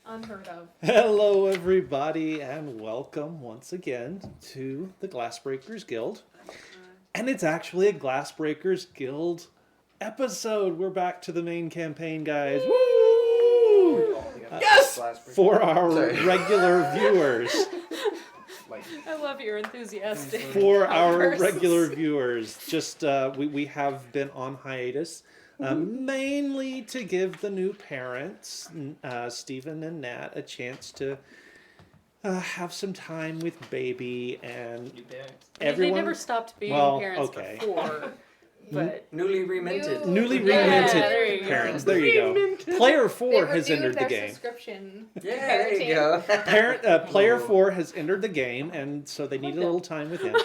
Unheard of. Hello, everybody, and welcome once again to the Glassbreakers Guild. And it's actually a Glassbreakers Guild episode. We're back to the main campaign, guys. Woo! Yes! For our regular viewers. I love your enthusiastic. For our outbursts. regular viewers, just we have been on hiatus, mainly to give the new parents, Stephen and Nat, a chance to have some time with baby and New parents. everyone. They never stopped being Well, parents okay. before, but Newly reminted. Newly Yeah, reminted there you go. parents. There you go. Player 4 has entered the game. Subscription. Yeah, there you go. Player 4 has entered the game, and so they need a little time with him.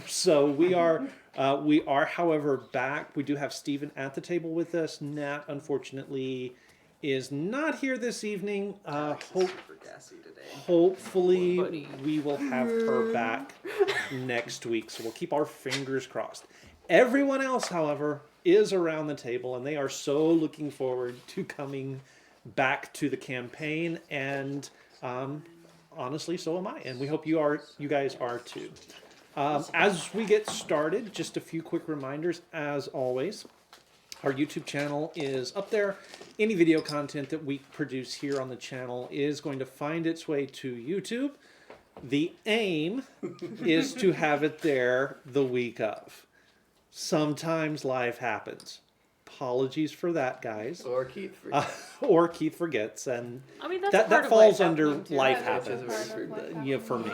So we are, however, back. We do have Stephen at the table with us. Nat, unfortunately, is not here this evening. Super gassy today. Hopefully, Poor buddy. we will have her back next week. So we'll keep our fingers crossed. Everyone else, however, is around the table, and they are so looking forward to coming back to the campaign. And honestly, so am I. And we hope you guys are too. As we get started, just a few quick reminders. As always, our YouTube channel is up there. Any video content that we produce here on the channel is going to find its way to YouTube. The aim is to have it there the week of. Sometimes life happens. Apologies for that, guys. Or Keith. Or Keith forgets, and I mean that's that part of falls life under happening, too. life Yeah, which is happens. very true. Yeah, for me.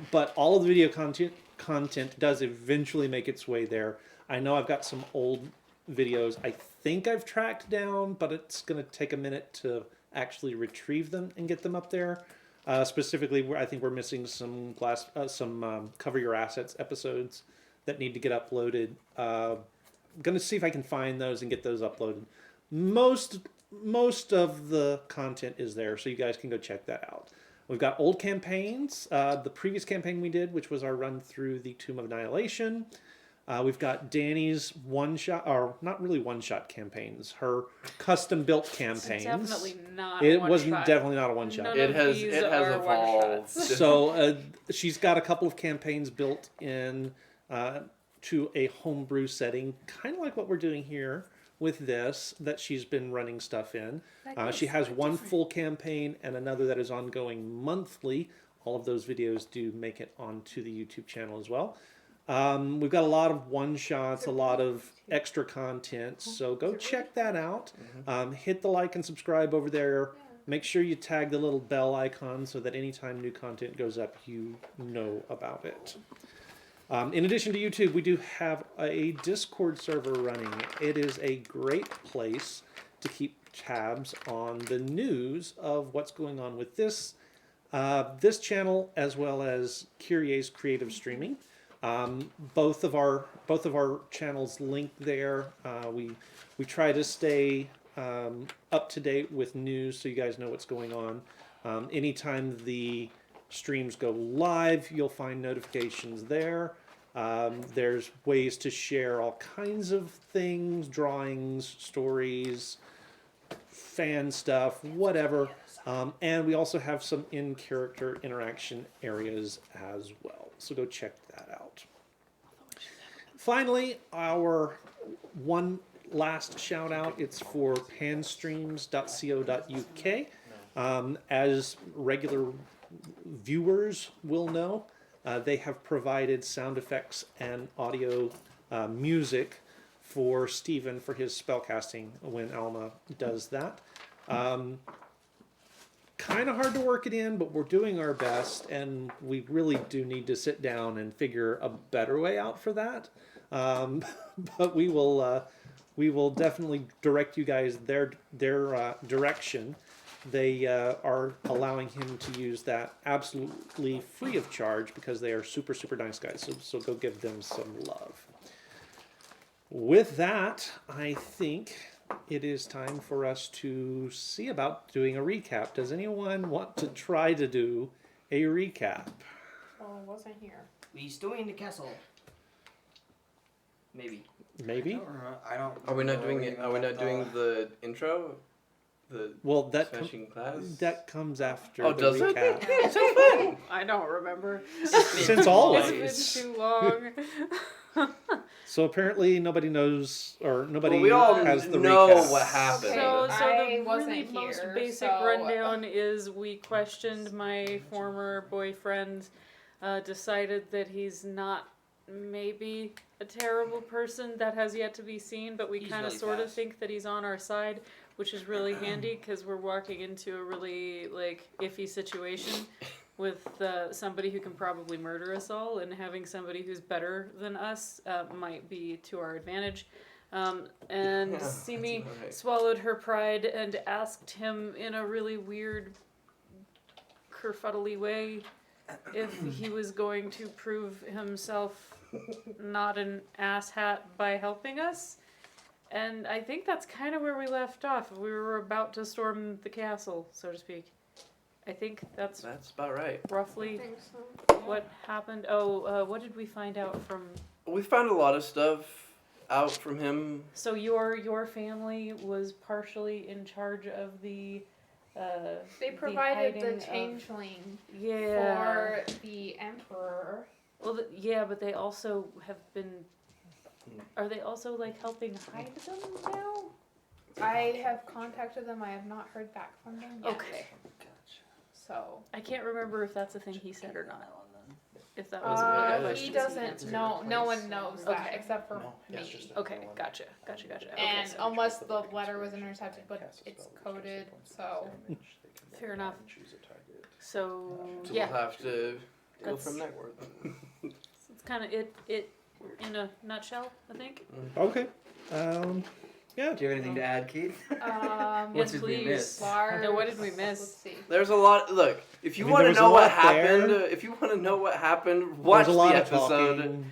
But all of the video content does eventually make its way there. I know I've got some old videos I think I've tracked down, but it's going to take a minute to actually retrieve them and get them up there. Specifically, I think we're missing some Cover Your Assets episodes that need to get uploaded. I'm going to see if I can find those and get those uploaded. Most of the content is there, so you guys can go check that out. We've got old campaigns. The previous campaign we did, which was our run through the Tomb of Annihilation. We've got Danny's one-shot, or not really one-shot campaigns, her custom-built campaigns. It's definitely not. It one was shot. definitely not a one-shot. None It of has these it has are evolved. one-shots. So she's got a couple of campaigns built in to a homebrew setting, kind of like what we're doing here with this, that she's been running stuff in. She has one full campaign and another that is ongoing monthly. All of those videos do make it onto the YouTube channel as well. We've got a lot of one-shots, a lot of extra content, so go check that out. Hit the like and subscribe over there. Make sure you tag the little bell icon so that anytime new content goes up, you know about it. In addition to YouTube, we do have a Discord server running. It is a great place to keep tabs on the news of what's going on with this channel, as well as Kyrie's Creative Streaming. Both of our channels link there. We try to stay up to date with news, so you guys know what's going on. Anytime the streams go live, you'll find notifications there. There's ways to share all kinds of things, drawings, stories, fan stuff, whatever. And we also have some in-character interaction areas as well. So go check that out. Finally, our one last shout out, it's for panstreams.co.uk. As regular viewers will know, they have provided sound effects and audio music for Stephen for his spellcasting when Alma does that. Kind of hard to work it in, but we're doing our best, and we really do need to sit down and figure a better way out for that. But we will definitely direct you guys their direction. They are allowing him to use that absolutely free of charge because they are super, super nice guys. So go give them some love. With that, I think it is time for us to see about doing a recap. Does anyone want to try to do a recap? Well, I wasn't here. We storming the castle. Maybe. Maybe? I don't. Are we not doing it? Are we not doing the intro? The Well, smashing glass. that comes after Oh, the does it? recap. Sounds fun. I don't remember. Since always. It's been too long. So apparently nobody knows, or nobody Well, we all has the know recap. what happened. So I the wasn't really most here, basic so- rundown is we questioned my former boyfriend, decided that he's not maybe a terrible person. That has yet to be seen, but we He's kind of really sort of fast. think that he's on our side, which is really handy because we're walking into a really like iffy situation with somebody who can probably murder us all, and having somebody who's better than us might be to our advantage. And Yeah, Simi that's about right. swallowed her pride and asked him in a really weird, kerfuddly way if he was going to prove himself not an asshat by helping us. And I think that's kind of where we left off. We were about to storm the castle, so to speak. I think that's That's about right. I roughly think so. what happened. Oh, what did we find out from... We found a lot of stuff out from him. So your family was partially in charge of the... They provided the hiding of- changeling Yeah. for the emperor. Well, yeah, but they also have been... Are they also, like, helping hide them now? I have contacted them. I have not heard back from them yet. Okay. So. I can't remember if that's a thing he said or not. If that was really a good. He question. doesn't. No one knows that Okay. except for No, yeah, me. it's just Okay, no one- gotcha. Okay, And so- unless the letter was intercepted, but it's coded, so. Fair enough. So, So yeah, we'll have to go That's- from there. it's kind of it in a nutshell, I think. Okay. Yeah. Do you have anything to add, Keith? Yes, What did we please. miss? Lars, No, what did we Let's miss? see. There's a lot. Look, if you I mean, want there to was a know what lot happened, there. if you want to know what happened, watch There the was a lot episode. of talking.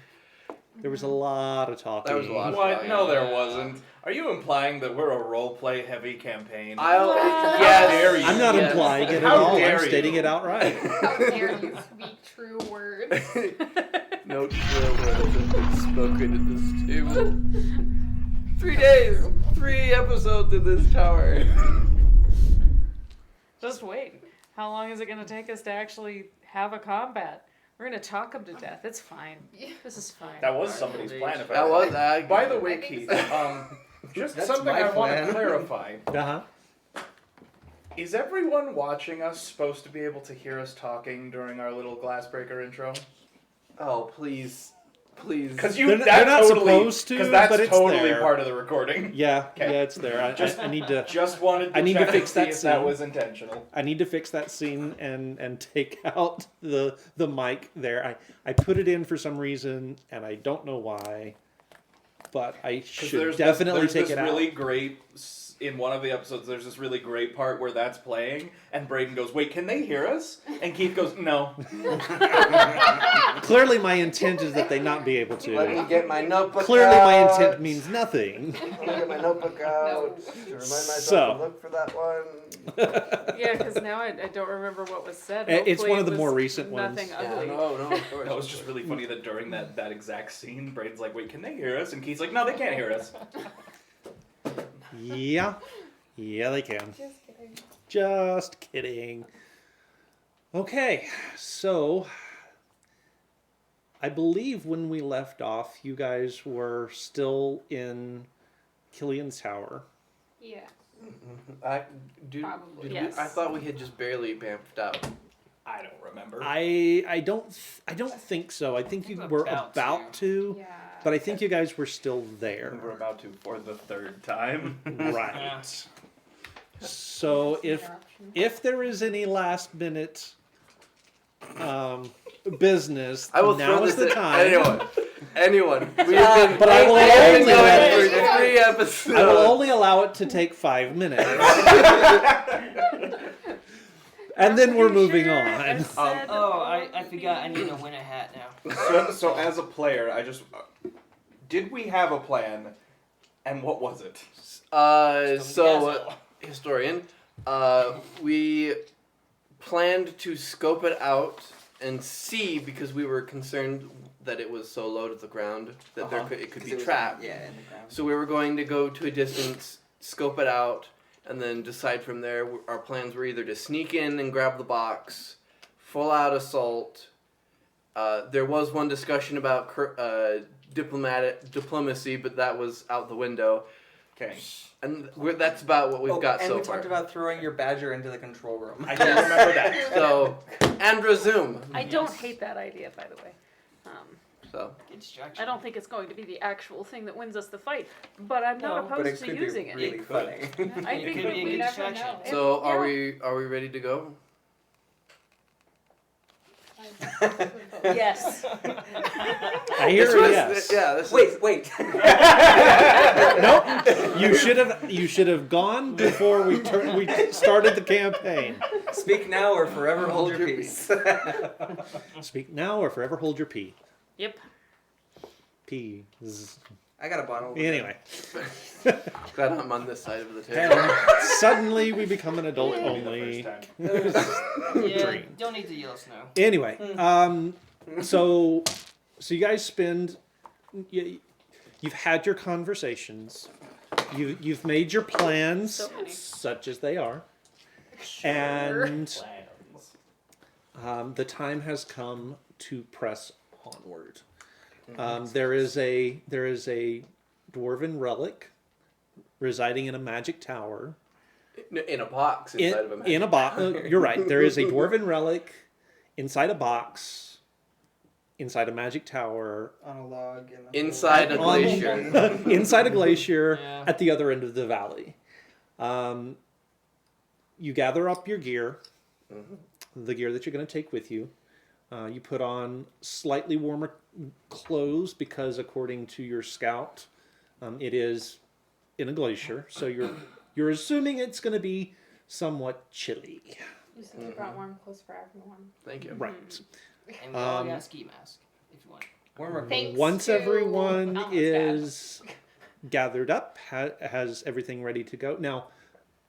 There was a lot of talking. There was a lot of What? talking. No, there wasn't. Are you implying that we're a roleplay heavy campaign? I'll. What? How dare Yes. you. I'm not yes. implying it at How all. I'm dare stating you. it outright. How dare you speak true words? No true words have been spoken at this table. 3 days, 3 episodes in this tower. Just wait. How long is it going to take us to actually have a combat? We're going to talk them to death. It's fine. Yeah. This is fine. That was somebody's plan. If I That was. By the way, I think Keith, so. just That's something my I want plan. to clarify. Uh-huh. Is everyone watching us supposed to be able to hear us talking during our little glassbreaker intro? Oh please, please. Because They're not supposed to, Because that's but it's totally there. part of the recording. Yeah, Okay. yeah, it's there. I need to. Just wanted to I need to check fix and that see if that scene. was intentional. I need to fix that scene and take out the mic there. I put it in for some reason and I don't know why, but I 'Cause should definitely there's take this it really out. great in one of the episodes. There's this really great part where that's playing, and Braden goes, "Wait, can they hear us?" And Keith goes, "No." Clearly, my intent is that they not be able Let me to. get my notebook Clearly, out. my intent means nothing. Let me get my notebook out to remind myself So. to look for that one. Yeah, because now I don't remember what was said. It's Hopefully one of it the more was recent ones. Nothing Yeah, ugly. no, of course. That was just really funny that during that exact scene, Braden's like, "Wait, can they hear us?" And Keith's like, "No, they can't hear us." Yeah, yeah, they can. Just kidding. Just kidding. Okay, so I believe when we left off, you guys were still in Killian's Tower. Yeah. Did Probably, we, yes. I thought we had just barely bamfed out. I don't remember. I don't think so. I think you were About about to, Yeah. but I think you guys were still there. We're about to for the 3rd time. Right. So if there is any last minute business, I will now throw is this the at time. anyone. We have been, But I will we have been only going let- for 3 episodes. I will only allow it to take 5 minutes. And then we're moving on. Oh, I forgot. I need to win a hat now. So as a player, I just did we have a plan, and what was it? Historian, we planned to scope it out and see, because we were concerned that it was so low to the ground that it could be trapped. Yeah, in the ground. So we were going to go to a distance, scope it out, and then decide from there. Our plans were either to sneak in and grab the box, full out assault. There was one discussion about diplomacy, but that was out the window. Okay. And that's about what we've got and so we far. talked about throwing your badger into the control room. I don't remember that. So, and resume. I don't hate that idea, by the way. So, Good distraction. I don't think it's going to be the actual thing that wins us the fight, but I'm not No, but opposed it to could using be it. really funny. I It think could that be a we good never distraction. know. If- so yeah. are we ready to go? Yes. I hear This a was- yes. Yeah. This Wait. Nope. You should have gone before we started the campaign. Speak now or forever hold your peace. Speak now or forever hold your pee. Yep. Peas. I got a bottle. Anyway, Glad I'm on this side of the table. and suddenly we become an adult Maybe the only. first time. Yeah, Dream. don't need the yellow snow. Anyway, so you guys spend. You've had your conversations. You've made your plans, So many. such as they are, and Plans. the time has come to press onward. There is a dwarven relic residing in a magic tower. In a box inside of a In a box. You're right. There is a dwarven relic inside a box, inside a magic tower, On a log. Inside a glacier. inside a glacier Yeah. at the other end of the valley. You gather up your gear, the gear that you're going to take with you. You put on slightly warmer clothes because, according to your scout, it is in a glacier. So you're assuming it's going to be somewhat chilly. You said you brought warm clothes for everyone. Thank you. Right. And we all Um, got ski mask if you want. Warmer. Thanks Once to everyone Alma's is gathered up, has everything ready to go. Now,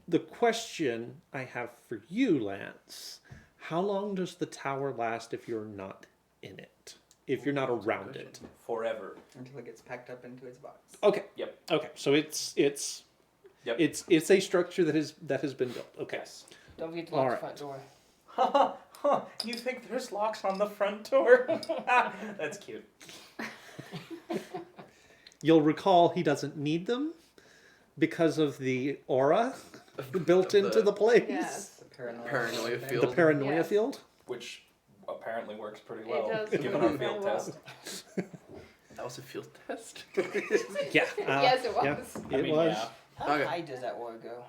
the question I have for you, Lance, how long does the tower last if you're not in it? If you're not around it? Forever. Until it gets packed up into its box. Okay. Yep. Okay. So it's Yep. it's a structure that has been built. Okay. Yes. Don't forget to All lock right. the front door. You think there's locks on the front door? That's cute. You'll recall he doesn't need them because of the aura built into the place. Yes. The paranoia. Paranoia thing. field. The paranoia Yes. field. Which apparently works pretty It well, does given work our very field well. test. That was a field test. Yeah. Yes, it was. yeah, I it mean, was. yeah. How Okay. high does that aura go?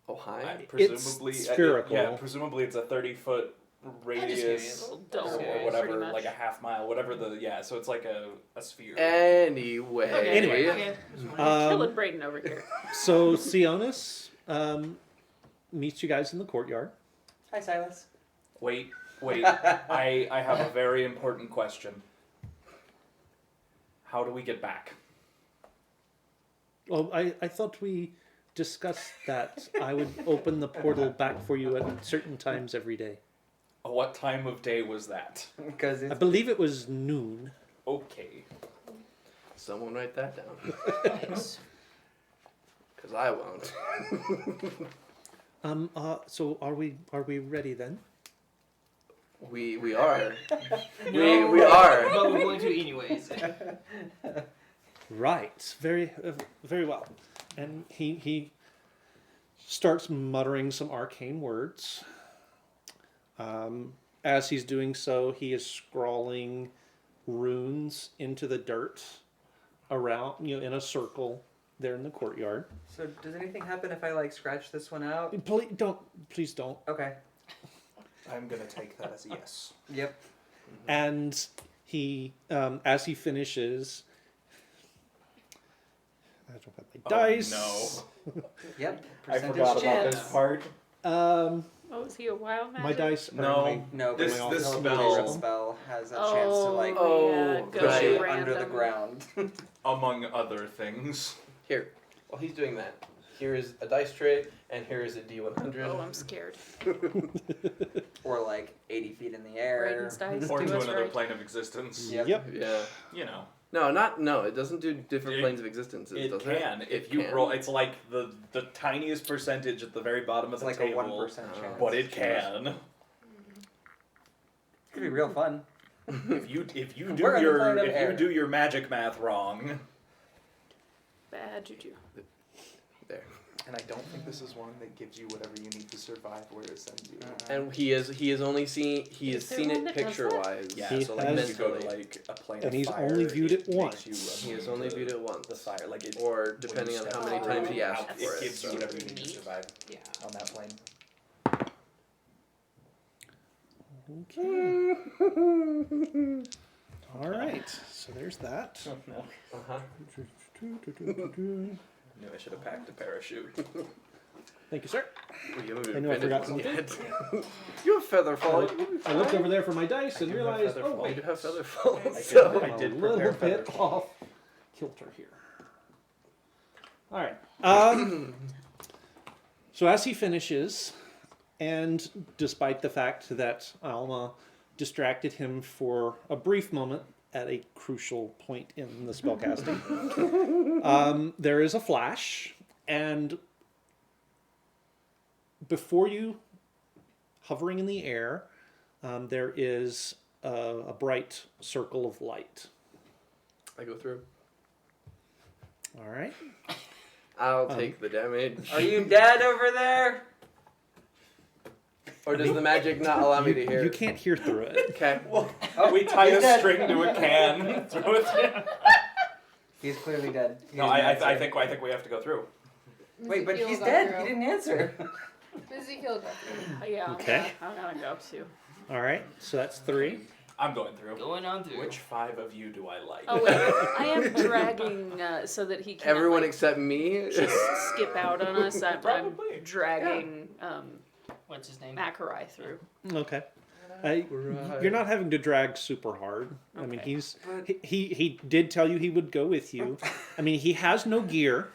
Oh, hi. Presumably, spherical. yeah, presumably it's a 30-foot radius Little dome, or pretty whatever, much. like a half mile, whatever the so it's like a sphere. Anyway. Anyway. Okay. Um, Killing Braden over here. So Sionis meets you guys in the courtyard. Hi, Silas. Wait, I have a very important question. How do we get back? Well, I thought we discussed that I would open the portal back for you at certain times every day. What time of day was that? Because I it's believe it was noon. Okay. Someone write that down. nice. Because I won't. So are we ready then? We are. No, we are. But we're going to anyways. Right. Very well. And he starts muttering some arcane words. As he's doing so, he is scrawling runes into the dirt around, in a circle there in the courtyard. So does anything happen if I scratch this one out? Please don't. Okay. I'm gonna take that as a yes. Yep. And he, as he finishes, I don't have my dice. Oh, Yep. I forgot about this part. Um, Is he a wild magic? my dice. Are No. going- No, This- but this no, spell- the spell has a Oh, chance to yeah, Oh, go push it right. under the random. ground. Among other things. Here, while he's doing that, here is a dice tray, and here is a D100. Oh, I'm scared. Or 80 feet in the air. Braden's dice Or do to us another right. plane of existence. Yep. Yep. Yeah. You know. No. It doesn't do different It- planes of existences. It does can. It? If It you can? roll, it's like the tiniest percentage at the very bottom of It's the like table. a 1% chance. But it can. It could be real fun. If you do We're on the plane of if air. you do your magic math wrong. Bad juju. There. And I don't think this is one that gives you whatever you need to survive where it sends you. And he has only seen Is there seen one it that does picture that? wise. Yeah, He so like has- when you go to mentally. like a plane And of he's fire, only viewed it makes once. you He has only viewed it once. the fire, like it, Or when depending you on step how many out, times he it asks for it. gives you so. whatever you need to survive Yeah. on that plane. Okay. All right. So there's that. Uh-huh. Knew I should have packed a parachute. Thank you, sir. Well, you haven't I know I even forgot finished something. yet. You have feather fall. I looked over there for my dice and do have realized, feather oh fall. You wait, do have feather fall. I did- So. I I'm did a prepare little feather bit fall. off kilter here. All right. So as he finishes, and despite the fact that Alma distracted him for a brief moment at a crucial point in the spellcasting, there is a flash, and before you, hovering in the air, there is a bright circle of light. I go through. All right. I'll take the damage. Are you dead over there? Or does the magic not allow me to hear? You can't hear through it. Okay. We tie he's a dead. string to a can, throw it in. He's clearly dead. He No, didn't I answer. think we have to go through. Wait, but Ezekiel he's got dead. through. He didn't answer. Ezekiel got through. Yeah. Okay. I'm gonna go too. All right. So that's 3. I'm going through. Going on through. Which 5 of you do I like? Oh wait, I am dragging so that he can Everyone like, except me. just skip out on us. I'm Probably. dragging What's his name? Macarai through. Okay. Right. You're not having to drag super hard. I mean, Okay. he did tell you he would go with you. I mean, he has no gear,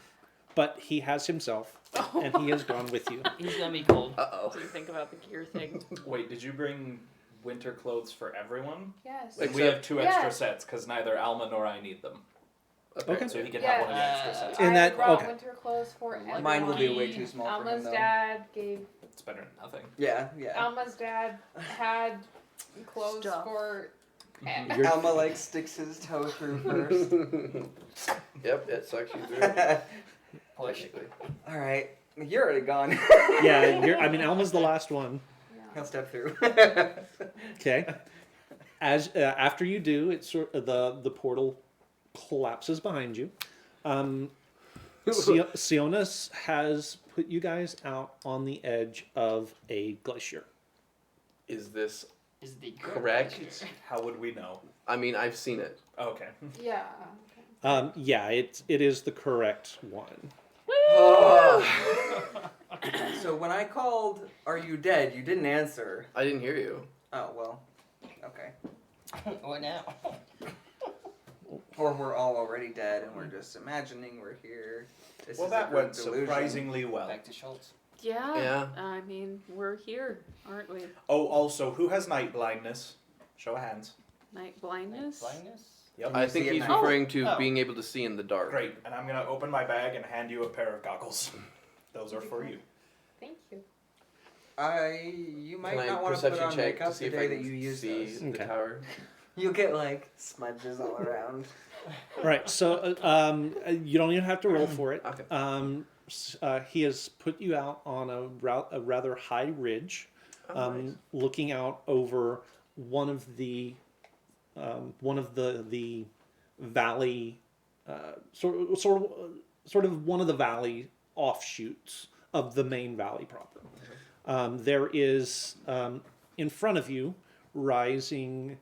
but he has himself, and he has gone with you. He's gonna be cold. Uh-oh. Do you think about the gear thing? Wait, did you bring winter clothes for everyone? Yes. Like we Except- have 2 Yeah. extra sets because neither Alma nor I need them. Okay. So he can Yeah. have one of the extra sets. And I that- brought okay. winter clothes for everyone. Mine will be way too small for him Alma's though. dad gave. It's better than nothing. Yeah, yeah. Alma's dad had clothes Stuff. for. You're- Alma like sticks his toe through first. Yep, it sucks you through. Push. All right, you're already gone. Yeah, I mean, Alma's the last one. He'll step through. Okay. As after you do, it's the portal collapses behind you. Sionis has put you guys out on the edge of a glacier. Is this Is the correct? How would we know? I mean, I've seen it. Okay. Yeah. Yeah, it is the correct one. So when I called, "Are you dead?" you didn't answer. I didn't hear you. Oh well. Okay. What now? Or we're all already dead and we're just imagining we're here. This Well, is that a went delusion. surprisingly well. Back to Schultz. Yeah. Yeah. I mean, we're here, aren't we? Oh, also, who has night blindness? Show of hands. Night blindness. Blindness? Yep. I you think see it he's now? referring to Oh. being able to see in the dark. Great. And I'm gonna open my bag and hand you a pair of goggles. Those are for you. Thank you. You might Can I not want to put perception on check makeup to see the if day I that can you use see those. the Okay. tower? You'll get like smudges all around. Right. So you don't even have to roll for it. Okay. He has put you out on a rather high ridge, Oh, nice. looking out over one of the valley, sort of one of the valley offshoots of the main valley proper. There is in front of you, rising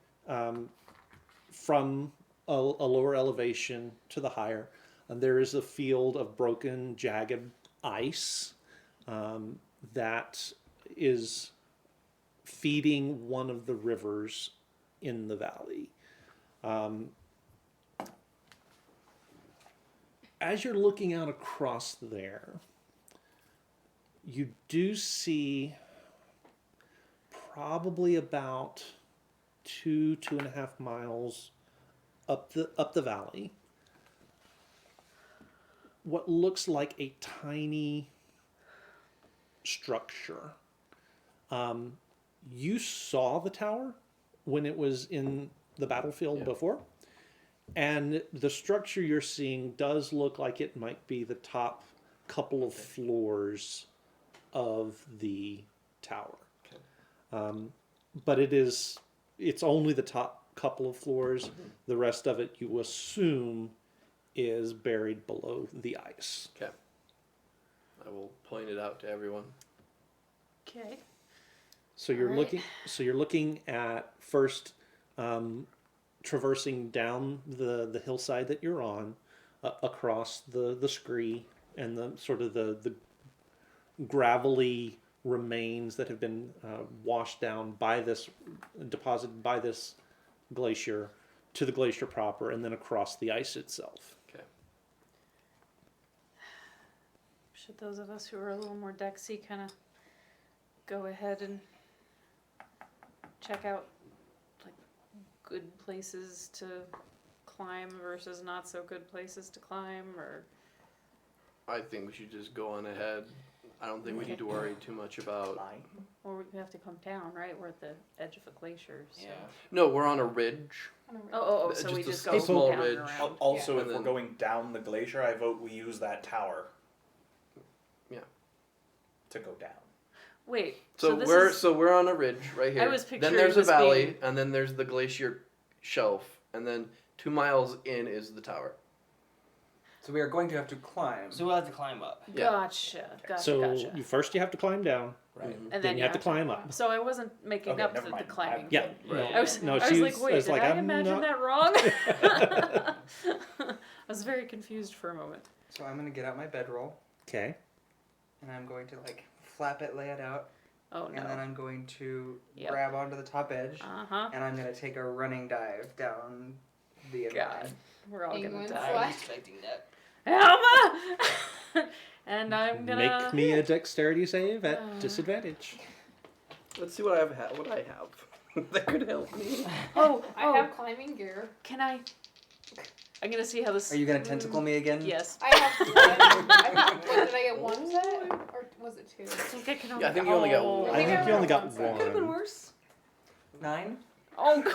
from a lower elevation to the higher, and there is a field of broken, jagged ice that is feeding one of the rivers in the valley. As you're looking out across there, you do see probably about 2.5 miles up the valley what looks like a tiny structure. You saw the tower when it was in the battlefield before, and the structure you're seeing does look like it might be the top couple of floors of the tower. But it's only the top couple of floors. The rest of it, you assume, is buried below the ice. Okay. I will point it out to everyone. Okay. So you're Alright. looking. So you're looking at first traversing down the hillside that you're on, across the scree and the sort of the gravelly remains that have been washed down by this deposited by this glacier to the glacier proper, and then across the ice itself. Okay. Should those of us who are a little more Dexy kind of go ahead and check out like good places to climb versus not so good places to climb, or I think we should just go on ahead. I don't think we need to worry too much about. or we have to come down, right? We're at the edge of a glacier. So. Yeah. No, we're on a ridge. Oh, so Just we a just small go down ridge. and around. Also, Yeah. if And we're then- going down the glacier, I vote we use that tower. Yeah. To go down. Wait. So this we're is, we're on a ridge right here. was Then picturing there's a this valley, being- and then there's the glacier shelf, and then 2 miles in is the tower. So we are going to have to climb. So we'll have to climb up. Yeah. Gotcha. So Gotcha. first you have to climb down, Right. Mhm. And then you have to climb up. So I wasn't making Okay, up never the mind. climbing. Yeah, thing. Right. I was, No, I was she's- like, wait, it's did like, I I'm imagine not- that wrong? I was very confused for a moment. So I'm gonna get out my bedroll Okay. and I'm going to like flap it, lay it out, Oh and then no. I'm going to Yep. grab onto the top edge, Uh-huh. and I'm gonna take a running dive down the God. incline. We're all gonna Penguin die. fly. Expecting that. Alma! And I'm gonna Make me a dexterity save at Uh. disadvantage. Let's see what I have. What I have that could help me. Oh, I have climbing gear. Can I? I'm gonna see how this. Are you gonna tentacle me again? Yes. I have. Did I get one set or was it two? I think I can only. Yeah, I think you only got oh. one. I think you only got Could Could have been one. worse. 9. Oh, God.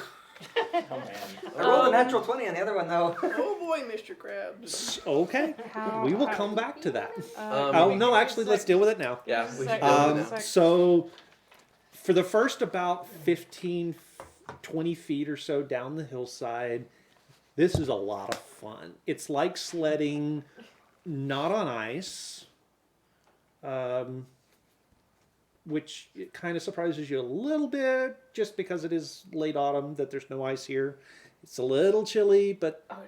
Oh man. I rolled a Um, natural 20 on the other one though. Oh boy, Mr. Krabs. Okay. How- We will come back to that. Um, Oh no, actually, let's deal with it now. Yeah, we should Sec- go with sec- that. So, for the first about 15, 20 feet or so down the hillside, this is a lot of fun. It's like sledding, not on ice, which it kind of surprises you a little bit just because it is late autumn that there's no ice here. It's a little chilly, but Oh no.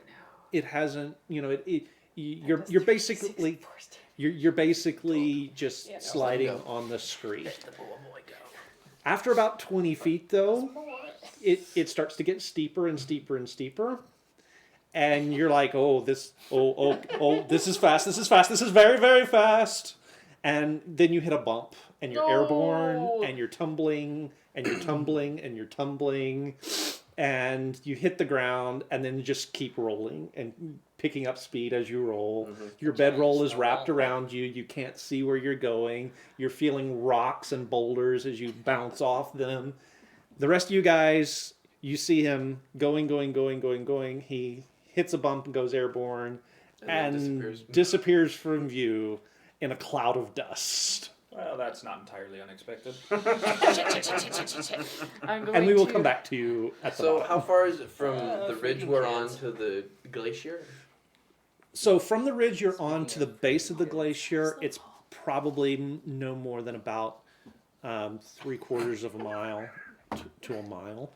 it hasn't. You're basically. You're basically just Yeah. sliding Let 'em go. on the scree. Let the boy go. After about 20 feet, though, it starts to get steeper and steeper and steeper. And you're like, this is fast, this is very, very fast. And then you hit a bump, and you're No. airborne, and you're tumbling, and you're tumbling, and you're tumbling. And you hit the ground, and then just keep rolling and picking up speed as you roll. Your bedroll is wrapped around you. You can't see where you're going. You're feeling rocks and boulders as you bounce off them. The rest of you guys, you see him going. He hits a bump and goes airborne And and then disappears from view in a cloud of dust. Well, that's not entirely unexpected. I'm going And we will to- come back to you at the So bottom. how far is it from the freaking ridge we're on kids. to the glacier? So from the ridge you're on to the base of the glacier, it's probably no more than about 3/4 of a mile to a mile.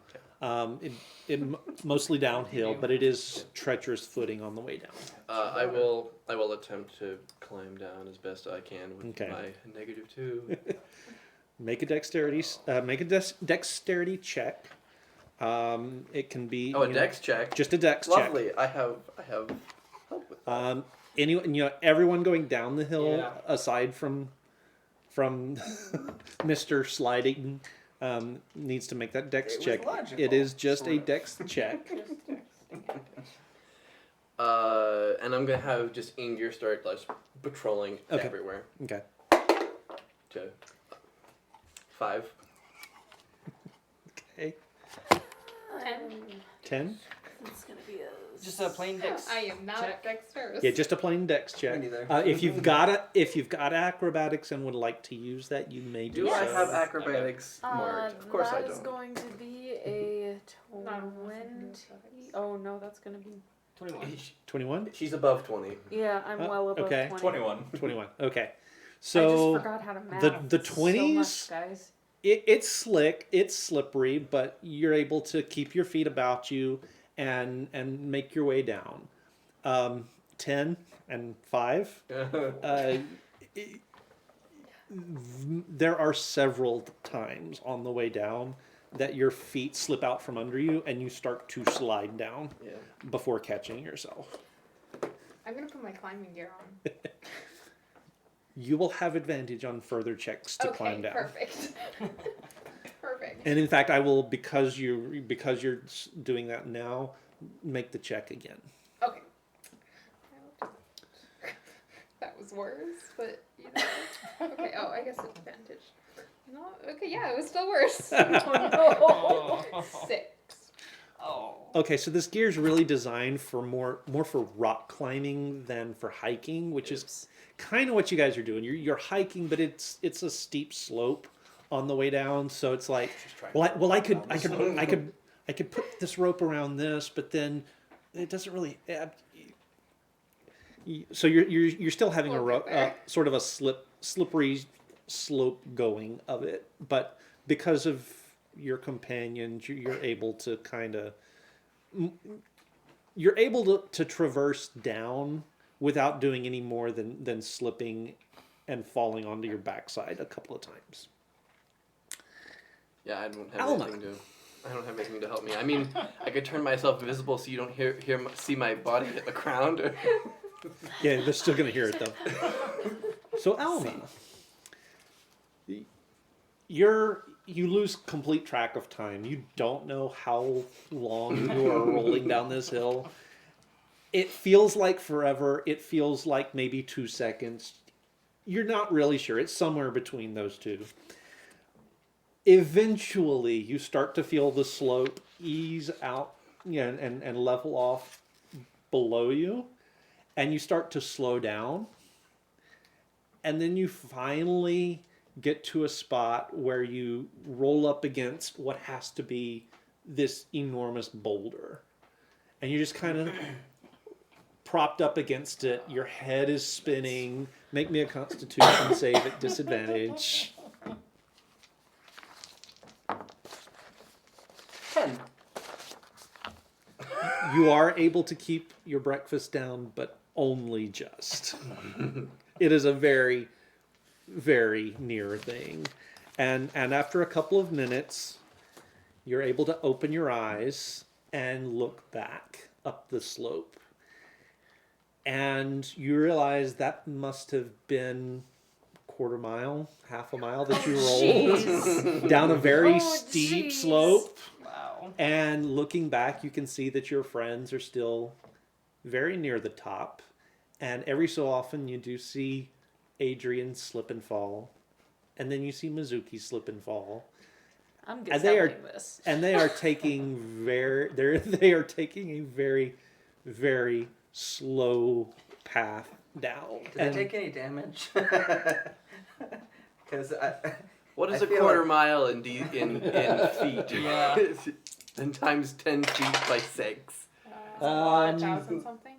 Mostly downhill, but it is treacherous footing on the way down. I will attempt to climb down as best I can with Okay. my -2. Make a dexterity check. It can be Oh, a dex check. just a dex check. Lovely. I have help with that. Everyone going down the hill, Yeah. aside from Mr. Sliding, needs to make that dex It was check. logical, It is just sort a of. dex check. And I'm gonna have just Ingir start like patrolling Okay. everywhere. Okay. To 5. Okay. 10. It's gonna be a Just a plain dex. I am not check. dexterous. Yeah, just a plain dex check. Me neither. If you've got acrobatics and would like to use that, you may do Do I so. have acrobatics marked? Of course I That is don't. going to be a Not 20. Oh no, that's gonna be. 21. 21. She's above 20. Yeah, I'm well above okay. 20. 21. 21. Okay. I So just forgot how to math. the so 20s much, guys. it's slick, it's slippery, but you're able to keep your feet about you and make your way down. 10 and 5. There are several times on the way down that your feet slip out from under you and you start to slide down Yeah. before catching yourself. I'm gonna put my climbing gear on. You will have advantage on further checks to Okay, climb down. perfect. Perfect. And in fact, I will, because you're doing that now, make the check again. Okay. That was worse, but you know. Okay. Oh, I guess it's advantage. No. Okay. Yeah, it was still worse. Oh no. 6. Oh. Okay, so this gear is really designed for more for rock climbing than for hiking, which is kind of what you guys are doing. You're hiking, but it's a steep slope on the way down, so it's like, I could put this rope around this, but then it doesn't really. So you're still having a We'll get there. sort of a slippery slope going of it, but because of your companions, you're able to to traverse down without doing any more than slipping and falling onto your backside a couple of times. Yeah, I don't have Alma. anything to help me. I mean, I could turn myself invisible so you don't see my body hit the ground. Or Yeah, they're still gonna hear it though. So Alma, you lose complete track of time. You don't know how long you are rolling down this hill. It feels like forever. It feels like maybe 2 seconds. You're not really sure. It's somewhere between those two. Eventually, you start to feel the slope ease out, and level off below you, and you start to slow down. And then you finally get to a spot where you roll up against what has to be this enormous boulder. And you're just kind of propped up against it. Your head is spinning. Make me a Constitution save at disadvantage. 10. You are able to keep your breakfast down, but only just. It is a very, very near thing. And after a couple of minutes, you're able to open your eyes and look back up the slope. And you realize that must have been a quarter mile, half a mile that you rolled down a very Oh, steep jeez. slope. Wow. And looking back, you can see that your friends are still very near the top. And every so often, you do see Adrian slip and fall. And then you see Mizuki slip and fall. I'm And they are- gazelling this. And they are taking they are taking a very, very slow path down. Did I take any damage? Because what is I a feel quarter like- mile in feet? Yeah. And times 10 feet by 6. It's like 1,000 something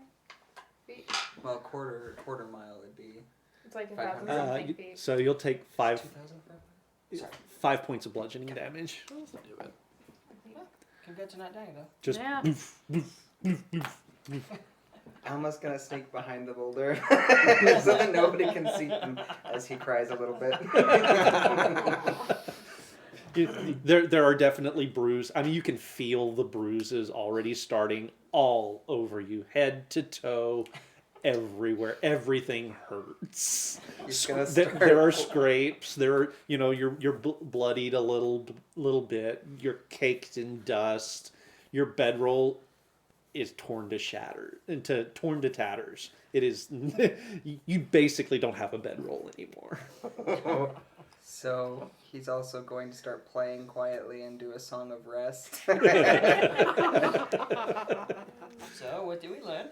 feet. well, quarter mile would be It's like 500. 1,000 something feet. So you'll take 5 Sorry. 5 points of bludgeoning damage. Do it. Congrats on not dying though. Just Yeah. Alma's gonna sneak behind the boulder so that nobody can see him as he cries a little bit. there are definitely bruises. I mean, you can feel the bruises already starting all over you, head to toe, everywhere. Everything hurts. He's gonna There are start- scrapes. There are, you're bloodied a little bit. You're caked in dust. Your bedroll is torn to tatters. It is you basically don't have a bedroll anymore. So he's also going to start playing quietly and do a song of rest. So, what do we learn?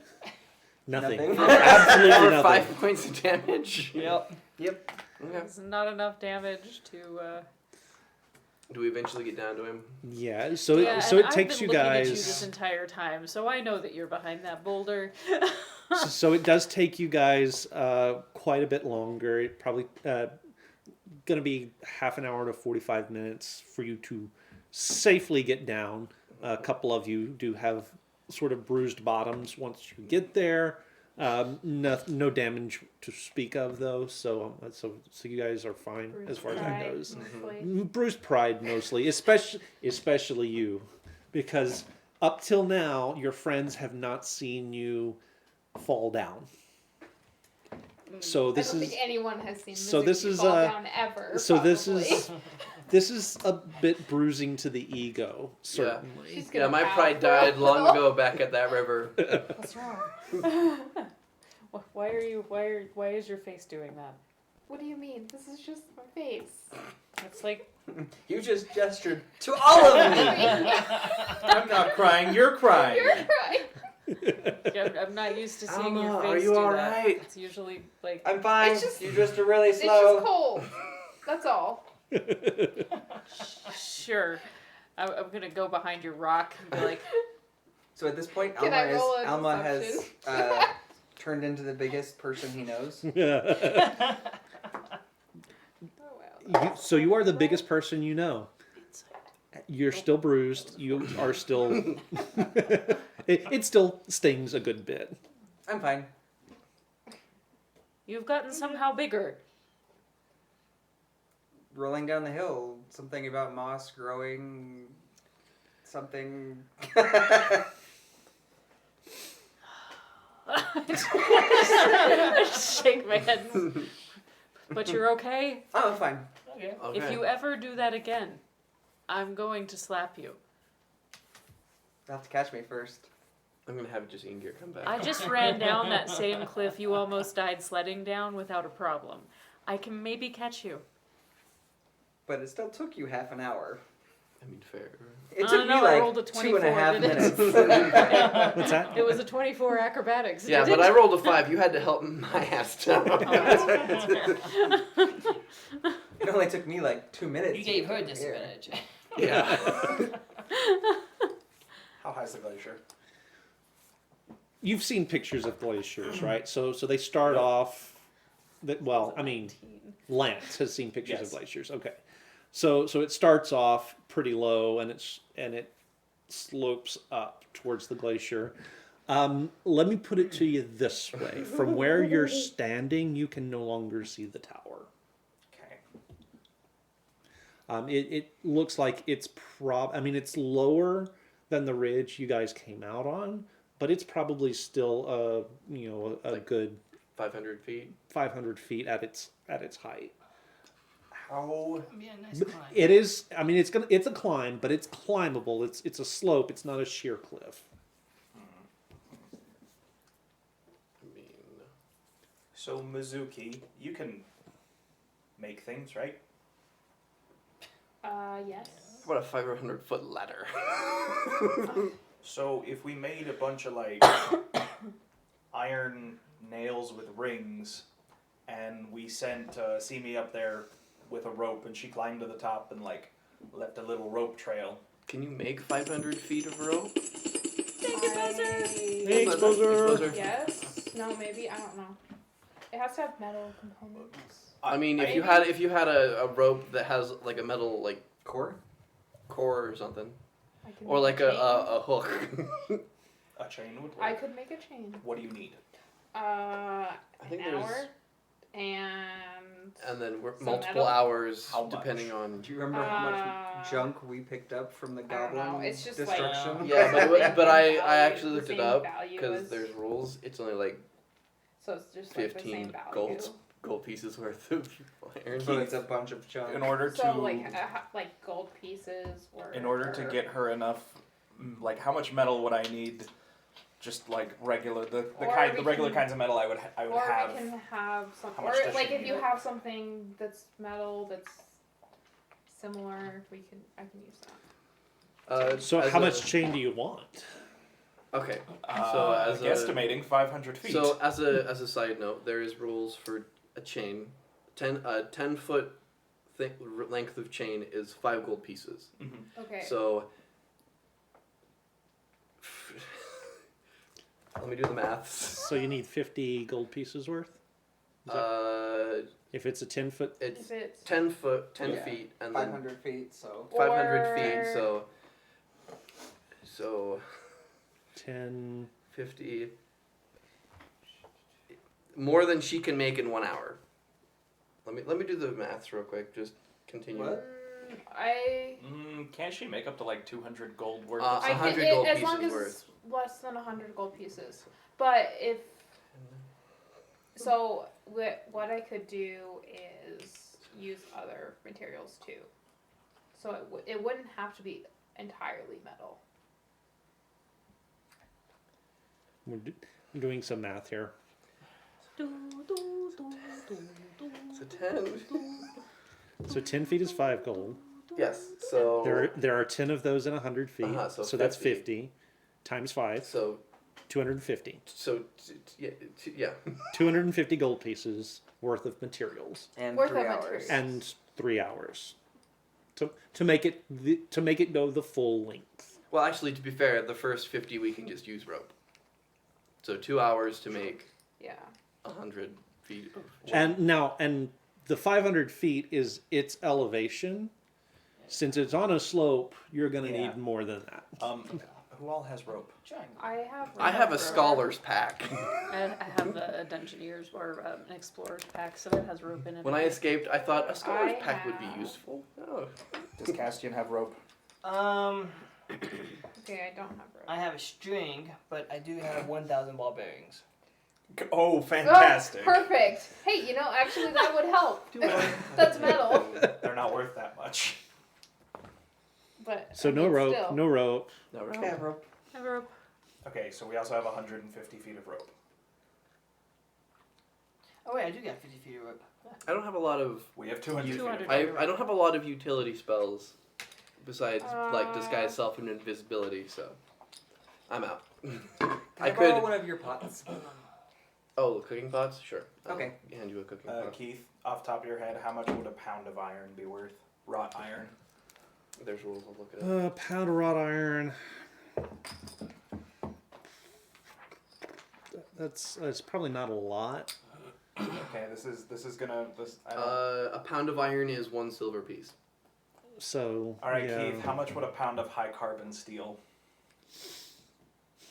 Nothing. Nothing. Absolutely For nothing. 5 points of damage. Yep. Yep. Okay. It's not enough damage to. Do we eventually get down to him? Yeah. So Yeah, so and it takes I've you been looking at you this guys. entire time, so I know that you're behind that boulder. So it does take you guys quite a bit longer. It probably going to be half an hour to 45 minutes for you to safely get down. A couple of you do have sort of bruised bottoms once you get there. No damage to speak of though. So you guys are fine as far as that Pride, goes. mostly. Bruised pride mostly, especially you, because up till now your friends have not seen you fall down. So I this don't is think anyone has seen so this Mizuki is, fall down ever. so this probably. is this is a bit bruising to the ego, certainly. She's Yeah, gonna my pout. pride died long ago back at that river. What's wrong? Why is your face doing that? What do you mean? This is just my face. It's like You just gestured to all of me. I'm not crying. You're crying. You're crying. I'm not used to seeing your Alma, face are you do all that. right? It's usually like I'm fine. It's just- You just are really It's slow. just cold. That's all. sure. I'm gonna go behind your rock and be like, So at this point, Can I roll a Alma has deception? turned into the biggest person he knows. Oh wow. So you are the biggest person you know. You're still bruised. You are still. It still stings a good bit. I'm fine. you've gotten somehow bigger. Rolling down the hill, something about moss growing, something. I just shake my head. But you're okay. Oh, I'm fine. Okay. Okay. If you ever do that again, I'm going to slap you. You'll have to catch me first. I'm gonna have just Ingir come back. I just ran down that same cliff you almost died sledding down without a problem. I can maybe catch you. But it still took you half an hour. I mean, fair. It I took don't me know, I like rolled a 2.5 24, minutes. What's that? It was a 24 acrobatics. Yeah, but I rolled a 5. You had to help my ass down. It only took me like 2 minutes. You to gave her get here. disadvantage. Yeah. How high's the glacier? You've seen pictures of glaciers, right? So they start off. Well, I mean, Lance has seen pictures Yes. of glaciers. Okay, so it starts off pretty low and it slopes up towards the glacier. Let me put it to you this way: from where you're standing, you can no longer see the tower. Okay. It looks like it's it's lower than the ridge you guys came out on, but it's probably still a Like- good 500 feet. 500 feet at its height. How? Yeah, nice But climb. it is. I mean, it's a climb, but it's climbable. It's a slope. It's not a sheer cliff. I mean, So Mizuki, you can make things, right? Yes. what a 500-foot ladder. So if we made a bunch of like iron nails with rings, and we sent Simi up there with a rope, and she climbed to the top and like left a little rope trail. Can you make 500 feet of rope? Thanks, Buzzer. Buzzer. Yes. No, maybe. I don't know. It has to have metal components. I mean, if Maybe. you had a rope that has like a metal like Core? core or something, I can or make like chain. a hook. A chain would work. I could make a chain. What do you need? I think An there's hour, and and then we're Some multiple metal? hours How much? depending on. Do you remember how much junk we picked up from the I don't know, goblin it's just like- destruction? Yeah, but I Value, actually the looked it same up value because as- there's rules. It's only like so it's just like the same 15 value. gold pieces worth of iron. So it's a bunch of junk. In order to So like gold pieces or. in order to or- get her enough, like how much metal would I need Just like regular the Or we regular can- kinds of metal I would Or have. we can have some, How or much does like she if need you it? have something that's metal that's similar, I can use that. So as how a- much chain do you want? Okay. So as a- estimating 500 feet. So as a side note, there is rules for a chain. 10 foot length of chain is 5 gold pieces. Okay. So let me do the maths. So you need 50 gold pieces worth? Is that- if it's a 10-foot, It's if it's 10 foot, 10 Yeah. feet, and then 500 feet, so 500 feet. Or- So 10... 50. More than she can make in 1 hour. Let me do the maths real quick. Just continue. What? Can't she make up to like 200 gold worth? Uh, of I can 100 gold as long pieces as worth. it's less than 100 gold pieces. But if so, what I could do is use other materials too. So it wouldn't have to be entirely metal. We're doing some math here. So 10. So 10 feet is 5 gold. Yes. So There are 10 of those in 100 feet. Uh-huh, so that's 50. 50 times 5, so 250. Yeah. 250 gold pieces worth of materials and Worth 3 of hours. materials. and 3 hours to make it go the full length. Well, actually, to be fair, the first 50 we can just use rope. So 2 hours to make Yeah. 100 feet of And the 500 feet is its elevation. Since it's on a slope, you're going to Yeah. need more than that. Who all has rope? I have a scholar's pack. I have a Dungeoneer's or an Explorer's pack, so it has rope in it. When I escaped, I thought a scholar's I pack would be have- useful. Oh. Does Castian have rope? Okay, I don't have rope. I have a string, but I do have 1,000 ball bearings. Oh, Oh, fantastic! perfect. Hey, actually that would help. That's metal. They're not worth that much. But So I no mean, rope, still. no rope. No, right. Yeah, rope. I have a rope. Okay, so we also have 150 feet of rope. Oh wait, I do got 50 feet of rope. I don't have a lot of. We have 200 feet. 200. Of rope. I don't have a lot of utility spells, besides like disguise Uh. self and invisibility. So, I'm out. Can I I borrow could- one of your pots? Oh, cooking pots? Sure. I'll Okay. hand you a cooking pot. Keith, off the top of your head, how much would a pound of iron be worth? Wrought iron. There's rules. I'll look it up. Pound of wrought iron. That's probably not a lot. Okay, this is gonna I don't. A pound of iron is 1 silver piece. So All right, yeah. Keith, how much would a pound of high carbon steel?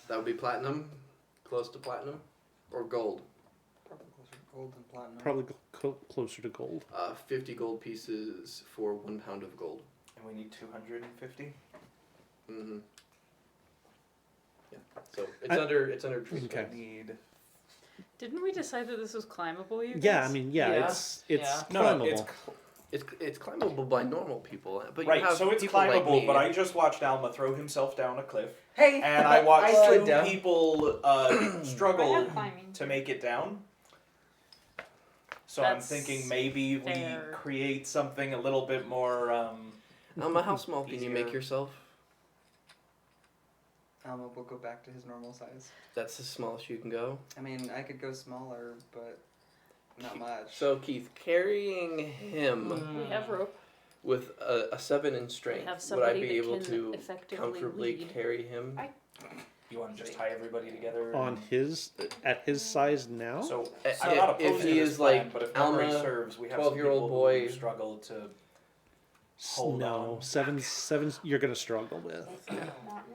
That would be platinum, close to platinum, or gold. Probably closer to gold than platinum. Probably closer to gold. 50 gold pieces for 1 pound of gold. And we need 250. Mm-hmm. Yeah. So it's under tree Okay. Need. Didn't we decide that this was climbable? You guys? Yeah, I mean, Yeah. it's Yeah. climbable. It's climbable by normal people, but you Right, have so it's people climbable, like me. but I just watched Alma throw himself down a cliff, Hey! and I watched slid two down. people I struggle have climbing. to make it down. So That's I'm thinking maybe fair. we create something a little bit more. Alma, how small can you make Easier. yourself? Alma will go back to his normal size. That's as small as you can go. I mean, I could go smaller, but not much. So Keith, carrying him We have rope. with a 7 in We strength, have would I somebody be that able can to effectively comfortably lead. carry him? You want to just tie everybody together? On his at his size now. So If- I'm not if opposed he to this is plan, like but if memory Alma, serves, we have 12-year-old some people boy. who struggle to. S- Hold no, on. seven. You're gonna struggle with. Not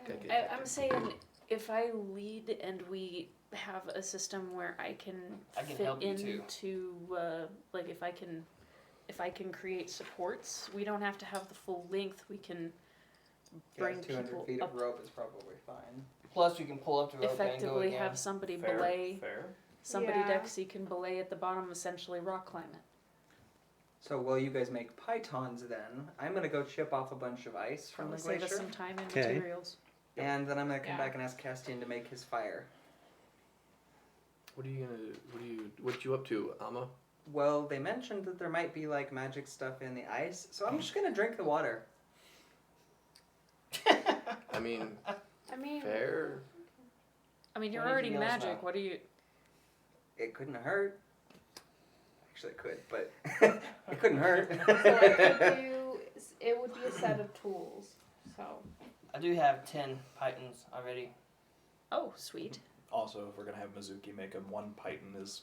really. Okay. I'm saying if I lead and we have a system where I can I can fit help you too. into like if I can create supports, we don't have to have the full length. We can bring 200 people feet up. of rope is probably fine. Plus, we can pull up the rope and go Effectively again. have somebody Fair, belay. fair. Somebody Yeah. Dexy can belay at the bottom, essentially rock climb it. So while you guys make pythons then, I'm gonna go chip off a bunch of ice from Probably the save us glacier. some time and Okay. materials. And then I'm gonna come Yeah. back and ask Castian to make his fire. What are you gonna? What you up to, Alma? Well, they mentioned that there might be like magic stuff in the ice, so I'm just gonna drink the water. I mean, I mean, fair. I mean, you're Anything already else magic. now? What are you? It couldn't hurt. Actually, it could, but it couldn't hurt. so I could do. It would be a set of tools. So I do have 10 pythons already. Oh, sweet. Also, if we're gonna have Mizuki make him, 1 python is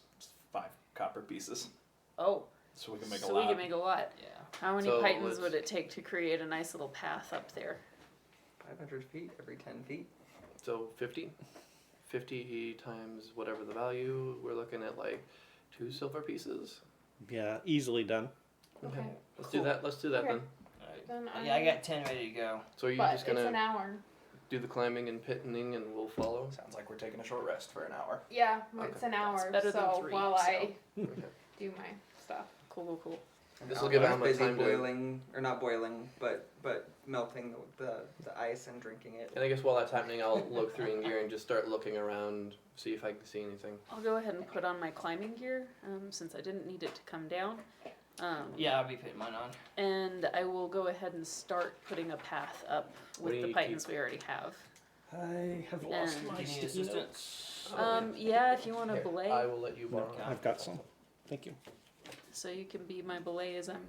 5 copper pieces, Oh, so we can make so a lot. we can make a lot. Yeah. How many So pythons let's- would it take to create a nice little path up there? 500 feet every 10 feet. So 50? 50 times whatever the value. We're looking at like 2 silver pieces. Yeah, easily done. Okay. okay. Let's do that. Let's do that Okay. then. Alright. Then Yeah, I got 10 ready to go. So are you But just it's an gonna hour. do the climbing and pitting and we'll follow? Sounds like we're taking a short rest for an hour. Yeah, Okay. it's an That's hour. better than so 3, while I Okay. do my stuff. Cool. And This will Alma give was Alma busy time to- boiling, or not boiling, but melting the ice and drinking it. And I guess while that's happening, I'll look through in gear and just start looking around, see if I can see anything. I'll go ahead and put on my climbing gear since I didn't need it to come down. Yeah, I'll be putting mine on. And I will go ahead and start putting a path up What do with the you pythons keep? we already have. I have lost Do my you need sticky assistance? Yeah, if you want a Here, belay, I will let you borrow. Okay. I've got some. Thank you. so you can be my belay as I'm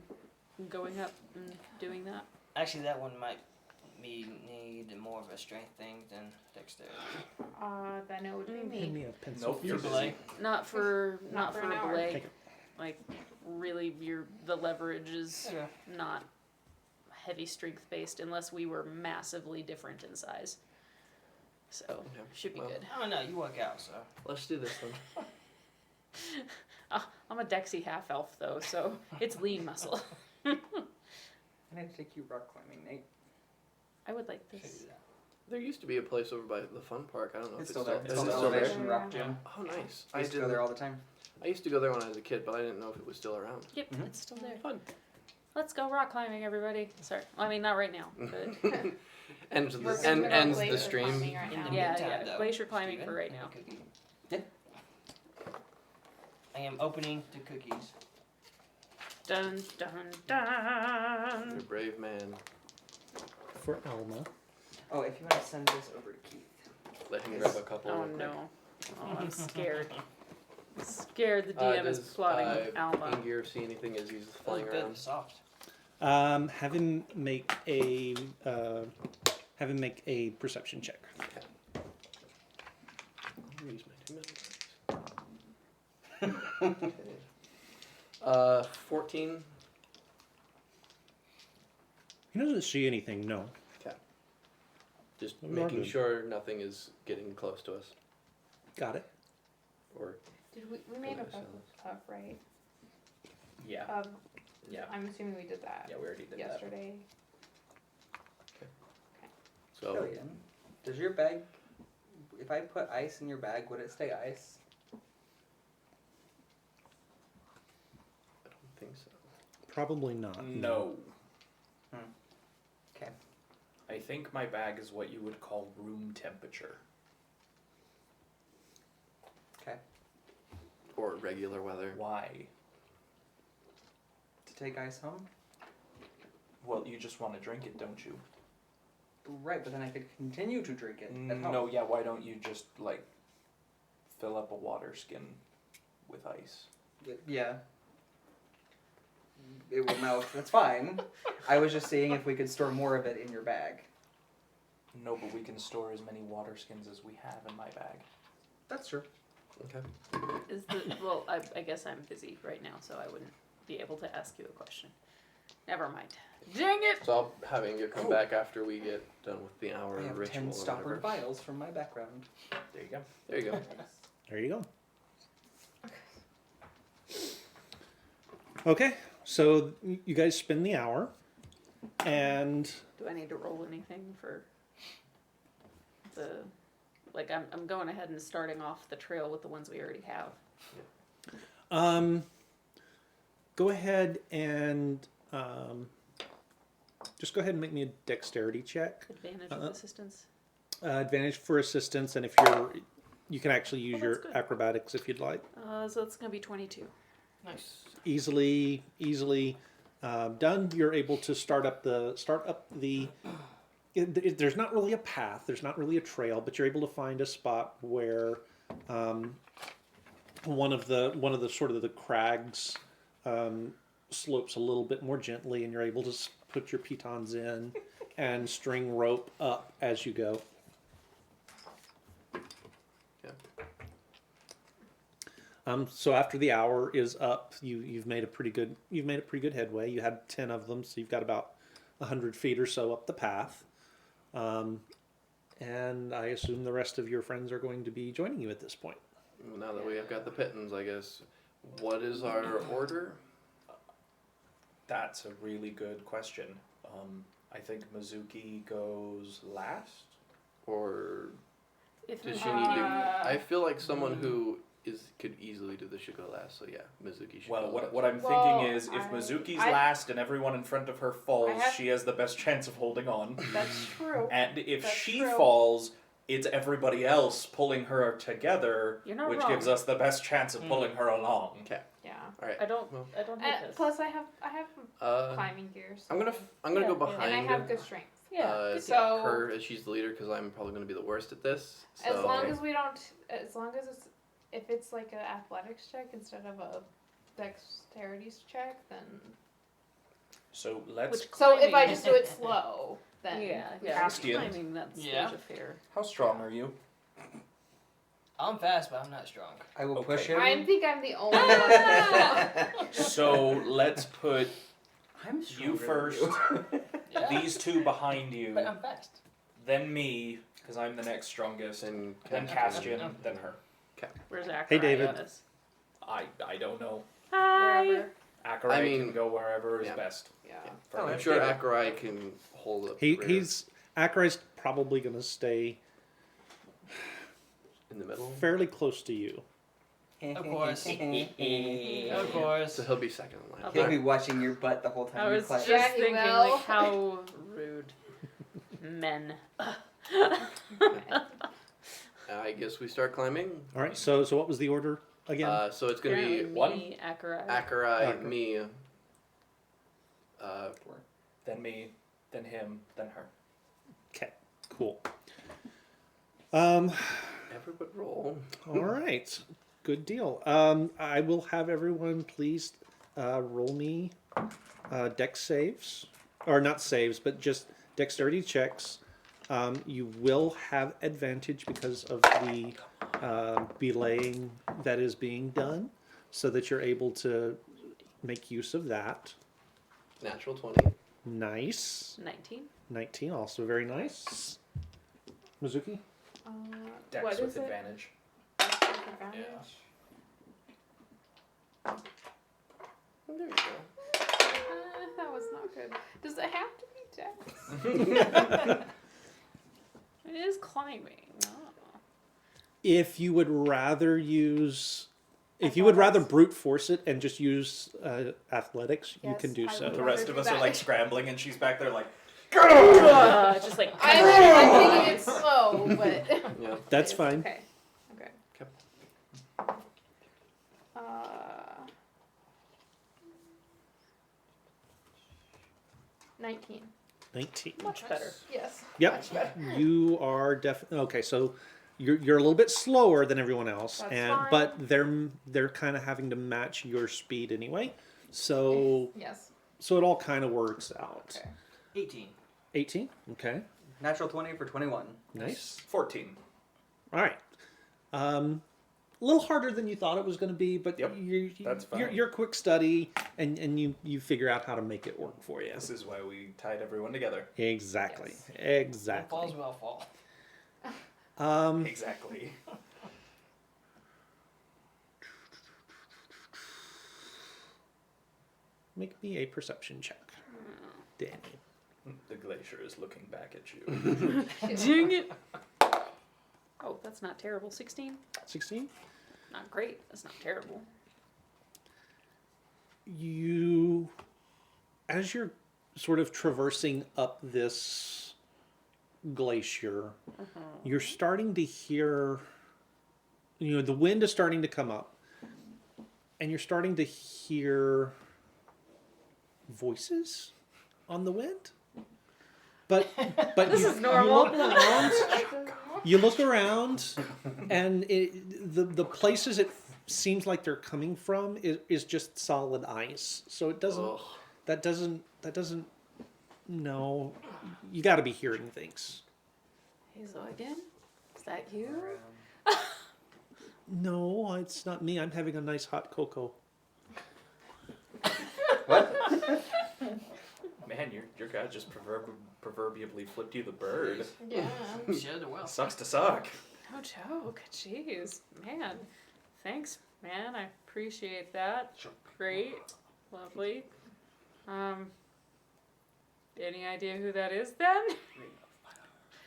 going up and doing that. Actually, that one might need more of a strength thing than dexterity. Then it would be Mm. Hand me. me a pencil. Nope, For you're belay. Not for Not for a an hour. belay. Take it. Like really, the leverage is Okay. not heavy strength based unless we were massively different in size. So Okay, should be well. good. Oh no, you work out, so. Let's do this then. I'm a Dexy half elf though, so it's lean muscle. I need to take you rock climbing, Nate. I would like Should this. do that. There used to be a place over by the fun park. I don't know It's if still there. is It's it called still there? Elevation Rock Gym. Oh, nice. I used to go didn't- there all the time. I used to go there when I was a kid, but I didn't know if it was still around. Yep, Mhm. it's still there. Fun. Let's go rock climbing, everybody. Sorry, well, I mean not right now, but ends We're the, gonna go ends glacier the stream. climbing right In now. the Yeah, meantime, yeah, though, glacier climbing Steven, for right have a now. cookie. Yeah. I am opening the cookies. Dun dun You're dun. a brave man. For Alma. Oh, if you want to send this over to Keith. Let him grab a couple. Oh real quick. no. Oh, I'm scared. I'm scared the DM is Does, plotting Alma. Ingir see anything as he's Oh, flying good, around? soft. Have him make a perception check. I'll use my 2 minutes. 14. He doesn't see anything. No. Just We are making good. sure nothing is getting close to us. Got it. Or Did we made a Okay, so bucket puff, right? Yeah. Yeah. I'm assuming we did that Yeah, we already did yesterday. so Killian, does your bag, if I put ice in your bag, would it stay ice? I don't think so. Probably not. that. No. Okay. I think my bag is what you would call room temperature. Or regular weather. Why? To take ice home? Well, you just want to drink it, don't you? Right, but then I could continue to drink it at home. No, yeah, why don't you just, like, fill up a water skin with ice? Yeah. It will melt. That's fine. I was just seeing if we could store more of it in your bag. No, but we can store as many water skins as we have in my bag. That's true. Okay. Is the well? I guess I'm busy right now, so I wouldn't be able to ask you a question. Never mind. Dang it! So I'll have Ingir come back after we get done with the hour I have ritual 10 or stoppered whatever. vials from my background. There you go. There you go. There you go. Okay, so you guys spend the hour, and Do I need to roll anything for the? Like I'm going ahead and starting off the trail with the ones we already have. go ahead and just go ahead and make me a dexterity check. Advantage Uh-uh. of assistance. Advantage for assistance, and if you can actually use Oh, your that's good. acrobatics if you'd like. So it's gonna be 22. Nice. Easily done. You're able to start up the. There's not really a path. There's not really a trail, but you're able to find a spot where one of the sort of the crags slopes a little bit more gently, and you're able to put your pitons in and string rope up as you go. So after the hour is up, you've made a pretty good headway. You had 10 of them, so you've got about 100 feet or so up the path. And I assume the rest of your friends are going to be joining you at this point. Well, now that we have got the pitons, I guess, what is our order? That's a really good question. I think Mizuki goes last. Or If does it- she need to... I feel like someone who could easily do this should go last, so yeah, Mizuki should Well, go what, last. what I'm Well, thinking is if I- Mizuki's I- last and everyone in front of her falls, I have- she has the best chance of holding on. That's true. And if That's she true. falls, it's everybody else pulling her together, You're not which wrong. gives us the best chance of pulling her along. Okay, Yeah. alright. I don't Well, hate this. Plus, I have climbing gears. I'm gonna go Yeah, behind and I have good strength. yeah. good deal. So her as she's the leader because I'm probably gonna be the worst at this. So. as long as we don't, as long as it's, if it's like an athletics check instead of a dexterity check, then. So let's. Which So if I climbing- just do it slow, then. yeah, Castian. climbing that stage Yeah. of fear. How strong are you? I'm fast, but I'm not strong. I will Okay. push him. I think I'm the only one. That's So let's put I'm you first, Yeah. these two behind you, But I'm fast. then me, because I'm the next strongest, And then Castian, then her. Where's Akarios? Hey, David. I don't know. Hi. wherever. Akarai I mean, can go wherever is yeah. best. Yeah. For I'm her. sure Akarai can hold up. the rear Akarai's probably going to stay in the middle, fairly close to you. Of course. Of so course. he'll be second in line. Okay. He'll be watching your butt the whole time I you was climb. just Yeah, he thinking, will. like, how rude. Men. I guess we start climbing. All right. So what was the order again? So it's gonna be Apparently one. me, Akarai. Akarai, Akarai. me. Then me, then him, then her. Okay. Cool. Everybody roll. All right. Good deal. I will have everyone please roll me dex saves, or not saves, but just dexterity checks. You will have advantage because of the belaying that is being done, so that you're able to make use of that. Natural 20. Nice. 19. 19, also very nice. Mizuki? Dex what with is it? advantage. Advantage? There you go. That was not good. Does it have to be dex? It is climbing. Oh. If you would rather use, if you would rather brute force it and just use athletics, you Yes, can do I so. would The rest rather of do us that. are like scrambling, and she's back there like. Just like I'm thinking it's slow, but. Yeah. That's It's fine. Okay. Okay. Okay. Uh, 19. 19. much better. Yes. Yep. Much better. You are definitely okay. So you're a little bit slower than everyone else, That's and fine. but they're kind of having to match your speed anyway. So Yes. it all kind of works out. Okay. 18. 18. Okay. Natural 20 for 21. Nice. 14. All right. A little harder than you thought it was going to be, but Yep, that's fine. You're a quick study, and you figure out how to make it work for you. This is why we tied everyone together. Exactly. Yes. What Exactly. falls will fall. Exactly. Make me a perception check, Danny. The glacier is looking back at you. Dang it. Oh, that's not terrible. 16? 16. Not great. That's not terrible. You, as you're sort of traversing up this glacier, you're starting to hear, the wind is starting to come up, and you're starting to hear voices on the wind. But This you, is normal. you look around, and the places it seems like they're coming from is just solid ice. So it doesn't. Ugh. That doesn't. No, you got to be hearing things. Hazel again? Is that you? No, it's not me. I'm having a nice hot cocoa. Man, your guy just proverbially flipped you the bird. Yeah. Should well. Sucks to suck. No joke. Jeez, man. Thanks, man. I appreciate that. Great. Lovely. Any idea who that is then?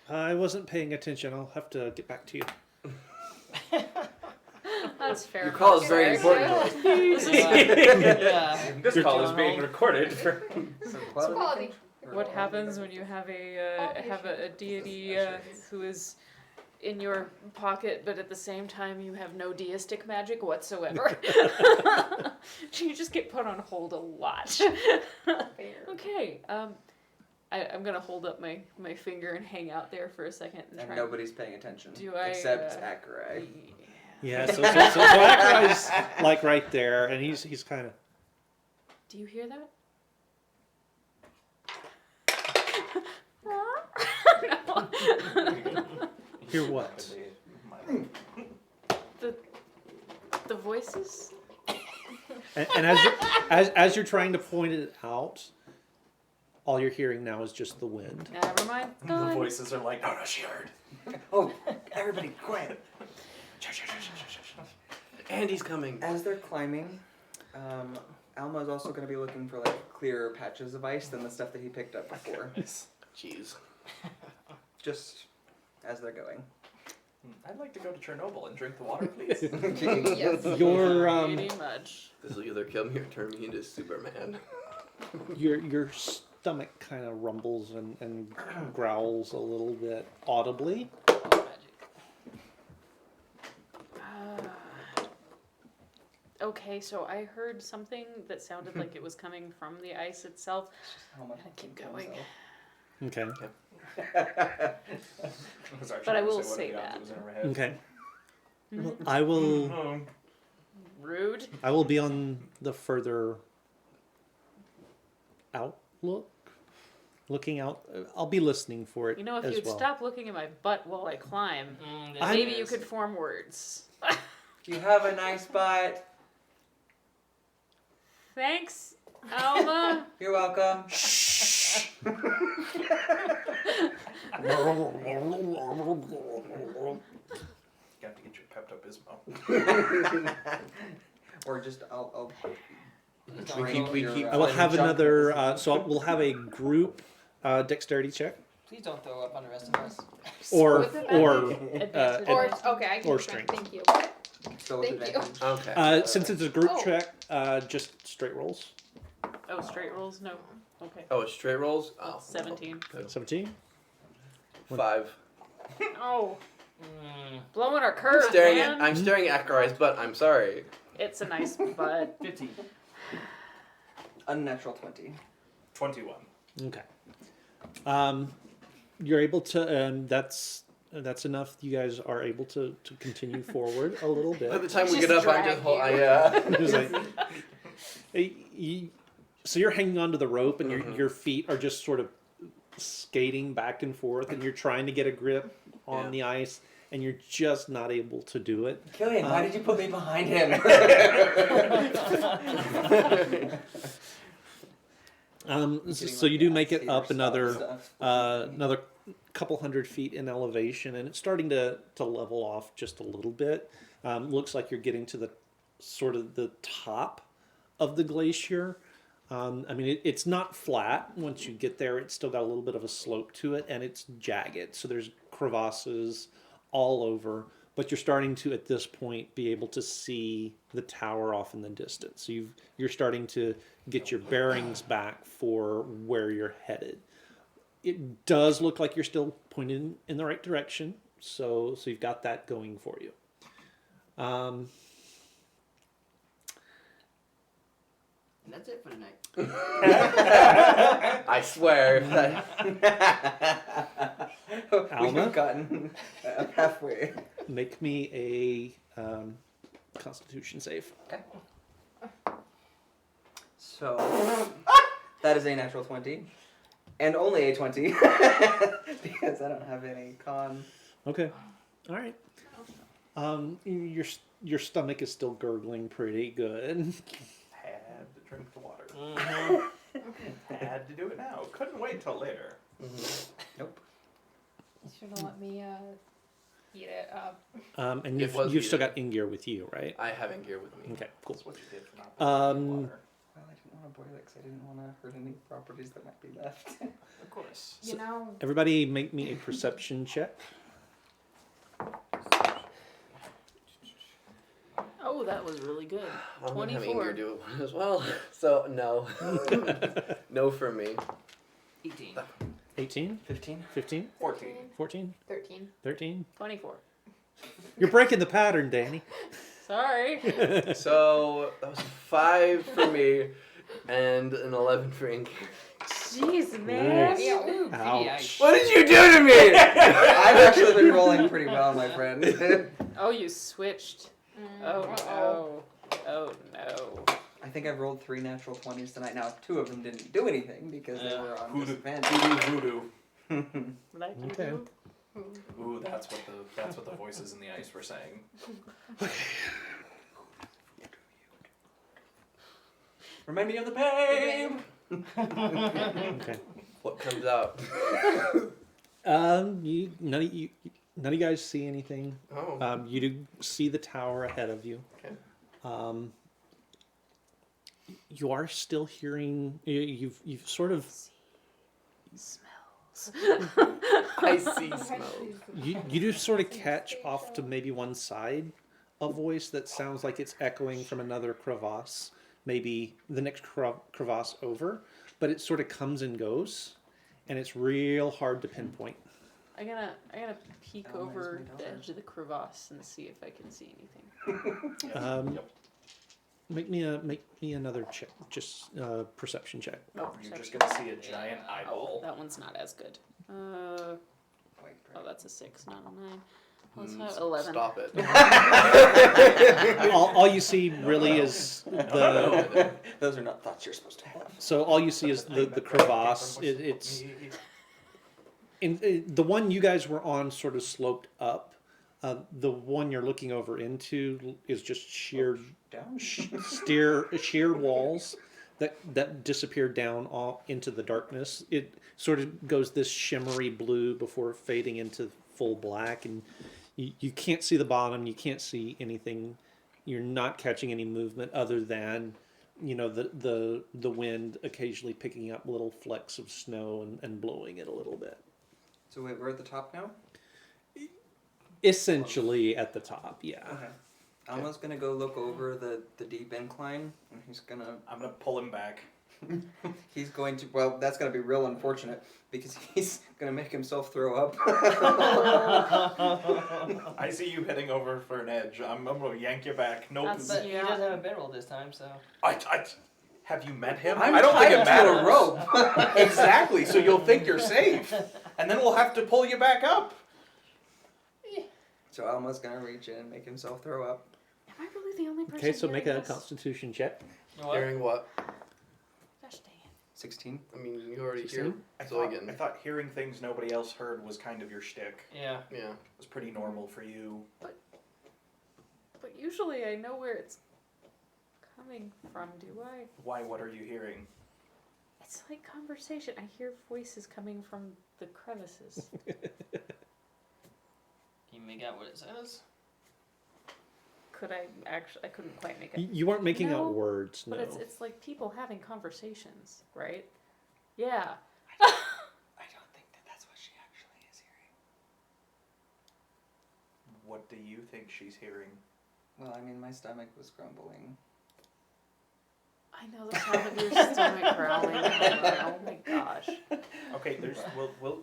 I wasn't paying attention. I'll have to get back to you. That's fair. Your call is very Fair. important. Yeah. This Your call is town being hall? recorded for. Quality. What happens when you have a deity who is in your pocket, but at the same time you have no deistic magic whatsoever? You just get put on hold a lot. Fair. Okay. I'm gonna hold up my finger and hang out there for a second and And try. nobody's paying attention. Do I, Except Akurai. Yeah. So Akurai's like right there, and he's kind of. Do you hear that? No. Hear what? The voices? And as you're trying to point it out, all you're hearing now is just the wind. Never mind. The Done. voices are like, no, she heard. Oh, everybody quiet. Andy's coming. As they're climbing, Alma's also going to be looking for like clearer patches of ice than the stuff that he picked up before. Jeez. Just as they're going. I'd like to go to Chernobyl and drink the water, please. Yes. Your Pretty much. This will either kill me or turn me into Superman. your stomach kind of rumbles and growls a little bit audibly. Okay, so I heard something that sounded like it was coming from the ice itself. How much I keep going. Okay. But I will say that. Okay. Mhm. Well, Rude. I will be on the further outlook, looking out. I'll be listening for it. You know, if as you'd well. stop looking at my butt while I climb, I- maybe you could form words. You have a nice butt. Thanks, Alma. You're welcome. You have to get your Pepto-Bismol. Or just I'll We keep I will have another. So we'll have a group dexterity check, Please don't throw up on the rest of us. or What's it or Advantage. Or okay, I can Or do that. strength. Thank you. So with Thank you. advantage. Okay. since it's a group Oh. check, just straight rolls. Oh, straight rolls? No. Okay. Oh, it's straight rolls? Oh. 17. 17. 5. Oh, Mm, blowing our curve, man. I'm staring at Akurai's butt. I'm sorry. It's a nice butt. 15. Unnatural 20. 21. Okay. You're able to. That's enough. You guys are able to continue forward a little By the bit. time we Just get up, I'm drag just whole. you. Just like- so you're hanging onto the rope, and your feet are just sort of skating back and forth, and you're trying to get a grip on Yeah. the ice, and you're just not able to do it. Killian, why did you put me behind him? So you do make it up another couple hundred feet in elevation, and it's starting to level off just a little bit. Looks like you're getting to the sort of the top of the glacier. I mean, it's not flat. Once you get there, it's still got a little bit of a slope to it, and it's jagged. So there's crevasses all over. But you're starting to, at this point, be able to see the tower off in the distance. So you're starting to get your bearings back for where you're headed. it does look like you're still pointed in the right direction. So you've got that going for you. And that's it for tonight. I swear. We've Alma? gotten halfway. Make me a Constitution save. So that is a natural 20, and only a 20 because I don't have any con. Okay. All right. Your stomach is still gurgling pretty good. Had to drink the water. Mm-hmm. Had to do it now. Couldn't wait till later. Nope. You should have let me eat it up. And It you've was still muted. got Ingir with you, right? I have Ingir with me. Okay, cool. That's what you did for not putting it in water. Well, I didn't want to boil it because I didn't want to hurt any properties that might be left. Of course. You know, Everybody make me a perception check. Oh, that was really good. I'm gonna have 24. Ingir do it as well. So no. No for me. 18. 18? 15. 15? 14. 14? 13. 13? 24. You're breaking the pattern, Danny. Sorry. So that was 5 for me, and an 11 for Ingir. Jeez, man. Nice. Ooh, Ouch. What did you do to me? I've actually been rolling pretty well, my friend. Oh, you switched. Oh no. Oh no. I think I've rolled 3 natural 20s tonight. Now, 2 of them didn't do anything because they were on Voodoo. disadvantage. Voodoo. Like you Okay. do. Ooh, that's what the voices in the ice were saying. Remind me of the babe. Okay. What comes out? None of you guys see anything. Oh. You do see the tower ahead of you. Okay. You are still hearing. You've sort of. Smells. I see smoke. You do sort of catch off to maybe one side a voice that sounds like it's echoing from another crevasse, maybe the next crevasse over, but it sort of comes and goes, and it's real hard to pinpoint. I'm gonna peek Oh, there's over my the daughter. edge of the crevasse and see if I can see anything. Make me another check, just perception check. Oh, You're just perception. gonna see a giant Oh, eyeball. that one's not as good. Wait, Oh, that's a 6, not a 9. Let's Mm, have 11. Stop it. all you see really is the. Those are not thoughts you're supposed to have. So all you see is the crevasse. It's the one you guys were on sort of sloped up. The one you're looking over into is just sheer Down? sheer walls that disappear down all into the darkness. It sort of goes this shimmery blue before fading into full black, and you can't see the bottom. You can't see anything. You're not catching any movement other than the wind occasionally picking up little flecks of snow and blowing it a little bit. So wait, we're at the top now? Essentially at the top, yeah. Okay. Alma's gonna go look over the deep incline, and I'm gonna pull him back. he's going to, well, that's gonna be real unfortunate, because he's gonna make himself throw up. I see you heading over for an edge. I'm gonna yank you back. Nope. That's- But he Yeah. doesn't have a barrel this time, so. Have you met him? I'm I don't think tied it to matters. a rope. Exactly. So you'll think you're safe, and then we'll have to pull you back up. So Alma's gonna reach in and make himself throw up. Am I really the only person Okay, so make hearing a this? Constitution check. What? Hearing what? Gosh dang it. 16. I mean, you already hear 16? I Zoigan. thought hearing things nobody else heard was kind of your shtick. Yeah. Yeah. It was pretty normal for you. But usually I know where it's coming from, do I? Why? What are you hearing? It's like conversation. I hear voices coming from the crevices. Can you make out what it says? Could I actually? I couldn't quite make You it. you weren't making No, out words, no. But it's like people having conversations, right? Yeah. I don't think that's what she actually is hearing. What do you think she's hearing? Well, I mean, my stomach was grumbling. I I know the sound of your stomach growling. Oh my gosh. Okay,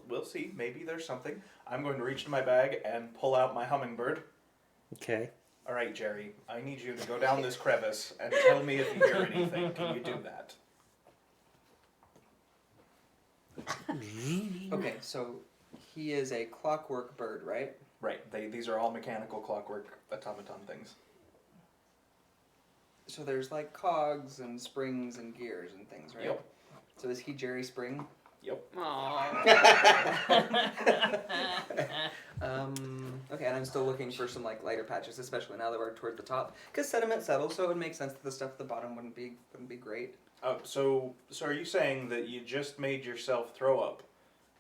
we'll see. Maybe there's something. I'm going to reach to my bag and pull out my hummingbird. Okay. All right, Jerry. I need you to go down this crevice and tell me if you hear anything. Can you do that? Okay, so he is a clockwork bird, right? Right. These are all mechanical clockwork automaton things. So there's like cogs and springs and gears and things, right? Yep. So is he Jerry Spring? Yep. Okay, and I'm still looking for some like lighter patches, especially now that we're toward the top, because sediment settles, so it would make sense that the stuff at the bottom wouldn't be great. So are you saying that you just made yourself throw up,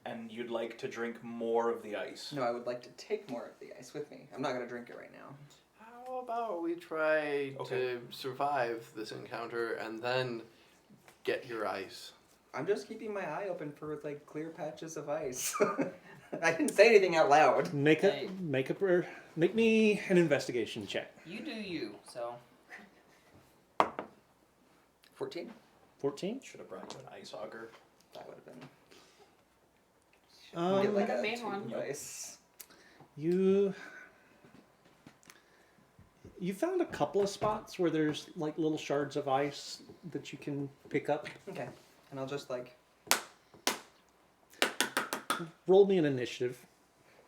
and you'd like to drink more of the ice? No, I would like to take more of the ice with me. I'm not gonna drink it right now. How about we try Okay. to survive this encounter and then get your ice? I'm just keeping my eye open for like clear patches of ice. I didn't say anything out loud. Make Hey. make me an investigation check. You do you. So 14? 14. Should have brought you an ice auger. That would have been. Um, Get like The a main tube one. of ice. You found a couple of spots where there's like little shards of ice that you can pick up. Okay, and I'll just like. Roll me an initiative.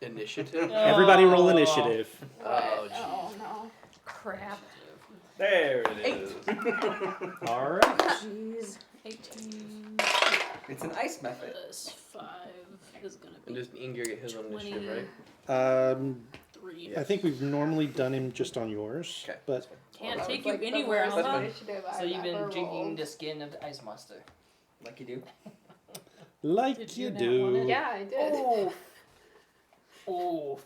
Initiative? Everybody roll Oh. initiative. Oh, geez. Oh no. Crap. There it is. All right. Jeez. 18 It's an ice method. plus 5 is gonna And be just Inger get his own initiative, 20. right? 3. I think we've normally done him just on yours, Okay. but Can't That take was, you the anywhere, worst Alma. initiative So I've you've been ever drinking rolled. the skin of the ice monster. Like you do. like Did you you not do. want it? Yeah, I did. Oh. Oh,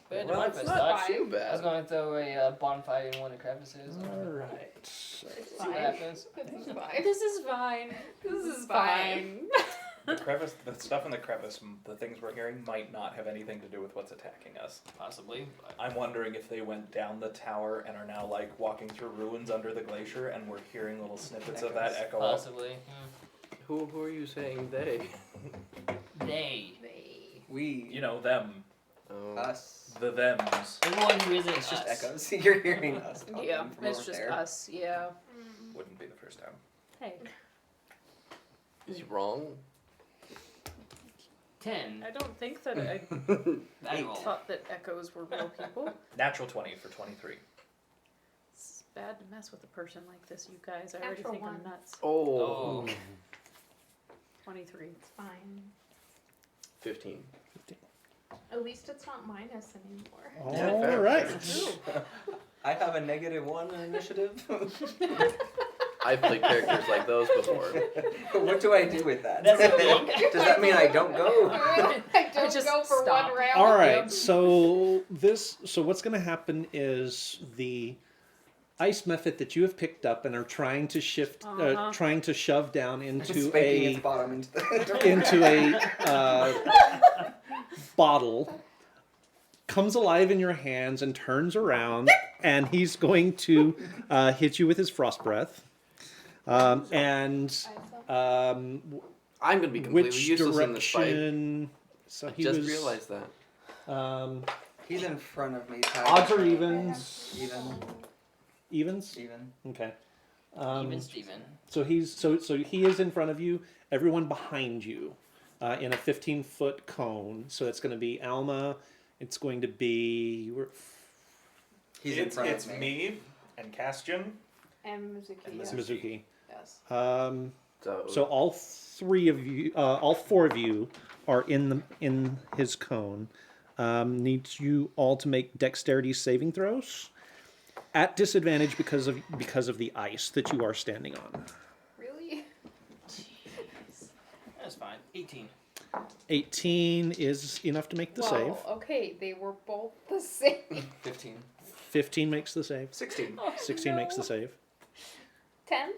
better than Well, my it's first not thought. too I was bad. going to throw a bonfire in one of the crevices. All right. It's See what fine. happens. This is fine. This is fine. This is fine. The crevice, the stuff in the crevice, the things we're hearing might not have anything to do with what's attacking us. Possibly. But I'm wondering if they went down the tower and are now like walking through ruins under the glacier, and we're hearing little snippets of that echo up. possibly. Who are you saying they? They. We. You know them, Oh. Us. the thems. Everyone who isn't It's just us. echoes. You're hearing us talking Yeah, from it's over just there. us. Yeah. Wouldn't be the first time. Hey, Is he wrong? 10. I don't think that I I roll. thought that echoes were real people. Natural 20 for 23. It's bad to mess with a person like this, you guys. I already Natural think I'm one. nuts. Oh. Oh. 23. It's fine. 15. At least it's not minus anymore. All fair, right. I have a -1 initiative. I've played characters like those before. What do I do with that? That's okay. Does that mean I don't go? I don't just go for stop. one round. All right. So what's going to happen is the ice method that you have picked up and are trying to Uh-huh. trying to shove down into Spanking its bottom into the into a bottle comes alive in your hands and turns around, and he's going to hit you with his frost breath. And I'm gonna be completely which useless in this fight. direction? So I he just was. realized that. He's in front of me. Tyler. Odds or evens? Evens. Even. Okay. Even Steven. So he is in front of you. Everyone behind you, in a 15-foot cone. So it's going to be Alma. It's going to be. He's in front It's of me. me and Castian. And Mizuki. And yes. Mizuki. Yes. So all four of you are in his cone. Needs you all to make dexterity saving throws at disadvantage because of the ice that you are standing on. Really? That's fine. 18. 18 is enough to make the save. Whoa, okay, they were both the same. 15. 15 makes the save. 16. 16 makes the save. 10?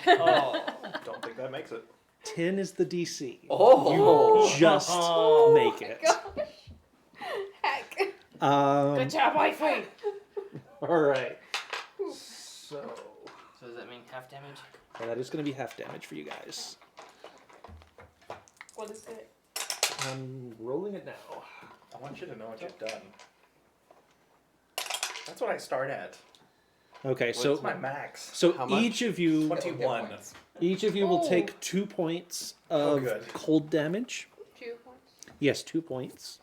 Oh. Don't think that makes it. 10 is the DC. Oh. Just Oh. make it. Gosh. Heck. Good job, Wi-Fi. All right. So half damage. So that is going to be half damage for you guys. What is it? I'm rolling it now. I want you to know what you've done. That's what I start at. Okay, so What's my max? so How much? each of you 21. will Oh. take 2 points Oh, of good. cold damage. 2 points. Yes, 2 points.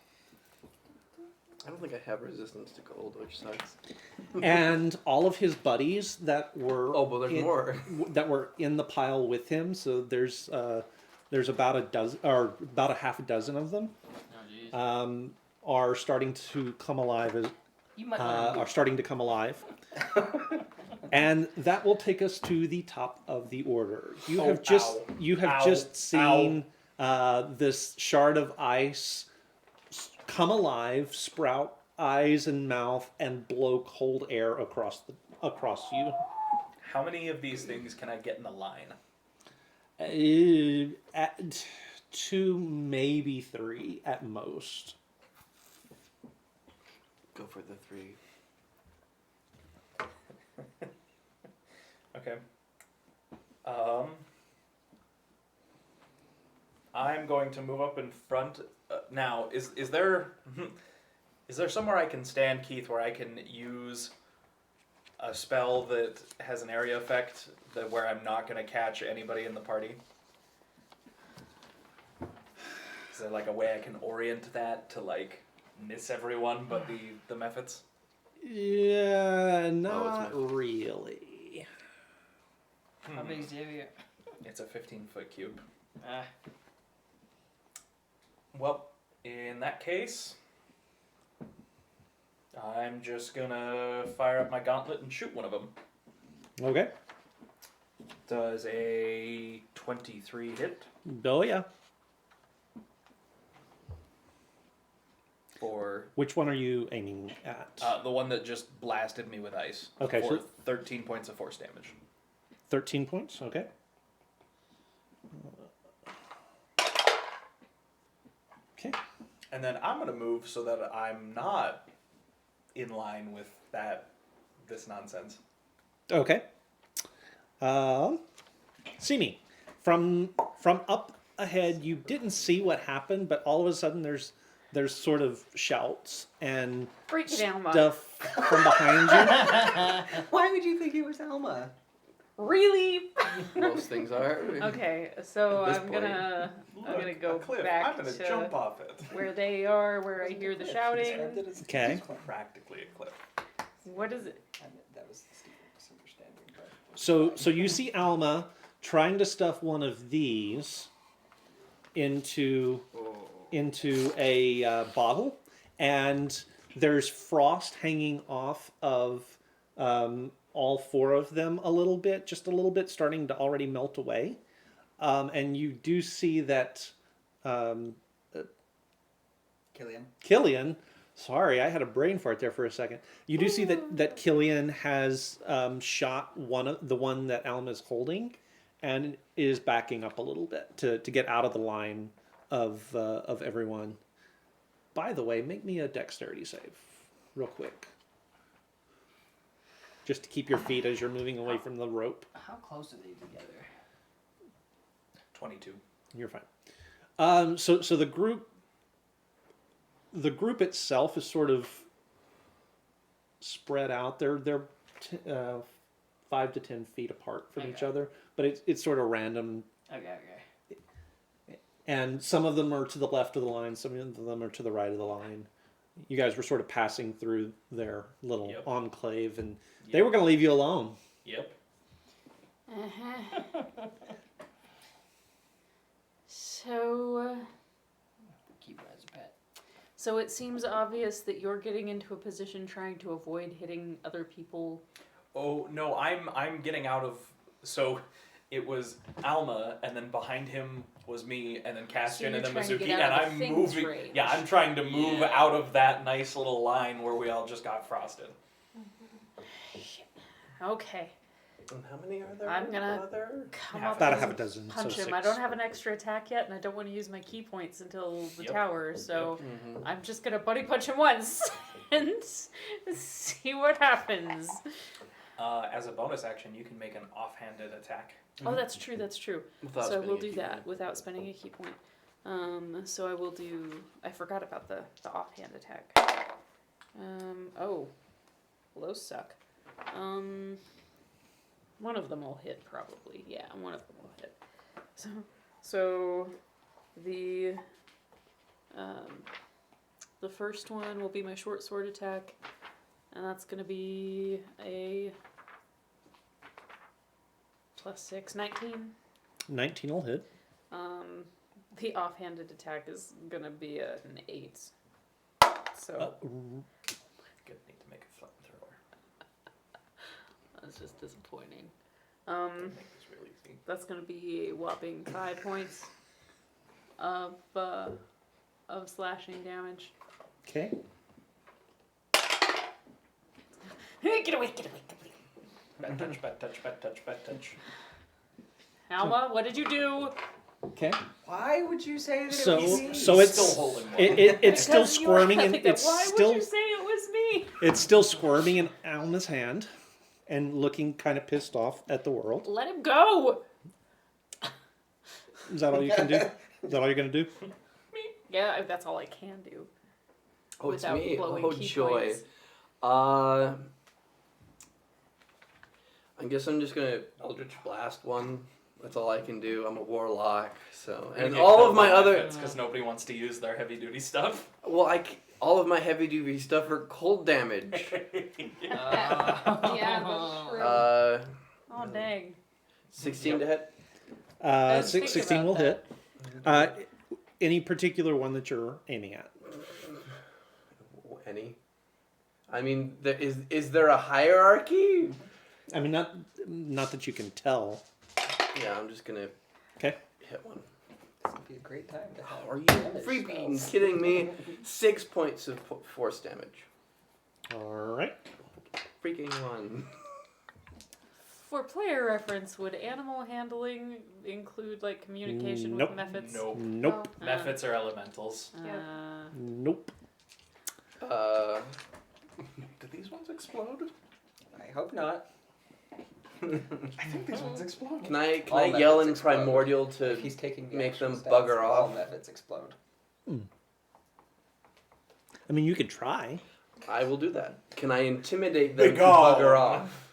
I don't think I have resistance to cold, which sucks. And all of his buddies that were Oh, but there's in, more. that were in the pile with him. So there's about a dozen or about a half a dozen of them Oh jeez. are starting to come alive You might are starting to come alive. And that will take us to the top of the order. You Oh, have just ow. you have Ow. just seen this shard of ice come alive, sprout eyes and mouth, and blow cold air across you. How many of these things can I get in the line? At 2, maybe 3 at most. Go for the 3. Okay. I'm going to move up in front. Now, is there somewhere I can stand, Keith, where I can use a spell that has an area effect where I'm not going to catch anybody in the party? Is there like a way I can orient that to like miss everyone but the methods? Yeah, not my- really. How big is the area? It's a 15-foot cube. Ah, Well, in that case, I'm just gonna fire up my gauntlet and shoot one of them. Okay. Does a 23 hit Oh yeah. for Which one are you aiming at? the one that just blasted me with ice? Okay, For so- 13 points of force damage. 13 points. Okay. Okay. And then I'm gonna move so that I'm not in line with this nonsense. Okay. Simi, from up ahead, you didn't see what happened, but all of a sudden there's sort of shouts and Break it down, Mom. stuff from behind you. Why would you think it was Alma? Really? Most things are. Okay, so At this I'm gonna Look, go a cliff. back I'm gonna to jump off it. where they are, where I hear the shouting. Okay. It's practically a cliff. What is it? That was Steve's misunderstanding. But So you see Alma trying to stuff one of these into a bottle, and there's frost hanging off of all 4 of them a little bit, starting to already melt away. And you do see that Killian. Sorry, I had a brain fart there for a second. You do see that Killian has shot the one that Alma's holding, and is backing up a little bit to get out of the line of everyone. By the way, make me a dexterity save, real quick, just to keep your feet as you're moving away from the rope. how close are they together? 22. You're fine. So the group itself is sort of spread out. They're 5 to 10 feet apart from each Okay. other, but it's sort of random. Okay. And some of them are to the left of the line, some of them are to the right of the line. You guys were sort of passing through their little Yep. enclave, and they were going to leave you alone. Yep. So, Keep it as a pet. so it seems obvious that you're getting into a position trying to avoid hitting other people. Oh no, I'm getting out of. So, it was Alma, and then behind him was me, and then Castian, you're and then trying to Mizuki, get and out of I'm the thing's moving. range. Yeah, I'm trying to move Yeah. out of that nice little line where we all just got frosted. Okay, And how many are there? I'm gonna Brother? come Half up About a and half a dozen. punch so him. I 6. don't have an extra attack yet, and I don't want to use my key points until the Yep. tower, so Mhm. I'm just gonna buddy punch him once and see what happens. as a bonus action, you can make an offhanded attack. Oh, that's true. That's true. Without So spending we'll a do key that point. without spending a key point. So I will do. I forgot about the offhand attack. Oh, blows suck. One of them will hit probably. Yeah, one of them will hit. So the first one will be my short sword attack, and that's gonna be a +6, 19. 19 will hit. The offhanded attack is gonna be an 8. So Gonna need to make a flamethrower. that's just disappointing. Make this real easy. That's gonna be a whopping 5 points of slashing damage. Okay. Get away! Get away! Get away! Bad touch, bad touch, bad touch, bad touch. Alma, what did you do? Okay. Why would you say that So it was me? so it's still holding one. it's still Because you were squirming and having that- it's Why still would you say it was me? it's still squirming in Alma's hand and looking kind of pissed off at the world. Let him go. Is that all you can do? Is that all you're gonna do? Yeah, that's all I can do. Oh, it's without me. blowing Oh, key joy. points. I guess I'm just gonna Eldritch Blast one. That's all I can do. I'm a warlock, so and all of my other because nobody wants to use their heavy duty stuff. all of my heavy duty stuff are cold damage. Yeah, that's true. Oh dang. 16 to hit. was thinking 16 about will that. hit. Any particular one that you're aiming at? Any? I mean, is there a hierarchy? I mean, not that you can tell. Yeah, I'm just gonna Okay. hit one. This would be a great time to have. Are you damage freaking spells. kidding me? 6 points of force damage. All right. Freaking one. For player reference, would animal handling include like communication Nope. with methods? Nope. Nope. Mephits are elementals. Nope. Do these ones explode? I hope not. I think these ones explode. Can I All yell methods in explode. Primordial If to he's taking the make action them stance, bugger all off? methods explode. I mean, you could try. I will do that. Can I intimidate them Be to gone. bugger off?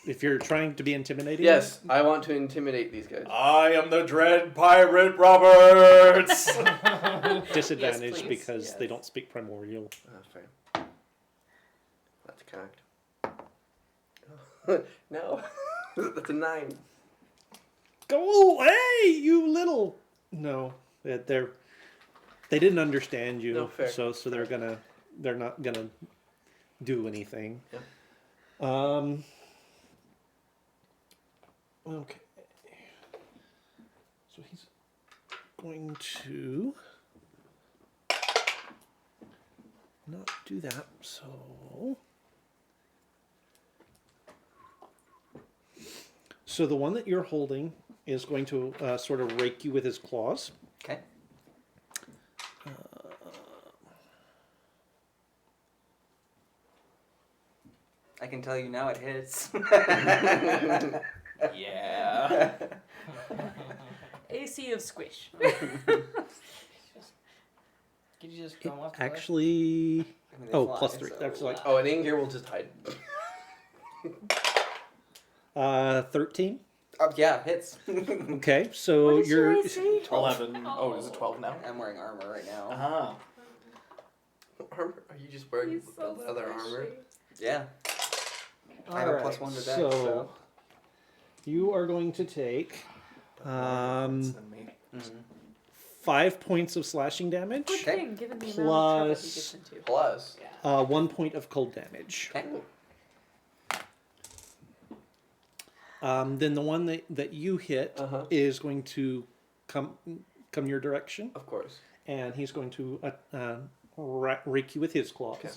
If you're trying to be intimidating. Yes, I want to intimidate these guys. I am the Dread Pirate Roberts. Disadvantage Yes, please. because they Yes. don't speak primordial. Fair. That's cocked. No. That's a 9. Go away, you little. No, they didn't understand you, No, fair. so they're not gonna do anything. Yeah. Okay. So he's going to not do that. So the one that you're holding is going to sort of rake you with his claws. Okay. I can tell you now it hits. Yeah. AC of squish. Could you just come off the Actually, I mean, they oh, fly, +3. so- That's like Oh, and Ingir will just hide. 13. Oh yeah, hits. Okay, so you're 11. Oh, is it 12 now? I'm wearing armor right now. Ah. Armor? Are you just wearing He's so leather armor? Yeah. I have a +1 to dex, so. You are going to take Than me. 5 points of slashing damage, Good Okay. thing, given the amount of trouble he Plus- gets into. Plus. 1 point of cold damage. Okay. Then the one that you hit Uh-huh. is going to come your direction, Of course. and he's going to rake you with his claws. Okay.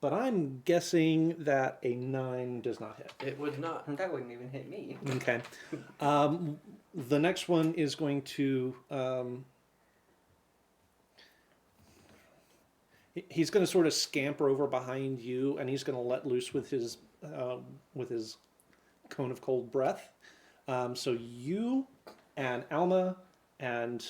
but I'm guessing that a 9 does not hit. It would not. That wouldn't even hit me. Okay. The next one is going to. He's going to sort of scamper over behind you, and he's going to let loose with his cone of cold breath. So you and Alma and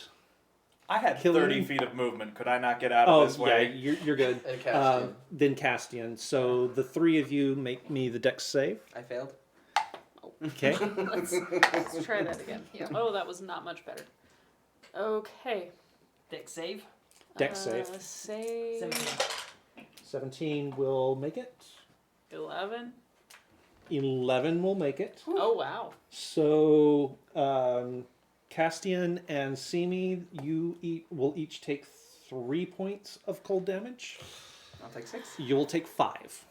I had Killing- 30 feet of movement. Could I not get out of this way? yeah, you're good. And Castian. Then Castian. So the three of you make me the dex save. I failed. Okay. Let's try that again. Yeah. Oh, that was not much better. Okay. Deck save. Dex save. Save 17. 17 will make it. 11. 11 will make it. Oh wow. So, Castian and Simi, will each take 3 points of cold damage. I'll take 6. You will take 5.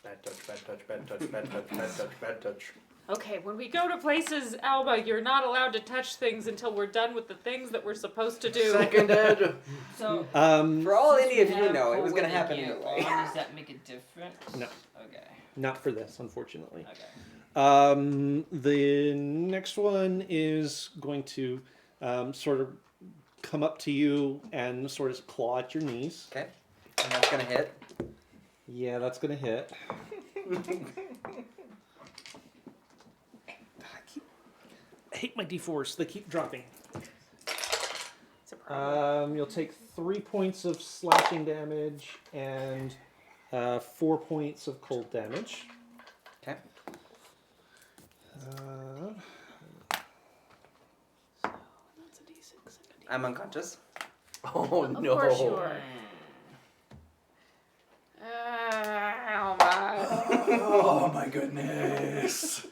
Bad touch, bad touch, bad touch, bad touch, bad touch, bad touch. Okay, when we go to places, Alba, you're not allowed to touch things until we're done with the things that we're supposed to do. Seconded. So, For all any of we you have know, it was full going to way happen get anyway. on. Does that make a difference? No. Okay. Not for this, unfortunately. Okay. The next one is going to sort of come up to you and sort of claw at your knees. Okay. And that's going to hit. Yeah, that's going to hit. I hate my d4s. They keep dropping. It's a problem. You'll take 3 points of slashing damage and 4 points of cold damage. Okay. That's a D6. I'm unconscious. Oh Of no. course you are. Alma. Oh my goodness.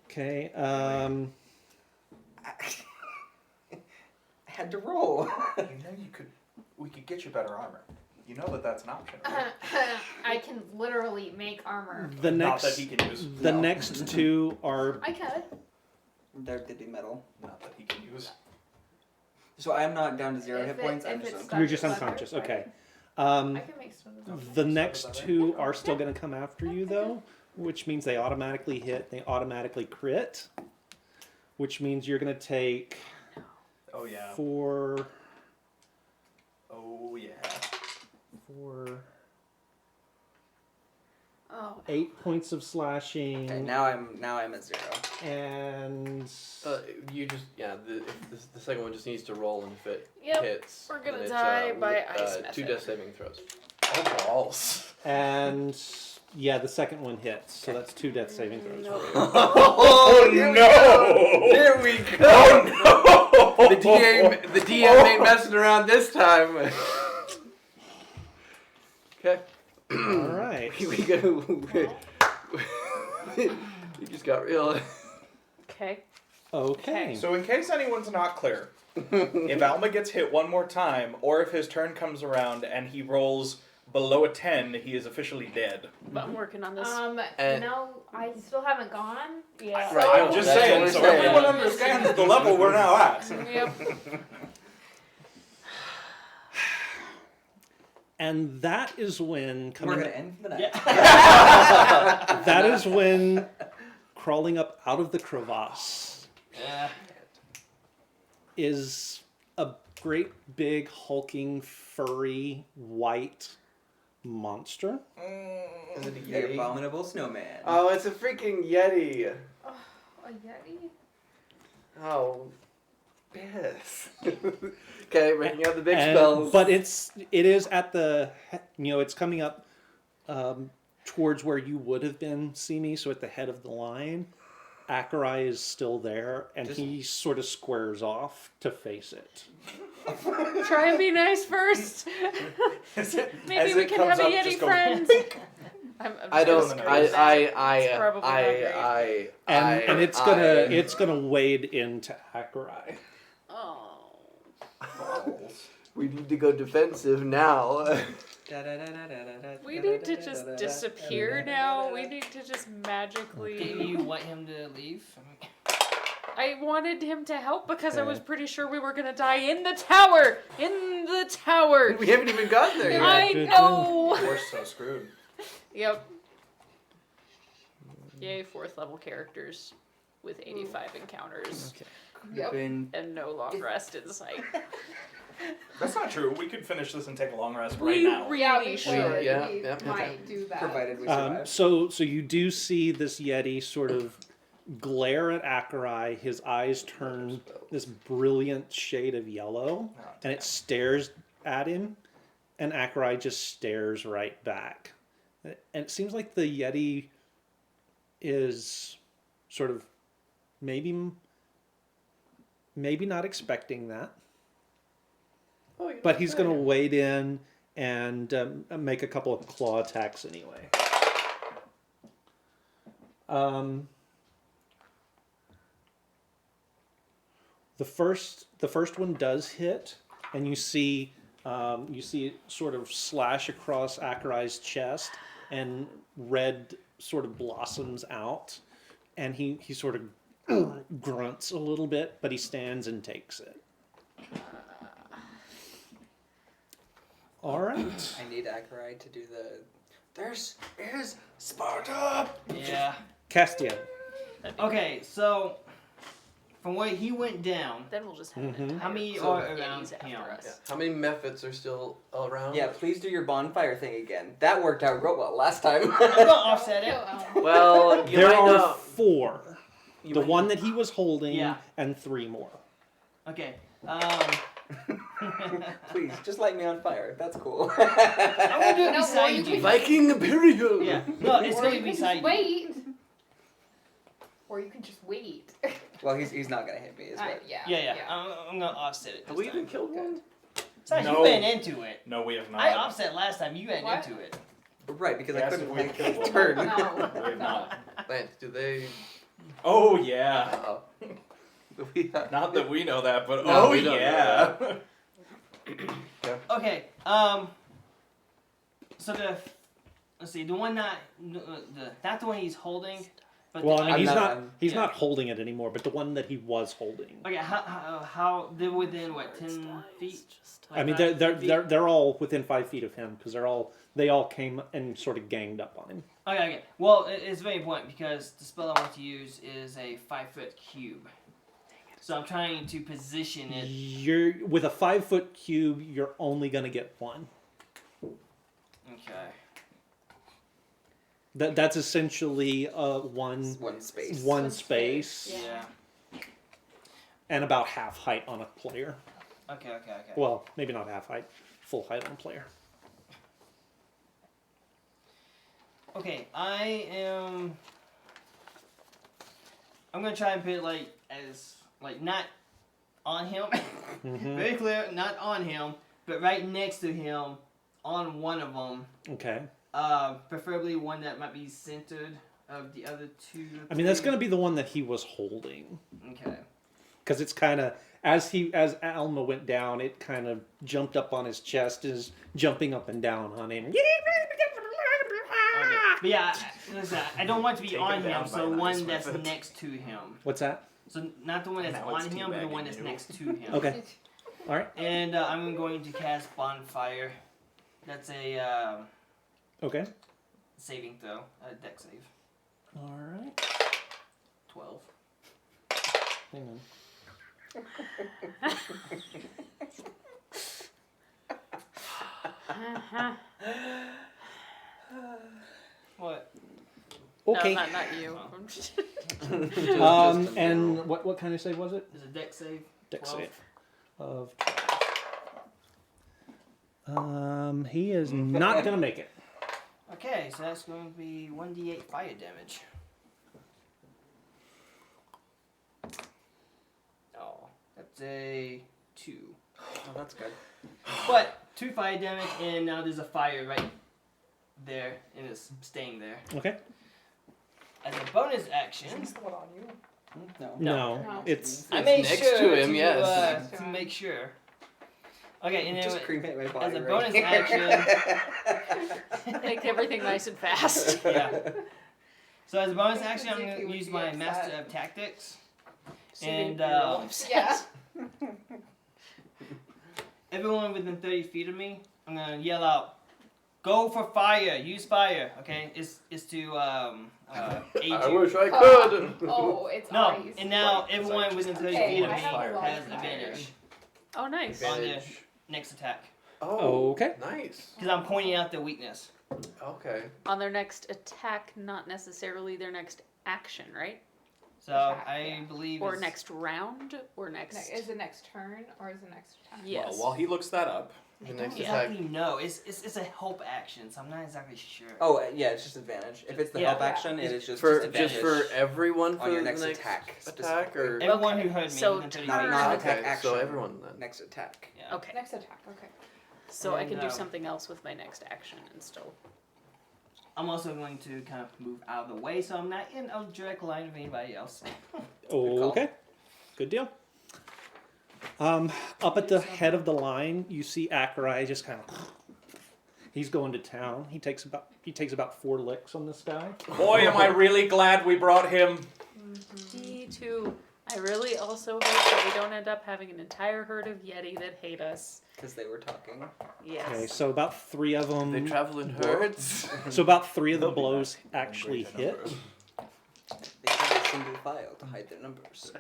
Okay. I had to roll. You know we could get you better armor. You know that's an option. right? I can literally make armor. The Not that next, he can use. the No. next two are I could. There could be metal. Not that he can use. So I'm not down to 0 If hit it- points. if I'm just it's unconscious. you're just Leather, unconscious. right. Okay. I can make some of The next two are still going to come after you though, which means they automatically hit. They automatically crit, which means you're going to take Oh yeah. 4. Oh yeah. 8 points of slashing. Okay, now I'm at 0. And You just the second one just needs to roll, and if it Yep, hits, we're gonna then it's, die by with, ice 2 method. death saving throws. Oh balls. and yeah, the second one hits. So that's 2 death saving throws for you. Oh no! Here we go. Oh no! The DM ain't messing around this time. Okay. All right. We go. You just got real. Okay. Okay. So in case anyone's not clear, if Alma gets hit one more time, or if his turn comes around and he rolls below a 10, he is officially dead. But I'm working on this. And- no, I still haven't gone. Yeah. Right, I'm just that's saying, what so we're saying. everyone understands the level we're now at. Yep. And that is when We're coming. gonna end the night. That is when crawling up out of the crevasse is a great big hulking furry white monster. Is it a The Yeti? abominable snowman. Oh, it's a freaking Yeti. A Yeti? Oh, yes. Okay, breaking out the big And- spells. but it is at the it's coming up towards where you would have been, Simi, so at the head of the line. Akerai is still there, and he sort of squares off to face it. Try and be nice first. As it Maybe we can have a comes up, Yeti just go, friend. I'm I don't. just I- It's probably not great. And it's gonna wade into Akerai. Oh. We need to go defensive now. We need to just disappear now. We need to just Do magically. you want him to leave? I wanted him to help because I Yeah. was pretty sure we were gonna die in the tower. In the tower. We haven't even gotten there yet. I good know. We're so screwed. Yep. Yay, 4th level characters with 85 encounters Yep. Been and no long rest in sight. That's not true. We could finish this and take a long rest right We now. Yeah, really we should. should. Yeah, We yeah, might do that. provided we survive. So you do see this Yeti sort of glare at Akerai. His eyes turn this brilliant shade of yellow, and it stares at him, and Akerai just stares right back. And it seems like the Yeti is sort of maybe not expecting that, Oh, you but don't he's say. going to wade in and make a couple of claw attacks anyway. The first one does hit, and you see it sort of slash across Akerai's chest, and red sort of blossoms out, and he sort of grunts a little bit, but he stands and takes it. All right. I need Akerai to do the. There's is Sparta. Yeah. Castian. Okay, so from where he went down, Then we'll just have Mhm. an how many So- are Yetis around after him? us. Yeah. How many Mephits are still around? Yeah, please do your bonfire thing again. That worked out real well last time. I'm gonna offset Kill it. Elm. Well, you There might are not. 4. You The might one not- that he was holding, Yeah. and 3 more. Okay. Please, just light me on fire. That's cool. I'm gonna do it No, or beside you you. can- Viking Imperial. Yeah. No, it's Or gonna you be can beside just you. wait. Or you can just wait. Well, he's not gonna hit me, is what? Yeah. Yeah. I'm gonna offset it. Have This we time. even killed one? Besides, No. you went into it. No, we have not. I offset last time. You went What? into it. Right, because I Yes, couldn't we make killed a one. turn. We No. have not. Lance, do they? Oh yeah. Uh-oh. We have- Not that we know that, but No, oh we don't know yeah. Okay. So let's see. The one not the one he's holding, but Well, the I mean, I'm he's not- not I'm- he's yeah. not holding it anymore, but the one that he was holding. Okay. How they're within what 10 feet? I mean, 5 they're feet? they're all within 5 feet of him because they all came and sort of ganged up on him. Okay. Well, it's very important because the spell I want to use is a 5-foot cube. So I'm trying to position it. You're with a 5-foot cube. You're only gonna get one. Okay. That's essentially one One space. one space Yeah. and about half height on a player. Okay. Well, maybe not half height, full height on a player. Okay, I'm gonna try and put it as not on him. Mhm. Very clear, not on him, but right next to him, on one of them. Okay. Preferably one that might be centered of the other two. I mean, that's three. gonna be the one that he was holding. Okay. Because it's kind of as Alma went down, it kind of jumped up on his chest, is jumping up and down on him. Okay. But yeah, listen, I don't want it to be Taken on down him, by so nice one that's weapons. next to him. What's that? So not the one that's Now it's on him, but the teabagging one that's you. next to him. Okay. All right. And I'm going to cast Bonfire. That's a Okay. saving throw, a deck save. All right. 12. Hang on. What? Okay. No, not you. And what kind of save was it? There's a deck save. Deck 12. save of 12. He is not gonna make it. Okay, so that's going to be 1d8 fire damage. Oh, that's a 2. Oh, that's good. But 2 fire damage, and now there's a fire right there, and it's staying there. Okay. As a bonus action, No. No, No. it's I It's made next sure to him, yes. to make sure. Okay, and Just then cremate my body. as a right bonus here. action, Make everything nice and fast. yeah. So as a bonus action, I'm Suzuki going would to use be my upset. Master of Tactics. And Yeah. everyone within 30 feet of me, I'm gonna yell out, "Go for fire! Use fire!" Okay, is to aid I you. wish I could. Oh, it's No, ice. and now Right, everyone it's within 30 Okay, feet of I me have a lot has of an fire. advantage Oh, nice. on the Advantage. next attack Oh, Okay. nice. because I'm pointing out their weakness. Okay. On their next attack, not necessarily their next action, right? So Attack, I yeah. believe Or it's- next round, or next. Is it next turn or is it next attack? Yes. Well, while he looks that up, I The don't next exactly attack. know. It's a help action, so I'm not exactly sure. Oh, yeah, it's just advantage. If it's the Yeah. help action, it is just For advantage just for everyone for on your the next next attack. attack, or specifically. Everyone Okay, who heard me so within 30 Not, feet. not okay, attack action. so everyone then. Next attack. Yeah. Okay. Next attack. Okay. So I And, can do um, something else with my next action and still. I'm also going to kind of move out of the way so I'm not in a direct line of anybody else. call. Okay. Good deal. Up at the head of the line, you see Akarai just kind of. He's going to town. He takes about 4 licks on this guy. boy, am I really glad we brought him. Me too. I really also hope that we don't end up having an entire herd of Yeti that hate us. Because they were talking. Yes. Okay, so about 3 of them. They travel in herds. So about 3 of the They'll be blows back in actually greater hit. numbers. They have a single file to hide their numbers.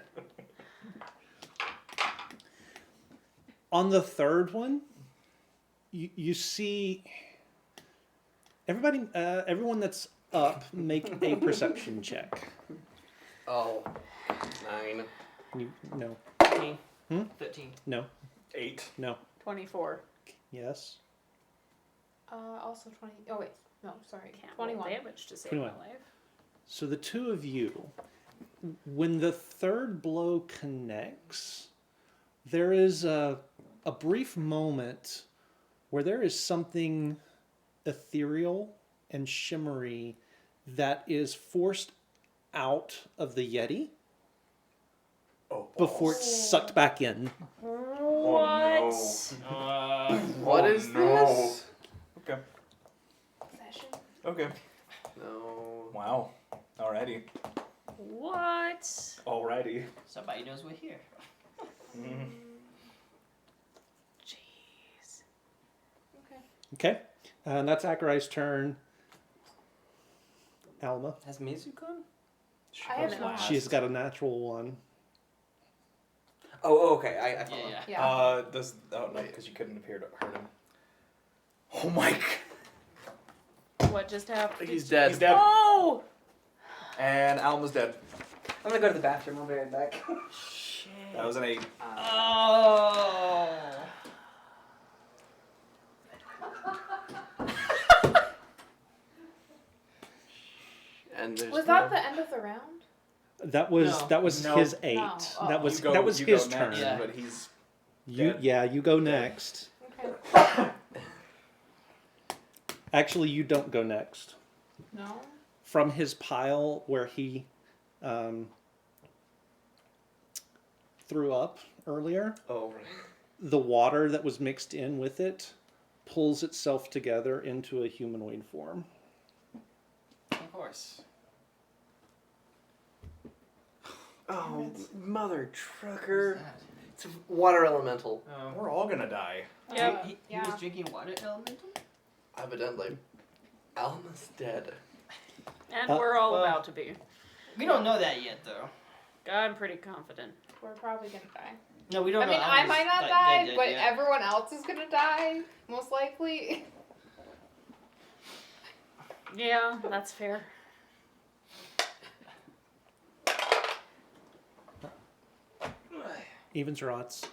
On the third one, you see everyone that's up make a perception check. Oh, 9. No, 13. Hmm? 13. no, 8. no. 24. Yes. Also 20. Oh wait. No, sorry. Can't roll 21. damage to save 21. my life. So the 2 of you, when the third blow connects, there is a brief moment where there is something ethereal and shimmery that is forced out of the Yeti Oh, before it's sucked back in. What? What Oh, is no. this? Okay. Possession. Okay. No. Wow. Alrighty. What? Alrighty. Somebody knows we're here. Mm. Jeez. Okay. Okay, and that's Akarai's turn. Alma, Has Mizu gone? I have goes no- last. she's got a natural 1. Oh, okay. I Yeah, follow. yeah. Yeah. Does oh no, because you couldn't appear to hurt him. Oh my! What just happened? He's dead. He's dead. Oh! And Alma's dead. I'm gonna go to the bathroom. I'll be right back. Shit. That was an 8. Oh. And there's Was that the end of the round? That was No. No. his 8. No. Oh. That was You go- that was you his go turn. next, Yeah. But he's You dead. yeah, you go next. Okay. Actually, you don't go next. No. From his pile where he threw up earlier, Oh, right. the water that was mixed in with it pulls itself together into a humanoid form. Of course. Oh, mother trucker. What's that? It's a water elemental, Oh. We're all gonna die. Yep. He Yeah. was drinking water elemental? evidently. Alma's dead. And Uh, we're all well- about to be. We don't know that yet, though. I'm pretty confident. We're probably gonna die. No, we don't I know. mean, I Alma's, might not like, die, dead but yet. everyone else is gonna die, most likely. Yeah, that's fair. Evens or odds?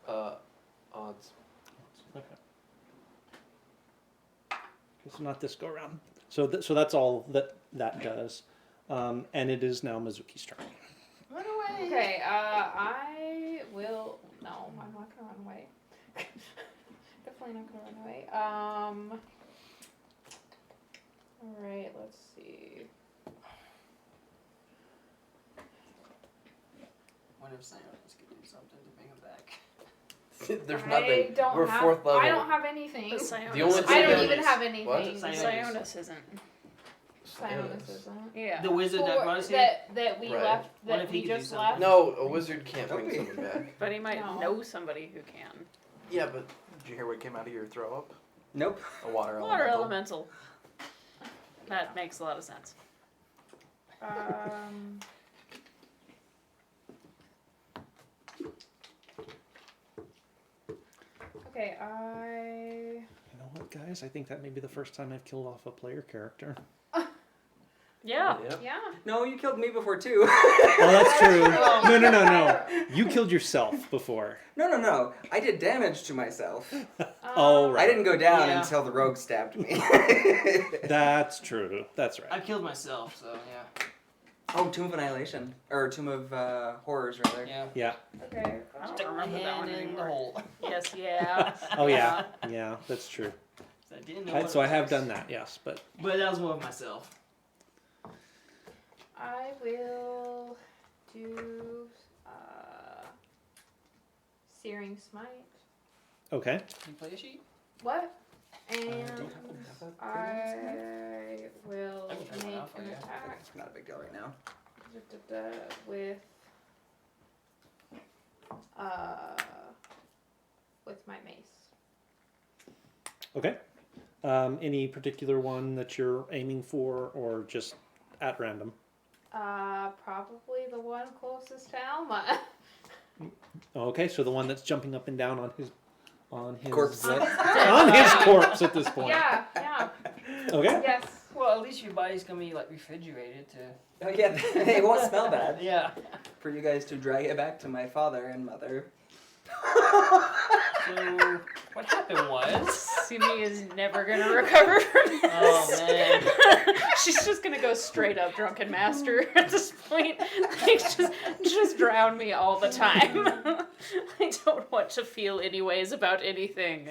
Odds. Okay. So not this go around. So so that's all that does, and it is now Mizuki's turn. Run away. Okay, I will. No, I'm not gonna run away. Definitely not gonna run away. Alright, let's see. What if Sionis could do something to bring him back? There's I nothing. don't We're have, 4th level. I don't have anything. The Sionis. The only I thing don't that even is- have anything. what? Sionis. Sionis isn't. Psionicism. Yeah. The wizard that brought us here. that we Right. left. What That if he we could do just something? left. No, a wizard can't bring Okay. someone back. But he might No. know somebody who can. Yeah, but Did you hear what came out of your throw up? Nope. A water Water elemental. elemental. That makes a lot of sense. Okay, I. You know what, guys? I think that may be the first time I've killed off a player character. Yeah. Yep. Yeah. No, you killed me before too. Oh, that's true. No. You killed yourself before. No. I did damage to myself. Oh, right. I didn't go down Yeah. until the rogue stabbed me. That's true. That's right. I killed myself, so yeah. Oh, Tomb of Annihilation. Or Tomb of Horrors, rather. Yeah. Yeah. Okay. I don't Stick my remember that one hand in the anymore. hole. Yes, yeah. Oh, yeah. Yeah, that's true. I didn't know what So it I have was. done that, yes. But But that was more of myself. I will do Searing Smite. okay. You play a sheet? What? And do you have a I will I can turn make mine off for an you. attack It's not a big deal right now. with my mace. Okay. Any particular one that you're aiming for, or just at random? Probably the one closest to Alma. Okay, so the one that's jumping up and down on his Corpse. on his corpse at this point. Yeah. Okay. Yes. Well, at least your body's gonna be like refrigerated to. Oh yeah, it won't smell bad. Yeah. For you guys to drag it back to my father and mother. So what happened was. Simi is never gonna recover from this. Oh man. She's just gonna go straight up drunken master at this point. Like just drown me all the time. I don't want to feel any ways about anything.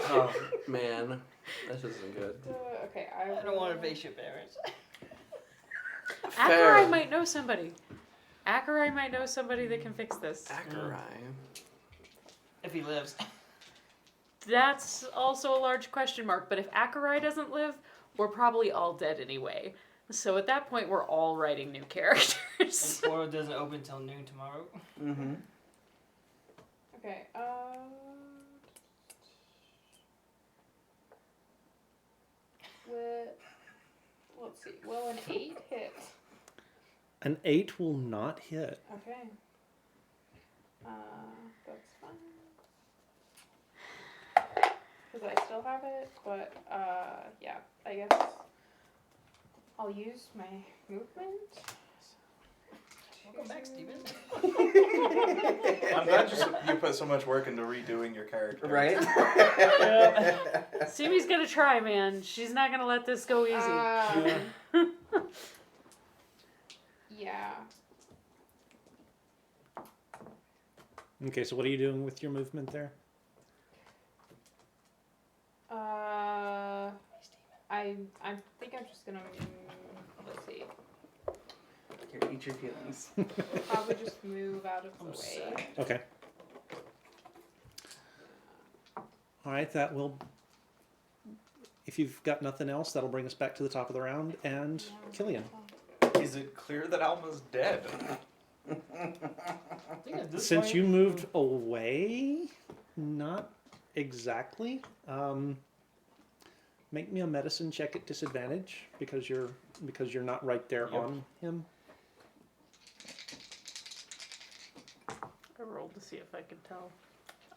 Oh man, this isn't good. Okay, I don't want to face your parents. Fair. Akarai might know somebody. Akarai might know somebody that can fix this. Akarai. If he lives. That's also a large question mark, but if Akarai doesn't live, we're probably all dead anyway. So at that point, we're all writing new And characters. the portal doesn't open until noon tomorrow. Mm-hmm. Okay. Let's see. Will an 8 hit? An 8 will not hit. Okay. That's fine. Because I still have it, but yeah, I guess I'll use my movement. Welcome back, Steven. I'm glad you put so much work into redoing your character. Right? Simi's gonna try, man. She's not gonna let this go easy. Yeah. Okay, so what are you doing with your movement there? I think I'm just gonna let's see. Here, eat your feelings. Probably just move out of the I'm way. sad. Okay. All right, that will. If you've got nothing else, that'll bring us back to the top of the round and Killian. Is it clear that Alma's dead? I think at this Since point- you moved away, not exactly. Make me a medicine check at disadvantage because you're not right there Yep. on him. I rolled to see if I can tell.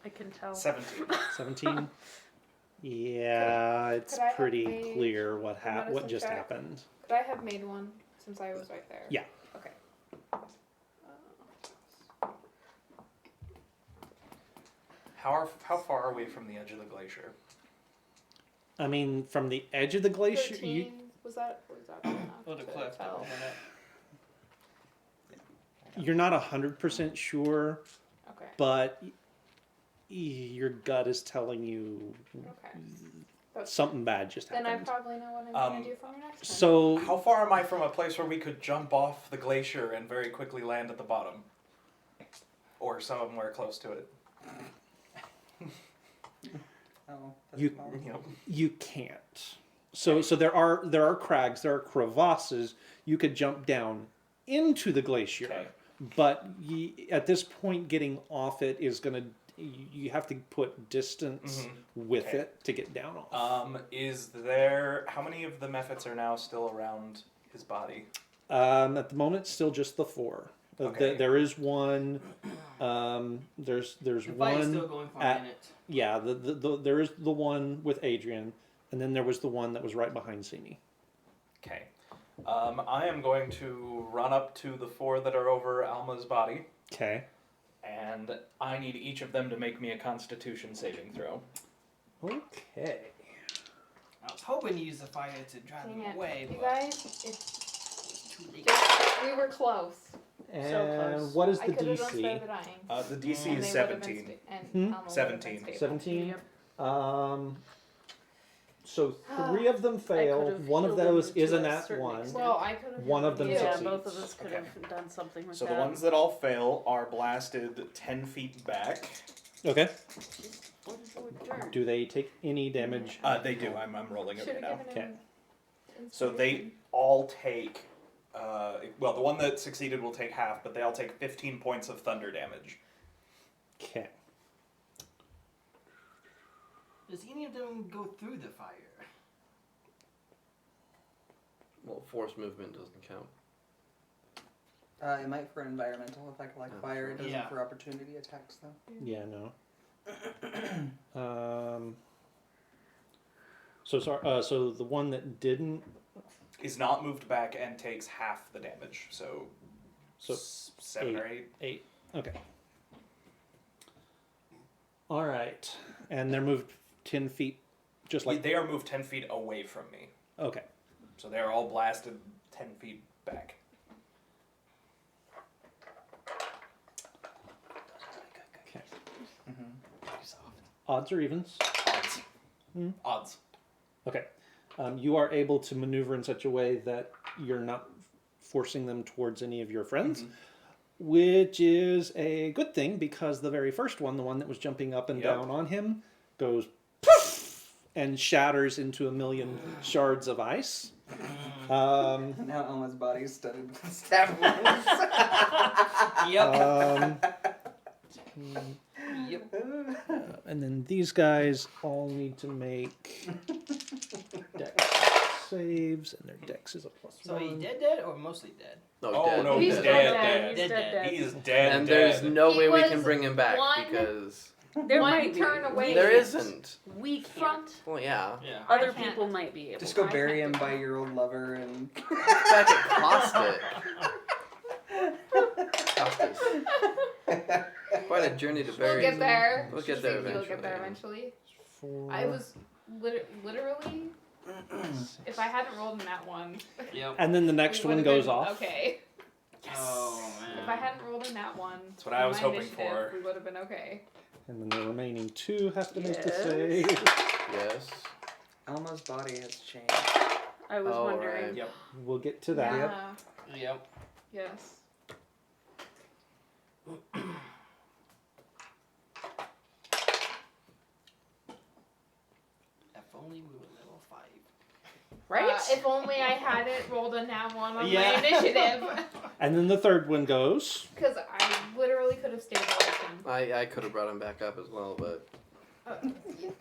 I can tell. 17. 17. Yeah, it's Could I have pretty made clear what a what medicine just check? happened. Could I have made one since I was right there? Yeah. Okay. How far are we from the edge of the glacier? I mean, from the edge of the glacier, 13, was that enough Oh, the to cliff. tell? you're not 100% sure, Okay. but your gut is telling you Okay. something bad just Then I happened. probably know what I'm gonna do for my next time. So How far am I from a place where we could jump off the glacier and very quickly land at the bottom? Or somewhere close to it? Oh, that's You- small. Yep. you can't. So there are crags, there are crevasses. You could jump down into the glacier, Okay. but at this point, getting off it is gonna. You have to put distance with Okay. it to get down off. Is there how many of the mephits are now still around his body? At the moment, still just the 4. Okay. There is one. There's The fight is one. still going for at- a minute. Yeah, there is the one with Adrian, and then there was the one that was right behind Simi. Okay. I am going to run up to the 4 that are over Alma's body, Okay. and I need each of them to make me a Constitution saving throw. Okay. I was hoping to use the fire to drive Dang him it. away, You but guys, it's too late. we were close. And close. what is I the could have done DC? better dying. The DC And is they would've been 17. and Hmm? Alma would've been 17. stable. 17. Yep. So 3 of them fail. could've One of healed them those is to a a nat certain 1. extent. Well, I could have. One of them Yeah, succeeds. both of us could Okay. have done something with So that. the ones that all fail are blasted 10 feet back. Okay. What is your turn? Do they take any damage? They do. I'm rolling it Should right have now. given Okay. him. So they all take. Well, the one that succeeded will take half, but they all take 15 points of thunder damage. Okay. Does any of them go through the fire? Well, force movement doesn't count. It might for environmental effect like Oh, fire. It doesn't Yeah. for opportunity attacks though. Yeah, no. So the one that didn't. Is not moved back and takes half the damage. So, So 7 or 8. 8. Okay. All right. And they're moved 10 feet, just like. They are moved 10 feet away from me. Okay. So they're all blasted 10 feet back. Okay. Mm-hmm. Odds or evens? Odds. Hmm. Odds. Okay. You are able to maneuver in such a way that you're not forcing them towards any of your friends, which is a good thing because the very first one, the one that was jumping up and Yep. down on him, goes poof and shatters into a million shards of ice. Now Alma's body is studded with stab wounds. Yep. Yep. And then these guys all need to make dex saves, and their dex is a +1. So he dead or mostly dead? No, Oh, dead. no, He's He's dead. dead. He's Dead, dead. dead. He is dead. And there's no He way we was can bring him back one- because There One might be. turn away. there isn't. We can't. Well, yeah. Yeah. Other I can't. people might be able. Just go I bury can't him do by that. your old lover and. Back at Caustic. Caustic. Quite a journey to We'll bury. get there. We'll get there We'll get there eventually. eventually. 4. I was literally, if I hadn't rolled in that one, Yep. And then the next we one would've goes been off. Okay. Oh man. If I hadn't rolled in that one, That's what I was my hoping initiative, for. we would have been okay. And then the remaining 2 have to make the Yes. save. Yes. Alma's body has changed. I was Oh, wondering. right. Yep. We'll get to that. Yeah. Yep. Yes. If only we were level 5. Right? If only I hadn't rolled a nat one on Yeah. my initiative, And then the third one goes. because I literally could have stabilized him. I could have brought him back up as well, but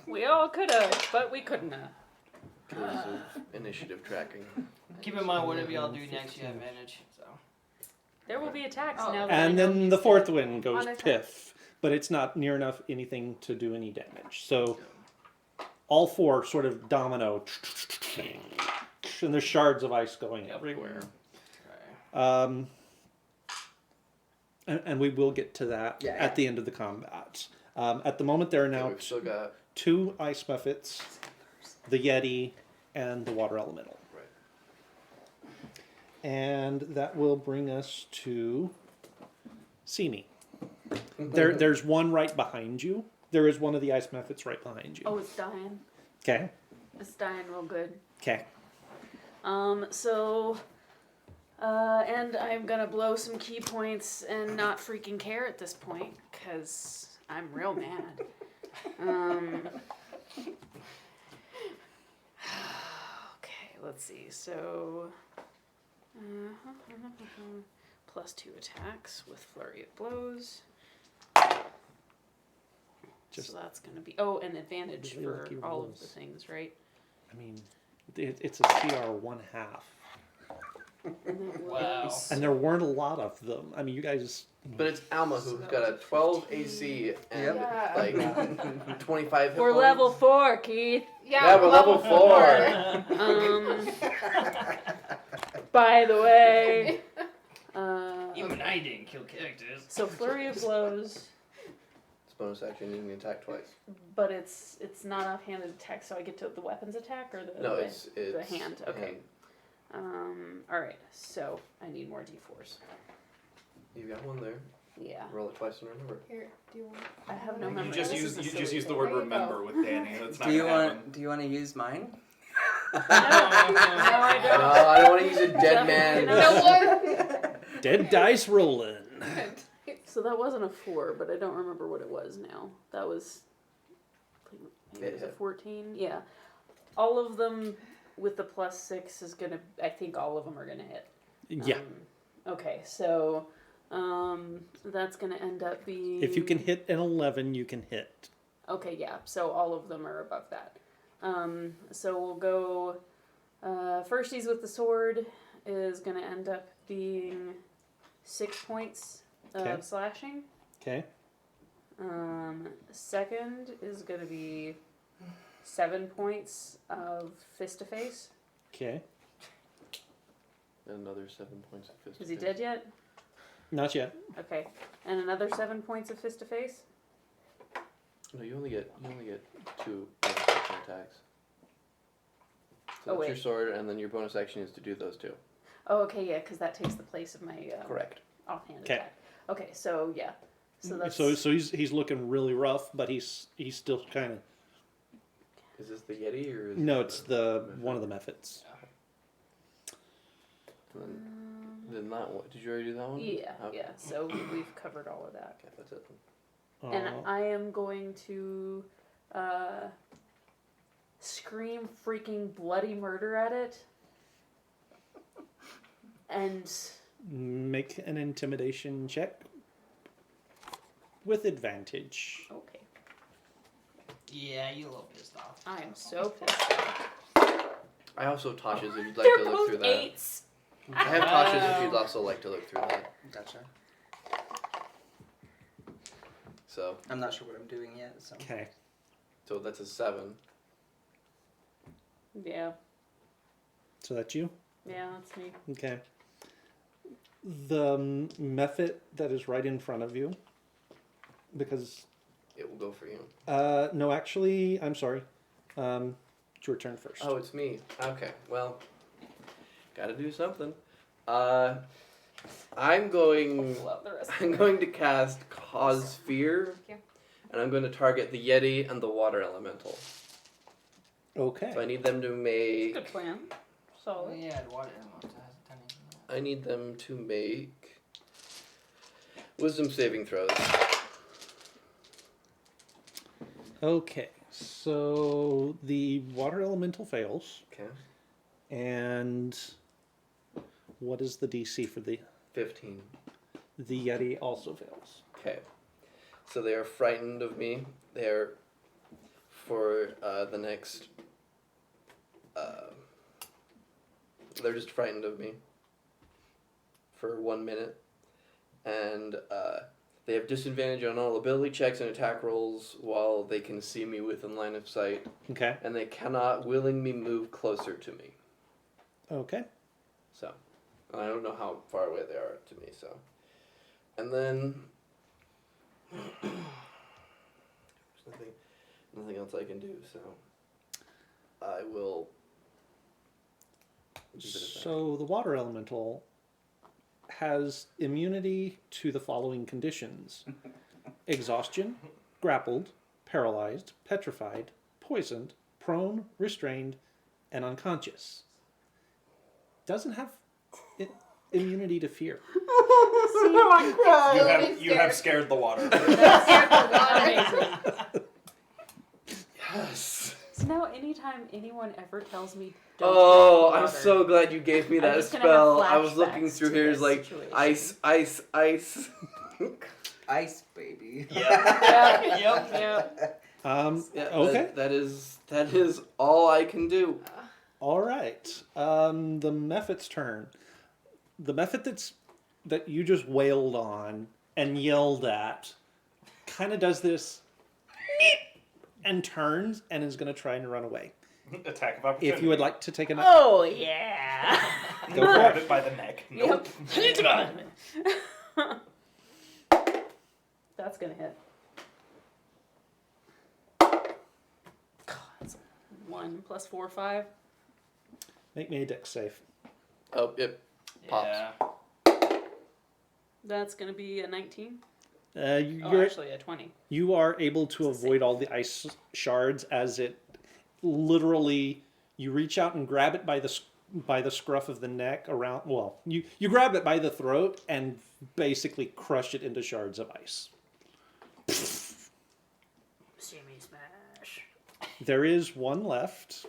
We all could have, but we couldn't have. because of initiative tracking. Keep in mind, whatever y'all do next, you have advantage. So. There will be attacks Oh. now. That I And know then he's the fourth dead. one goes On attack. piff. But it's not near enough anything to do any damage. So all 4 sort of domino. And there's shards of ice going everywhere. Okay. And we will get to that Yeah. at the end of the combat. At the moment, there are now We've still got 2 ice muffets, the Yeti, and the water elemental. Right. And that will bring us to Simi. There's one right behind you. There is one of the ice muffets right behind you. Oh, it's dying. Okay. It's dying real good. Okay. And I'm gonna blow some key points and not freaking care at this point, cause I'm real mad. let's see. So, plus 2 attacks with flurry of blows. Just So that's gonna be an advantage really for lucky all rolls. of the things, right? I mean, it's a CR 1/2. And that Wow. was- And there weren't a lot of them. I mean, you guys. But it's Alma So who's that got was a a 12 15. AC and Yeah. like 25 hit We're points. level 4, Keith. Yeah, we're level 4. By the way, Even I didn't kill characters. so flurry of blows, It's bonus action. You can attack twice. but it's not offhanded attack, so I get to the weapons attack or the No, it's the hand. Okay. hand. All right. So I need more d4s. You got one there. Yeah. Roll it twice and remember. Here, do you want? I have no You memory. just This use is a you silly just use the thing. word There you remember go. with Danny. That's not Do you gonna want? happen. Do you want to use mine? No, I No, don't. I don't want to use a dead man. No. No Dead dice rolling. one. So that wasn't a 4, but I don't remember what it was now. That was maybe it was a 14. Yeah. All of them with the plus 6 is gonna. I think all of them are gonna hit. Yeah. Okay, so that's gonna end up being. If you can hit an 11, you can hit. Okay, yeah. So all of them are above that. So we'll go. Firsties with the sword is gonna end up being 6 points Okay. of slashing. Okay. Second is gonna be 7 points of fist to face. Okay. Another 7 points of fist. Is he dead yet? Not yet. Okay, and another 7 points of fist to face. No, you only get 2 bonus action attacks. So Oh, that's your wait. sword, and then your bonus action is to do those 2. Oh, okay, yeah, because that takes the place of my Correct. offhand 'Kay. attack. Okay, so yeah, so that's So he's looking really rough, but he's still kind of. Is this the Yeti or? Is No, it it's the one of the methods. Then that one. Did you already do that one? yeah, Okay. yeah. So we've covered all of that, Okay, that's it. and I am going to scream freaking bloody murder at it, and Make an intimidation check with advantage. okay, Yeah, you a little pissed off. I am so pissed. I also have Tasha's if you'd like They're to look both through that. 8s. I have Tasha's if you'd also like to look through that. Gotcha. So I'm not sure what I'm doing yet. So. Okay. so that's a 7. Yeah, So that's you? yeah, that's me. Okay. The method that is right in front of you, because It will go for you. no, actually, I'm sorry. It's your turn first. Oh, it's me. Okay. Well, gotta do something. I'm going. Love the rest. I'm going to cast Cause Fear, Yeah. and I'm going to target the Yeti and the Water Elemental. Okay. So I need them to make. Good plan. Oh Solid. yeah, water elemental has a 10 inch. I need them to make Wisdom saving throws. Okay. So the water elemental fails, Okay. and what is the DC for the 15. Yeti? Also fails. Okay. So they are frightened of me. They're for the next. They're just frightened of me for 1 minute, and they have disadvantage on all ability checks and attack rolls while they can see me within line of sight, Okay. and they cannot willingly move closer to me. Okay. So, and I don't know how far away they are to me. So, and then there's nothing else I can do. So, I will. leave it at that. So the water elemental has immunity to the following conditions: exhaustion, grappled, paralyzed, petrified, poisoned, prone, restrained, and unconscious. Doesn't have immunity to fear. You have scared the water. Amazing. Yes. So So now anytime anyone ever tells me don't Oh, drink I'm water, so glad you gave me I'm that just gonna have spell. I was looking flashbacks through to here, this it's like situation. ice, ice, ice. Ice baby. Yeah. Yep. Yep. Yeah, Okay. that is all I can do. All right. The Mephit's turn. The Mephit that you just wailed on and yelled at kind of does this and turns and is going to try and run away. Attack of opportunity. If you would like to take a Oh yeah. Go for Grab it. it by the neck. Nope. Yep. That's gonna hit. God, that's 1 + 4, 5. Make me a dex save. Oh, it pops. Yeah. That's gonna be a 19. Oh, Oh, actually a 20. you are able to avoid all the ice shards as it literally, you reach out and grab it by the scruff of the neck around, well, you grab it by the throat and basically crush it into shards of ice. Shimmy smash. There is one left.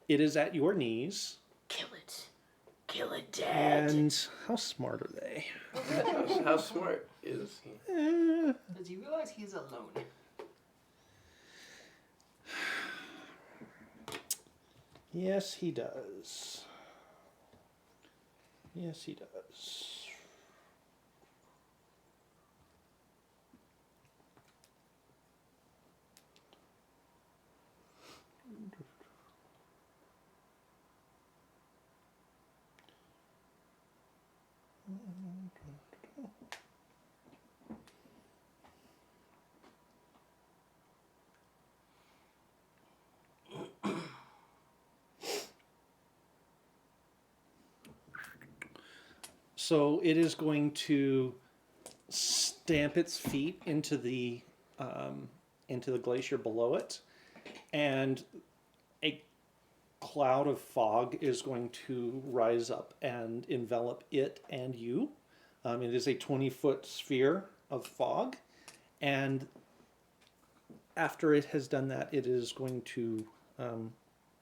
It is at your knees. Kill it. Kill it dead. And how smart are they? How smart is he? Does he realize he's alone? Yes, he does. Yes, he does. So it is going to stamp its feet into the glacier below it, and a cloud of fog is going to rise up and envelop it and you. It is a 20-foot sphere of fog, and after it has done that, it is going to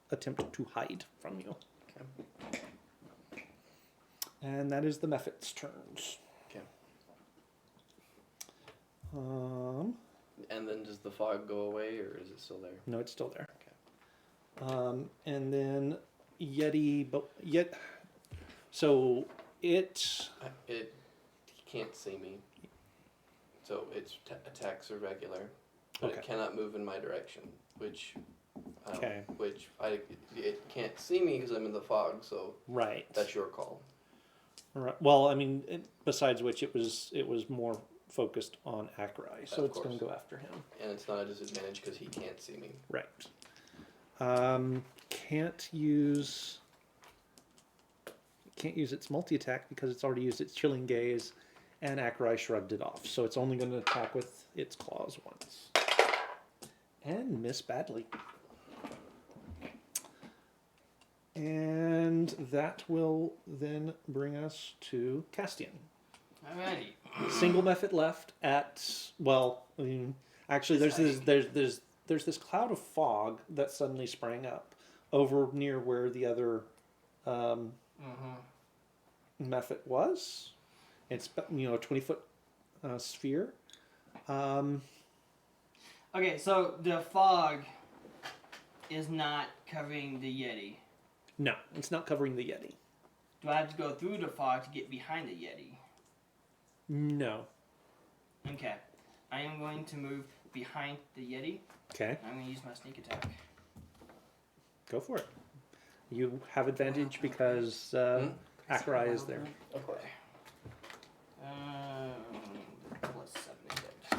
attempt to hide from you. Okay. And that is the Mephit's turns. Okay. And then does the fog go away, or is it still there? No, it's still there. And then Yeti, so it It can't see me, so its attacks are regular, but Okay. it cannot move in my direction, which Okay. it can't see me because I'm in the fog. So right. that's your call. Right. Well, I mean, besides which, it was more focused on Akrai, so Of it's going course. to go after him. And it's not a disadvantage because he can't see me. Right. Can't use its multi-attack because it's already used its Chilling Gaze, and Akrai shrugged it off. So it's only going to attack with its claws once. And miss badly. And that will then bring us to Castian. Alrighty. Single Mephit left at, well, I mean, actually there's this cloud of fog that suddenly sprang up over near where the other Mephit was. It's a 20-foot sphere. Okay, so the fog is not covering the Yeti. No, it's not covering the Yeti. Do I have to go through the fog to get behind the Yeti? No. Okay. I am going to move behind the Yeti. Okay, I'm going to use my sneak attack. go for it. You have advantage because Akrai is there. Okay. Plus 7 is it.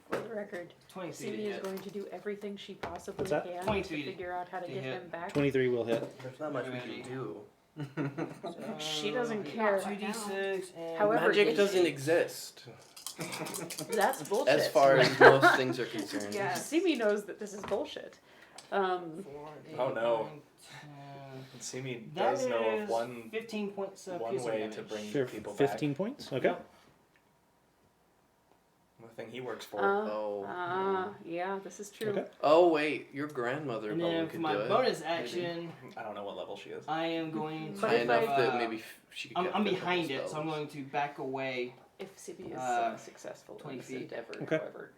For the record, 23 to Cindy is hit. going to do everything she possibly What's that? can to 23 figure out how to to get hit. them back. 23 will hit. There's not much we can do. She doesn't care. 2d6 and... However, Magic it- doesn't exist That's bullshit. as far as most things are concerned. Yeah, Simi knows that this is bullshit. 4, 8, Oh, no. 9, 10. See me That does know is of one 15 points of one piercing way damage. to bring Fif- people 15 points? Okay. Yep. The thing he works for. Yeah, this is true. Okay. Oh wait, your grandmother And probably then for could my do it. bonus action, I don't know what level she is. I am going to. But High if enough I- that maybe she could. I'm get the behind couple it, so I'm spells. going to back away. If CB is Uh, successful 20 in this feet. endeavor, Okay. however,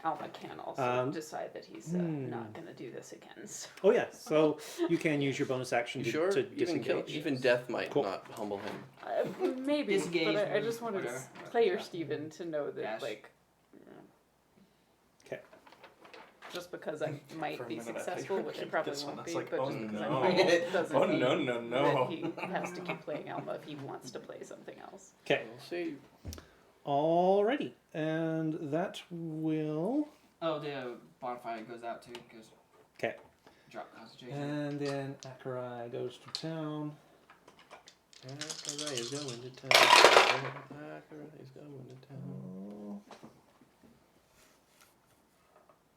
Alma can also decide that he's not going to do this again. So. Oh yeah, so you can use your bonus action You to, sure? to Even disengage. even death might Cool. not humble him. Maybe, Disengage but I or just wanted whatever. player Steven to know that, Dash. like, Okay. just because I might For a be minute, I thought you successful, were which I keeping probably this one. won't I be, was like, but oh, just because no. I might doesn't Oh, mean no, no, no. that he has to keep playing Alma if he wants to play something else. Okay. We'll see. Alrighty, and that will. Oh, the bonfire goes out too, because. 'Kay. Drop concentration. And then Akarai goes to town. Akarai is going to town. Akarai is going to town.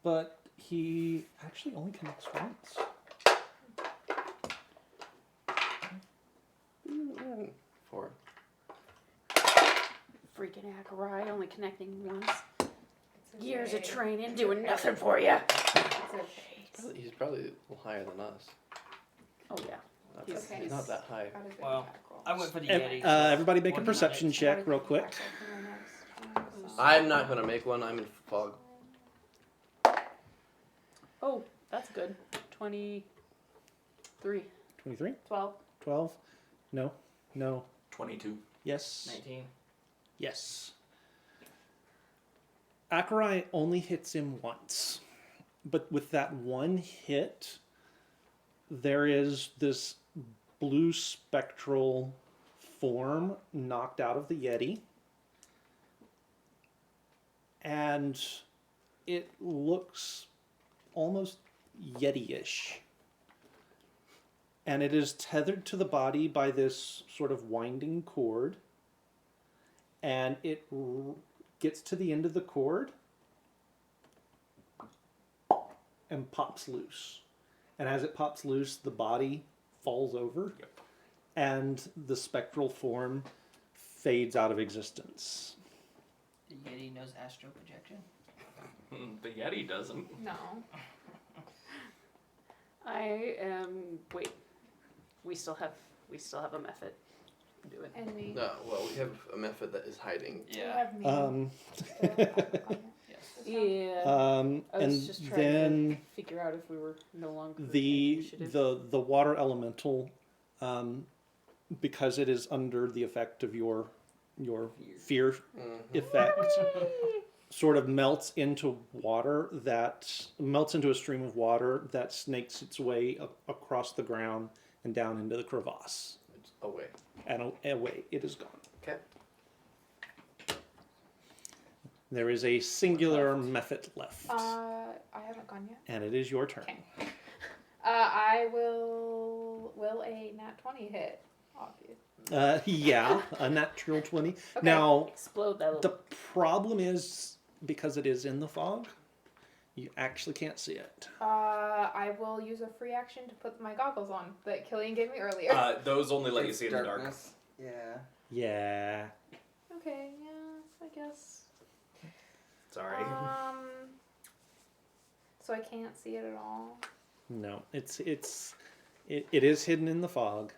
But he actually only connects once. Four. Freaking Akarai, only connecting once. It's Years of okay. training, It's doing okay. nothing for you. It's okay. He's probably a little higher than us. Oh yeah. Not He's- that- he's not that high. Got a good Well, attack roll. I went for the Ev- Yeti. everybody make a One perception minute. check real quick. I'm not gonna make one. I'm in fog. Oh, that's good. 23. 23? 12. 12? No. No. 22. Yes. 19. Yes. Akarai only hits him once. But with that one hit, there is this blue spectral form knocked out of the Yeti. And it looks almost Yeti-ish. And it is tethered to the body by this sort of winding cord. And it gets to the end of the cord and pops loose. And as it pops loose, the body falls over. Yep. And the spectral form fades out of existence. The Yeti knows astral projection. The Yeti doesn't. No. I am. Wait. We still have a method. Do it. And me. No, well, we have a method that is hiding. You Yeah. have me. Yes. Yeah. I And was just trying then to figure out if we were no longer the initiative. the water elemental, because it is under the effect of your fear effect, sort of melts into water that melts into a stream of water that snakes its way across the ground and down into the crevasse, It's away. and away it is gone. Okay. There is a singular method left, I haven't gone yet. and it is your turn. Okay. I will a nat 20 hit, obviously. Yeah, a natural 20. Okay. Now, Explode that the little. problem is, because it is in the fog, you actually can't see it. I will use a free action to put my goggles on that Killian gave me earlier. Those only let you It's see in the dark. darkness. Yeah. Yeah. Okay, yeah, I guess. Sorry. So I can't see it at all. No, it is hidden in the fog.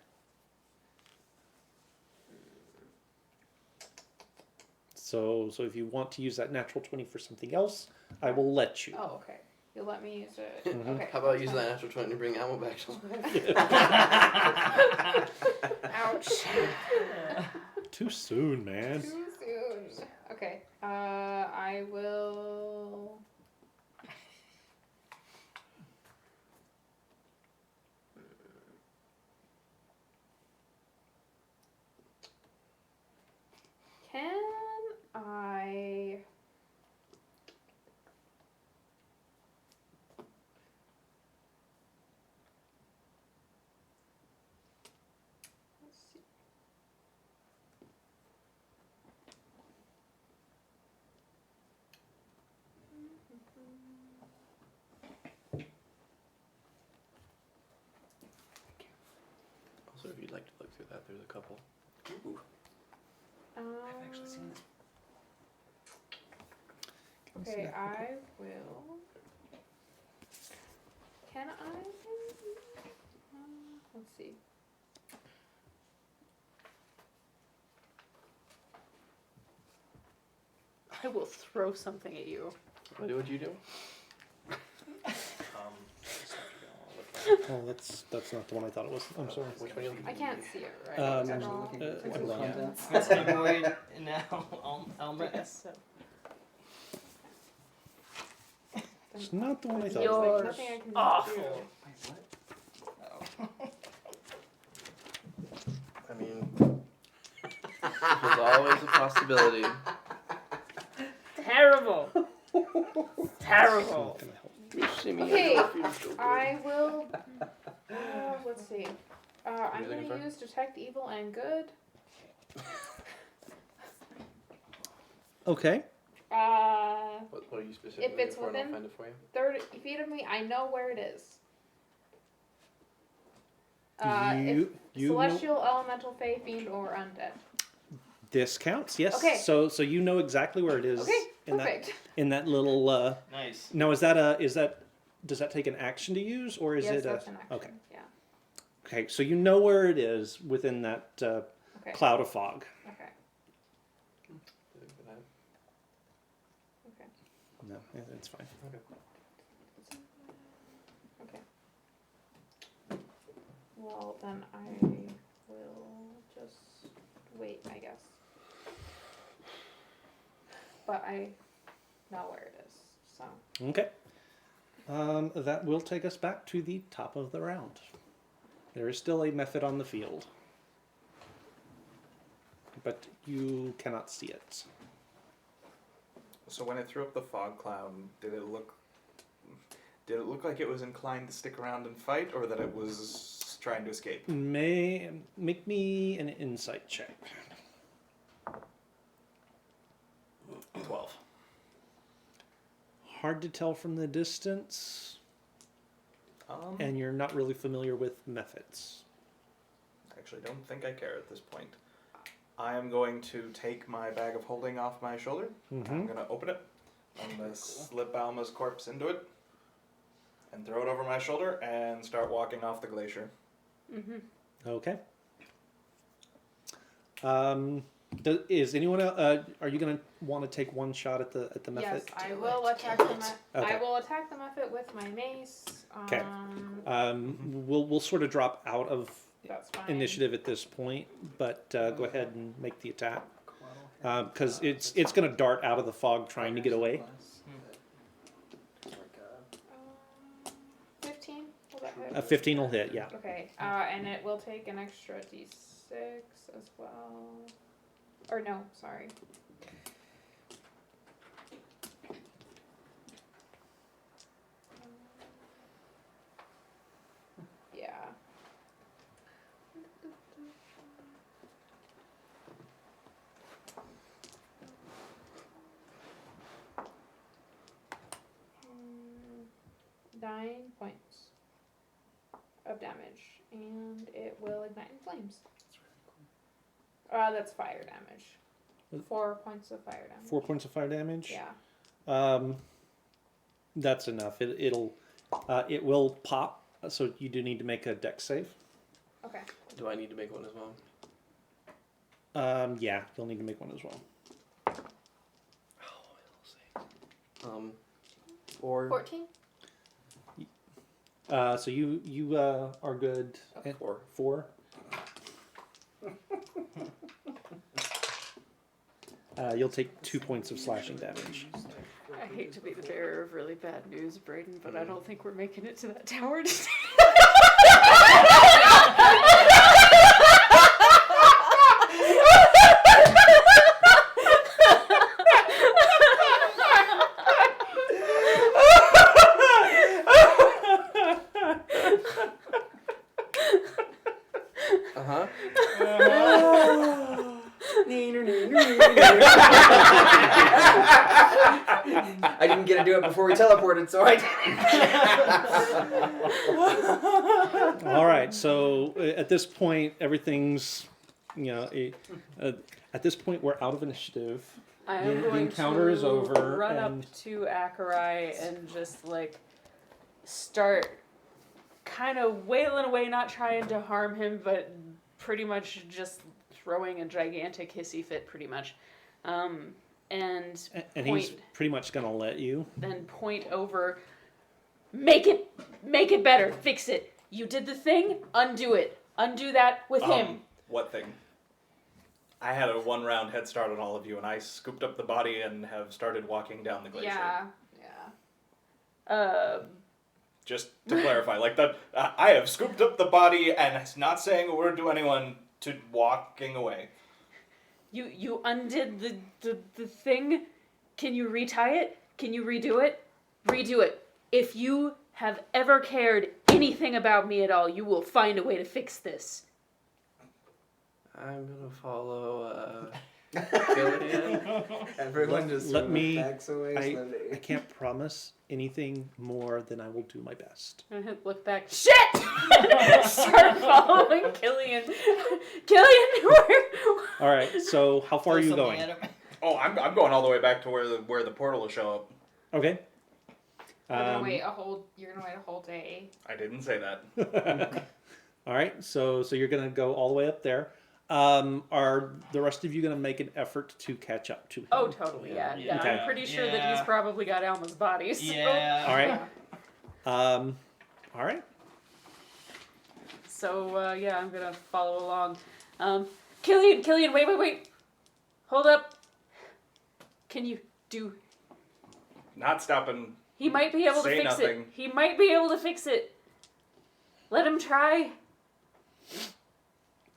So if you want to use that natural 20 for something else, I will let you. Oh, okay. You'll let me use it. Mhm. Okay. How about that's using fine. that natural 20 to bring Alma back to life? Ouch. Too soon, man. Too soon. Okay. I will. Can I? Let's see. Also, if you'd like to look through that, there's a couple. Ooh. I've actually seen this. Okay, I will. Can I? Let's see. I will throw something at you. What would you do? Oh, that's not the one I thought it was. I'm sorry. Which one are you looking I can't see it right. Um, at Actually all. looking Uh, at well, yeah. content. Let's avoid now. Elmer. Yes, so. It's not the one I thought. There's It was. Yours. nothing I can Awful. I mean, there's always a possibility. Terrible. Terrible. Not gonna help. You see me, Okay, I feel so good. I will. Let's see. I'm What are you going looking to use detect evil and good. Okay. What are you specifically If it's looking for, and I'll within- find it for you? 30 feet of me, I know where it is. If You celestial, elemental, fey, fiend, or undead. this counts. Yes. Okay. So you know exactly where it is. Okay, in perfect. that in that little. Nice. Now is that does that take an action to use or is Yes, it that's a an action. okay? Yeah. Okay. So you know where it is within that Okay. cloud of fog. Okay. Okay. No, it's fine. Okay. Well, then I will just wait, I guess. But I know where it is, so. Okay. That will take us back to the top of the round. There is still a method on the field, but you cannot see it. So when I threw up the fog cloud, did it look like it was inclined to stick around and fight, or that it was trying to escape? Make me an insight check. 12. Hard to tell from the distance, Um, and you're not really familiar with methods. Actually, don't think I care at this point. I am going to take my bag of holding off my shoulder. I'm Mm-hmm. going to open it. I'm going to slip Alma's corpse into it and throw it over my shoulder and start walking off the glacier. Mm-hmm. Okay. Is anyone? Are you gonna want to take one shot at the method? Yes, I will attack the Okay. I will attack the method with my mace. 'Kay. We'll sort of drop out of That's fine. initiative at this point, but go ahead and make the attack because it's gonna dart out of the fog trying to get away. 15. Will that hit? 15 will hit. Yeah. Okay, and it will take an extra d6 as well. Or no, sorry. Yeah. Mm, 9 points of damage, and it will ignite in flames. That's fire damage. 4 points of fire damage. 4 points of fire damage. Yeah. That's enough. It will pop. So you do need to make a dex save. Okay. Do I need to make one as well? Yeah, you'll need to make one as well. Oh, 4. 14. So you are good. at 4. 4. You'll take 2 points of slashing damage. I hate to be the bearer of really bad news, Braden, but I don't think we're making it to that tower today. Uh-huh. I didn't get to do it before we teleported, so I did. All right. So at this point, everything's, at this point, we're out of initiative. I am The going encounter to is over, run and- up to Akarai and just like start kind of wailing away, not trying to harm him, but pretty much just throwing a gigantic hissy fit, pretty much. And And he's point pretty much gonna let you. then point over. Make it better. Fix it. You did the thing. Undo it. Undo that with him. What thing? I had a 1 round head start on all of you, and I scooped up the body and have started walking down the glacier. Yeah. Yeah. Just to clarify, like that, I have scooped up the body, and it's not saying a word to anyone. To walking away. You undid the thing. Can you retie it? Can you redo it? Redo it. If you have ever cared anything about me at all, you will find a way to fix this. I'm gonna follow Killian. Everyone just let sort of me- backs away I slowly. can't promise anything more than I will do my best. I look back. Shit! Start following Killian. Killian, where? All right. So how far are you Throw going? something at him. Oh, I'm going all the way back to where the portal will show up. Okay. You're gonna wait a whole day. I didn't say that. All right. So you're gonna go all the way up there. Are the rest of you gonna make an effort to catch up to him? Oh, totally. Yeah. Yeah. I'm pretty sure that he's Yeah. probably got Alma's body. So. Yeah. All right. All right. So yeah, I'm gonna follow along. Killian, wait. Hold up. Can you do? Not stopping. He might be able to Say fix nothing. it. He might be able to fix it. Let him try.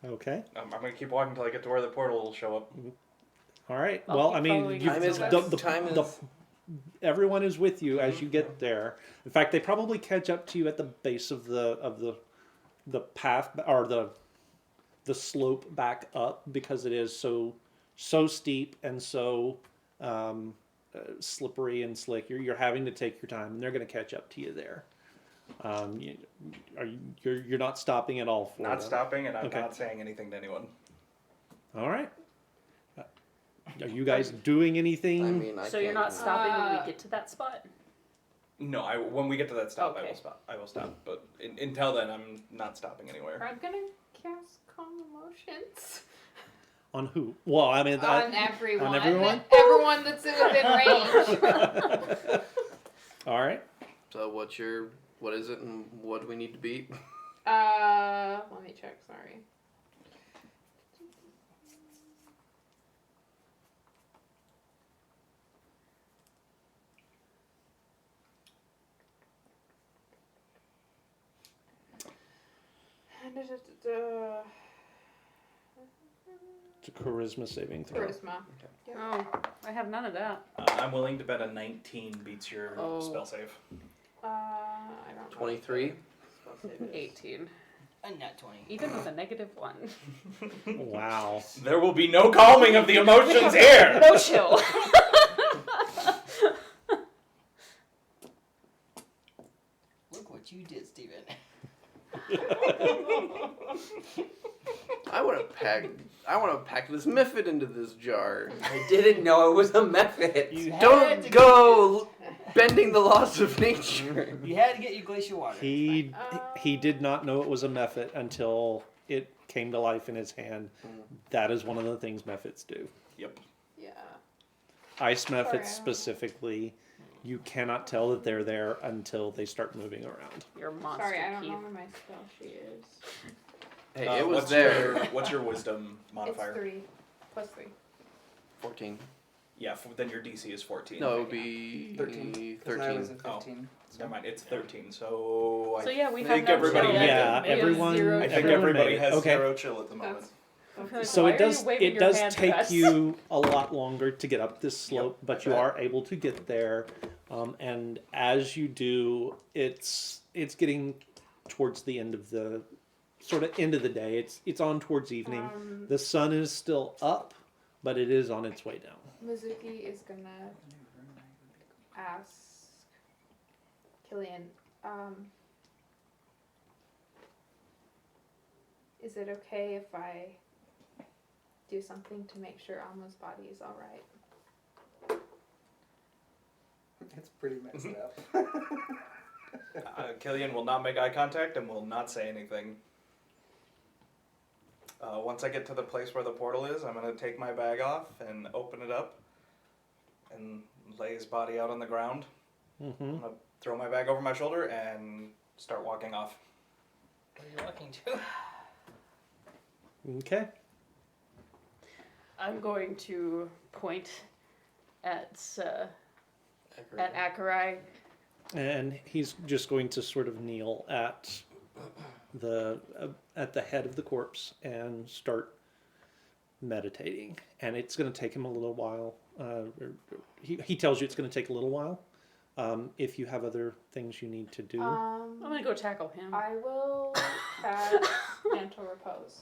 Okay. I'm gonna keep walking until I get to where the portal will show up. All right. I'll Well, keep I mean, following you, Time is- the- time the- is- everyone is with you as you get there. In fact, they probably catch up to you at the base of the path or the slope back up because it is so steep and so slippery and slick. You're having to take your time, and they're going to catch up to you there. You're not stopping at all for Not them. stopping, and I'm Okay. not saying anything to anyone. All right. Are you guys doing anything? I mean, I So you're can't not do stopping when Uh, we get to that spot. No, when we get to that stop, I Okay. will stop. I will stop. But until then, I'm not stopping anywhere. I'm gonna cast calm emotions On who? Well, I mean, on everyone. everyone? Everyone that's within range. all right. So what is it and what do we need to beat? Let me check. Sorry. It's a charisma saving throw. Charisma. Oh, I have none of that. I'm willing to bet a 19 beats your Oh. spell save. I don't know. 23. 18. I'm not 20. Even with a -1. Wow. There will be no calming of the emotions here. No chill. Look what you did, Steven. I want to pack this Mephit into this jar. I didn't know it was a method. You had Don't to go bending the laws of nature. You had to get your glacier water. He did not know it was a mephit until it came to life in his hand. That is one of the things mephits do. Yep. Yeah. Ice Sorry, I mephits don't- specifically, you cannot tell that they're there until they start moving around. Your monster Sorry, I don't keep. know where my spell sheet is. Hey, it was what's there. What's your wisdom modifier? It's 3 plus 3. 14. Yeah, then your DC is 14. No, it would be 13. 'Cause I was 13. at 15. Never mind, it's 13. So So yeah, we have think no everybody chill. made Yeah, it. We have everyone- zero I think chill. everyone everybody made it. has Okay. 0 chill at the moment. That's I feel like, So why it are does you waving it your does hand at take us? you a lot longer to get up this slope, but you bet. are able to get there. And as you do, it's getting towards the end of the day. It's on towards evening. The sun is still up, but it is on its way down. Mizuki is gonna ask Killian, is it okay if I do something to make sure Alma's body is alright? It's pretty messed up. Killian will not make eye contact and will not say anything. Once I get to the place where the portal is, I'm going to take my bag off and open it up and lay his body out on the ground. Mm-hmm. I'm going to throw my bag over my shoulder and start walking off. What are you walking to? Okay. I'm going to point at Akarai. And he's just going to sort of kneel at the head of the corpse and start meditating. And it's going to take him a little while. He tells you it's going to take a little while. If you have other things you need to do. I'm gonna go tackle him. I will cast Gentle Repose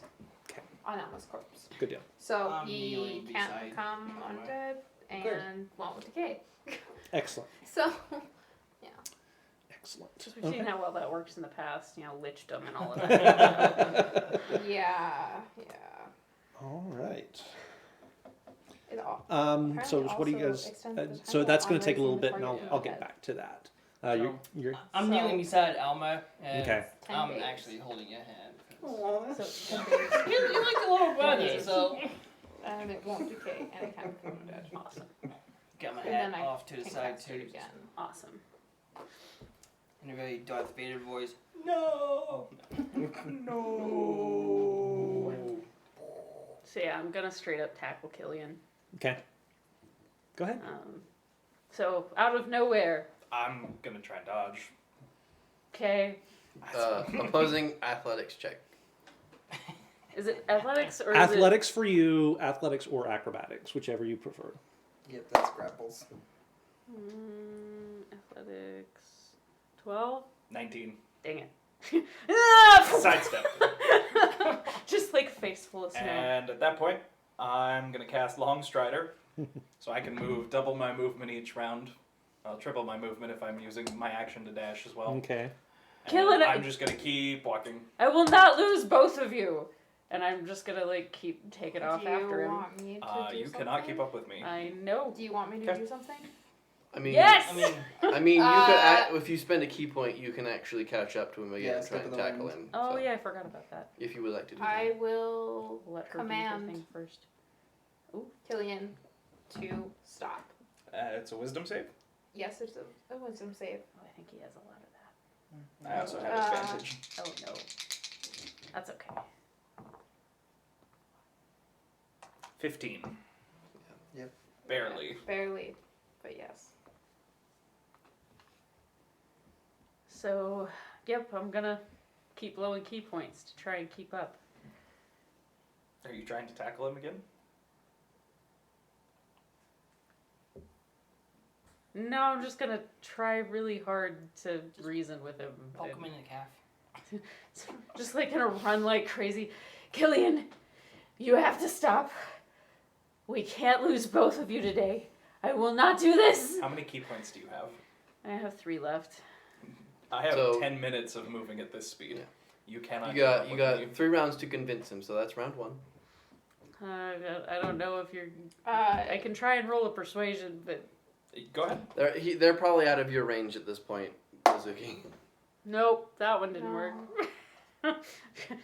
Okay. on Alma's corpse. Good deal. So I'm he kneeling can't beside become Alma. undead and won't decay. Excellent. So, Excellent. Just we've seen Okay. how well that works in the past, lichdom and all of that. yeah. All right. It all, So what do you also guys? extends the So time that's on going to take a little raising bit, the and target I'll to get dead. back to that. So- You're I'm So- kneeling beside Alma, and Okay. 10 I'm days. actually holding your hand. So, You like a little brother, Yes. so And it won't decay and it can't become undead. awesome. got my And hat then I off to the can side cast it too. again. Awesome. In a very Darth Vader voice. No. So yeah, I'm gonna straight up tackle Killian. Okay. Go ahead. So out of nowhere, I'm going to try and dodge. okay. Opposing athletics check. Is it athletics or Athletics for you, athletics or acrobatics, whichever you prefer. Yep, that's grapples. is it athletics? 12. 19. Dang it. Ah! Sidestep. Just like face full of snow. And at that point, I'm going to cast Long Strider. So I can move double my movement each round. I'll triple my movement if I'm using my action to dash as well. Okay. Kill And it. I'm just going to keep walking. I will not lose both of you. And I'm just gonna keep taking off Do after you him. want me to do You cannot something? keep up with me. I know. Do you want me to Okay. do something? I mean, Yes! I mean, you Uh, could if you spend a key point, you can actually catch up to him again Yeah, and try step and of the tackle wind. him. Oh so, yeah, I forgot about that. If you would like to do I will Let her Command. do her thing first. Killian to stop. It's a wisdom save. Yes, it's a wisdom save. Oh, I think he has a lot of that. I also have Uh, advantage. Oh no. That's okay. 15. Yep. Barely. Barely, but yes. So, yep, I'm gonna keep blowing key points to try and keep up. Are you trying to tackle him again? No, I'm just gonna try really hard to reason with him. poke and- him in the calf. Just gonna run like crazy. Killian, you have to stop. We can't lose both of you today. I will not do this. How many key points do you have? I have 3 left. I have So- 10 minutes of moving at this speed. Yeah. You cannot. You keep up got with me. 3 rounds to convince him, so that's round 1. I don't know if you're. I can try and roll a persuasion, but Go ahead. They're probably out of your range at this point, Kazuki. nope, that one didn't No. work.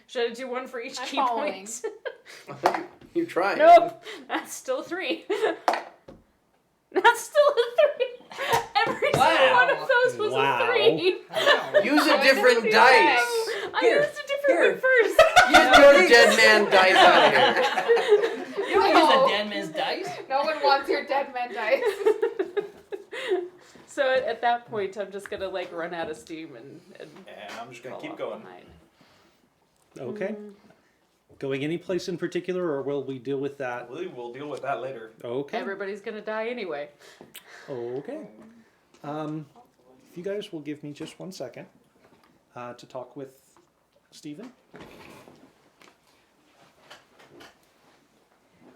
Should I do one for each I'm key following. point? You tried. Nope, that's still 3. That's still a 3. Every single one of those was Wow. a 3. Wow. Use a Why different didn't you dice. I Here, used a different one first. Get your dead man dice out of here. You don't use a dead man's dice. No one wants your dead man dice. So at that point, I'm just gonna run out of steam and And I'm just gonna fall keep off going. behind. Okay. Mm. Going any place in particular, or will we deal with that? We'll deal with that later. Okay. Everybody's gonna die anyway. Okay. If you guys will give me just 1 second to talk with Stephen.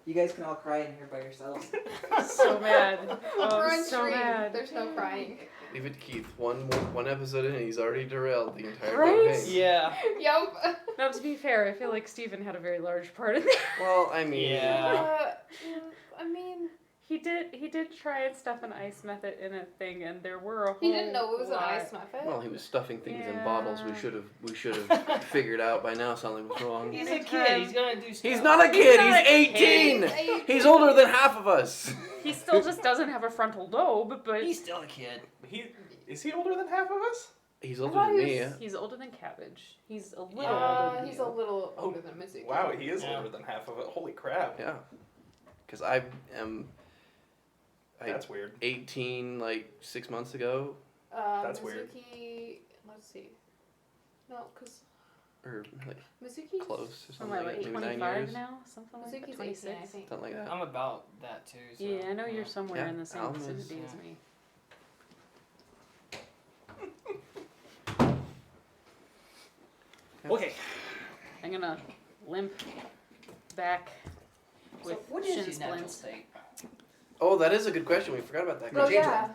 You guys can all cry in here by yourselves. So mad. We're Oh, on so stream. mad. There's no crying. Leave it to Keith. One episode in, and he's already derailed the entire Right? campaign. Yeah. Yup. Now, to be fair, I feel like Stephen had a very large part in there. Well, I mean, Yeah. I mean, He did try and stuff an ice method in a thing, and there were a whole He didn't know it was an lot. ice method. Well, he was stuffing things in bottles. We Yeah. should have figured out by now something was wrong. He's a kid. He's gonna do stuff. He's not a kid. not He's a 18. kid. He's older than half of us. He still just doesn't have a frontal lobe, but He's still a kid. Is he older than half of us? He's I older thought than he me. was- Yeah. he's older than Cabbage. He's a little older than He's you. a little older than Mizuki. Wow, he is Yeah. older than half of it. Holy crap. Yeah. Because I am. That's weird. 18 like 6 months ago, That's weird. Mizuki, let's see. No, because or like Mizuki's close or I'm something. like Maybe 9 25 years. now, something like that. Mizuki's 18, 26. I think. Something like that. I'm about that too. So, Yeah, I know you're somewhere Yeah, in the same Alma's- vicinity as yeah. me. Okay. I'm gonna limp back with So what is shin his natural splints. state? Oh, that is a good question. We forgot about that. Oh, Changeling. yeah.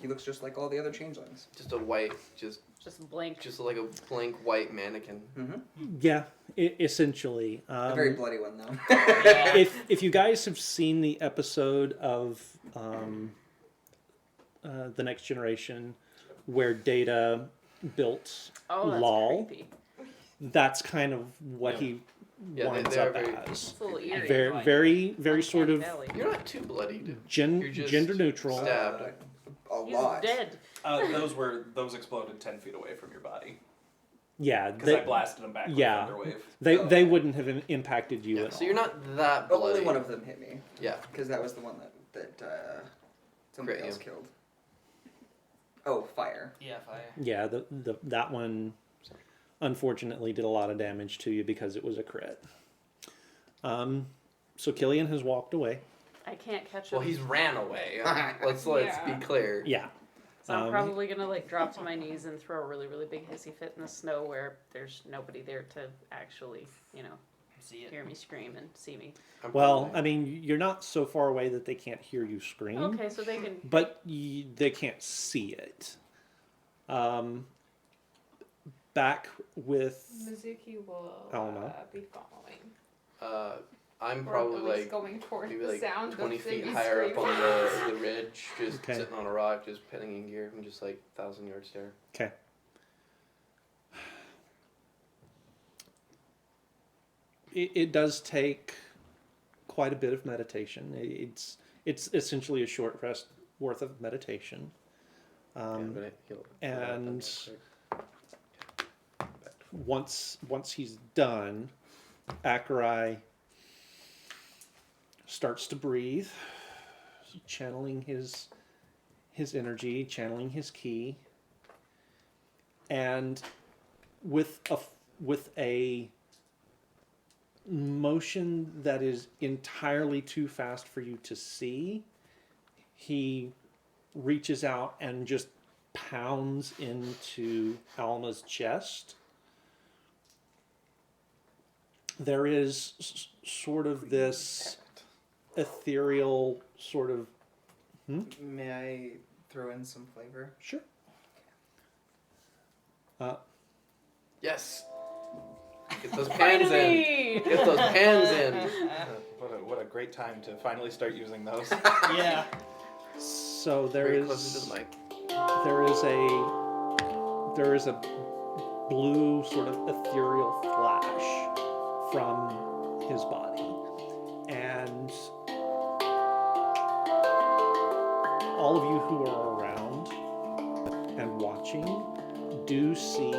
He looks just like all the other changelings. Just a white, just Just blank. like a blank white mannequin. Mm-hmm. Yeah, essentially. A very bloody one, though. Yeah. if you guys have seen the episode of The Next Generation where Data built Oh, that's Lol, creepy. that's kind of what he Yeah, winds they are up very- as. It's a little eerie. Very, very, very sort of Uncanny valley. You're not too bloodied. gen- You're just gender neutral. stabbed. A He's lot. dead. Those exploded 10 feet away from your body. Yeah, Because I blasted them back yeah. with Thunderwave. they wouldn't have impacted you Yeah, at so all. you're not that But bloody. only one of them hit me, Yeah. because that was the one that somebody Crit you. else killed. Oh, fire. Yeah, fire. Yeah, that one unfortunately did a lot of damage to you because it was a crit. So Killian has walked away. I can't catch him. Well, he's ran away. Let's Yeah. be clear. Yeah. So I'm Um, probably gonna like drop to my knees and throw a really, really big hissy fit in the snow where there's nobody there to actually, See it. hear me scream and see me. I'm Well, probably- I mean, you're not so far away that they can't hear you scream, Okay, so they can. but they can't see it. Back with Mizuki will Alma. be following. I'm Or probably at least like going towards maybe the like sound 20 of feet Ziggy higher up screaming. on the ridge, just Okay. sitting on a rock, just pinning in gear, and just like 1,000-yard stare. okay. It does take quite a bit of meditation. It's essentially a short rest worth of meditation. And once he's done, Akurai starts to breathe, channeling his energy, channeling his ki, and with a motion that is entirely too fast for you to see, he reaches out and just pounds into Alma's chest. There is sort of this ethereal sort of... May I throw in some flavor? Sure. Yes. Get those pans in. Finally! Get those pans in. What a great time to finally start using those. Yeah. So there Very is close to the mic. there is a blue sort of ethereal flash from his body, and all of you who are around and watching do see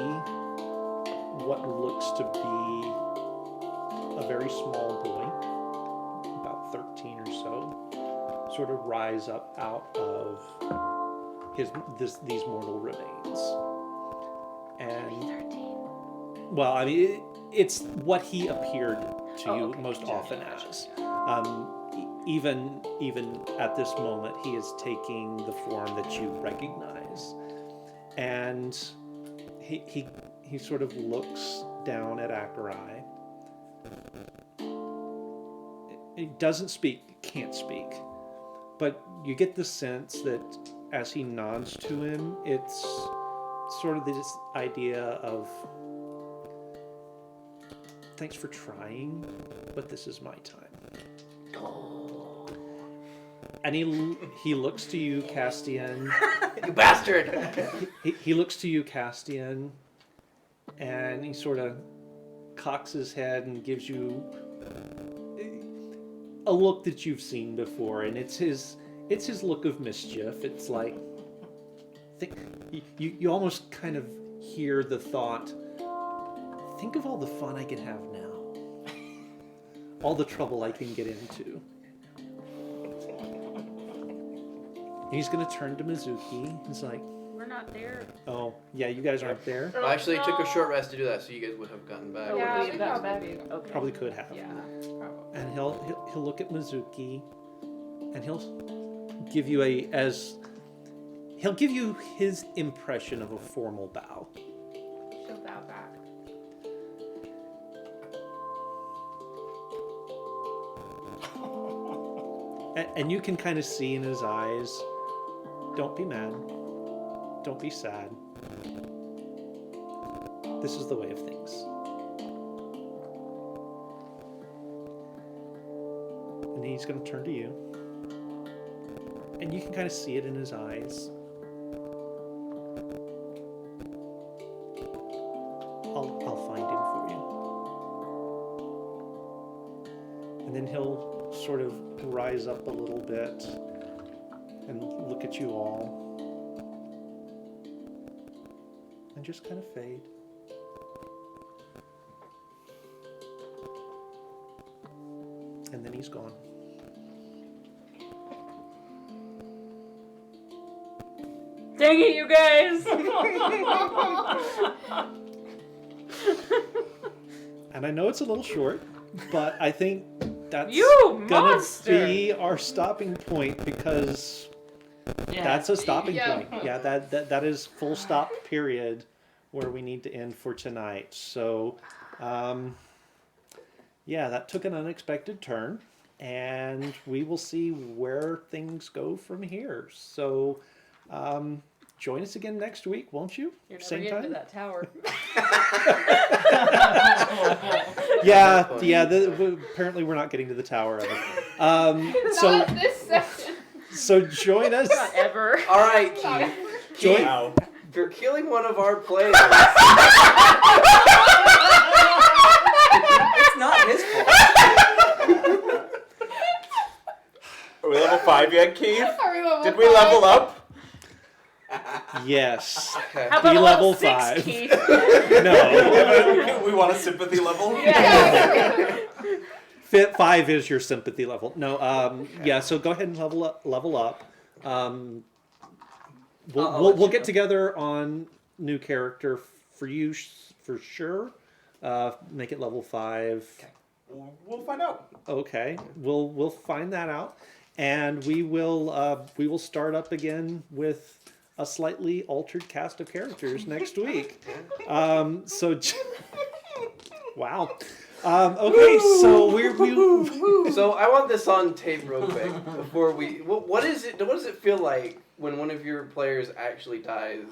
what looks to be a very small boy, about 13 or so, sort of rise up out of these mortal remains. And 13. well, I mean, it's what he appeared to Oh, you okay. most Gotcha, often gotcha. as. Even at this moment, he is taking the form that you recognize, and he sort of looks down at Akurai. He doesn't speak, can't speak, but you get the sense that as he nods to him, it's sort of this idea of thanks for trying, but this is my time. And he looks to you, Castian. You bastard! He looks to you, Castian, and he sort of cocks his head and gives you a look that you've seen before, and it's his look of mischief. It's like you almost kind of hear the thought, think of all the fun I can have now, all the trouble I can get into. And he's gonna turn to Mizuki. He's like, We're not there. oh yeah, you guys aren't there. I actually took a short rest to do that, so you guys would have gotten back. Oh, Yeah, would we we have probably gotten back? be. Okay. Probably could have. Yeah. Probably. And he'll look at Mizuki, and he'll give you he'll give you his impression of a formal bow. She'll bow back. And you can kind of see in his eyes, don't be mad, don't be sad. This is the way of things. And he's going to turn to you. And you can kind of see it in his eyes. I'll find him for you. And then he'll sort of rise up a little bit and look at you all. And just kind of fade. And then he's gone. Dang it, you guys! And I know it's a little short, but I think that's You gonna monster! be our stopping point because Yeah. that's a stopping Yeah. point. Yeah, that is full stop period where we need to end for tonight. So, yeah, that took an unexpected turn, and we will see where things go from here. So, join us again next week, won't you? You're never Same getting time. to that tower. Yeah, That's yeah. funny. Apparently, we're not getting to the tower ever. Not this session. So join us. Not ever. All right, Not Keith. ever. Join. Wow. You're killing one of our players. It's not his fault. Are we level 5 yet, Keith? Are we level Did we 5? level up? Yes. Okay. How about Be a level level 6, 5. Keith? No. We want a sympathy level? Yeah. Fit 5 is your sympathy level. No. Yeah. So go ahead and level up. I'll We'll let you get know. together on new character for you for sure. Make it level 5. We'll find out. Okay. We'll find that out, and we will start up again with a slightly altered cast of characters next week. Wow. Okay, so we So I want this on tape real quick before we. What is it? What does it feel like when one of your players actually dies?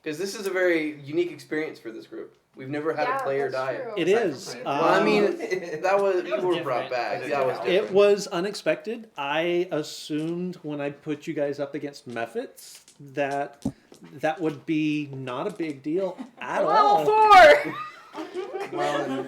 Because this is a very unique experience for this group. We've never had a player die. True. It is. Well, I mean, that was It was you were brought different. back. It That was was different. It was unexpected. I assumed when I put you guys up against Mephits that would be not a big deal at all. Level 4! Well,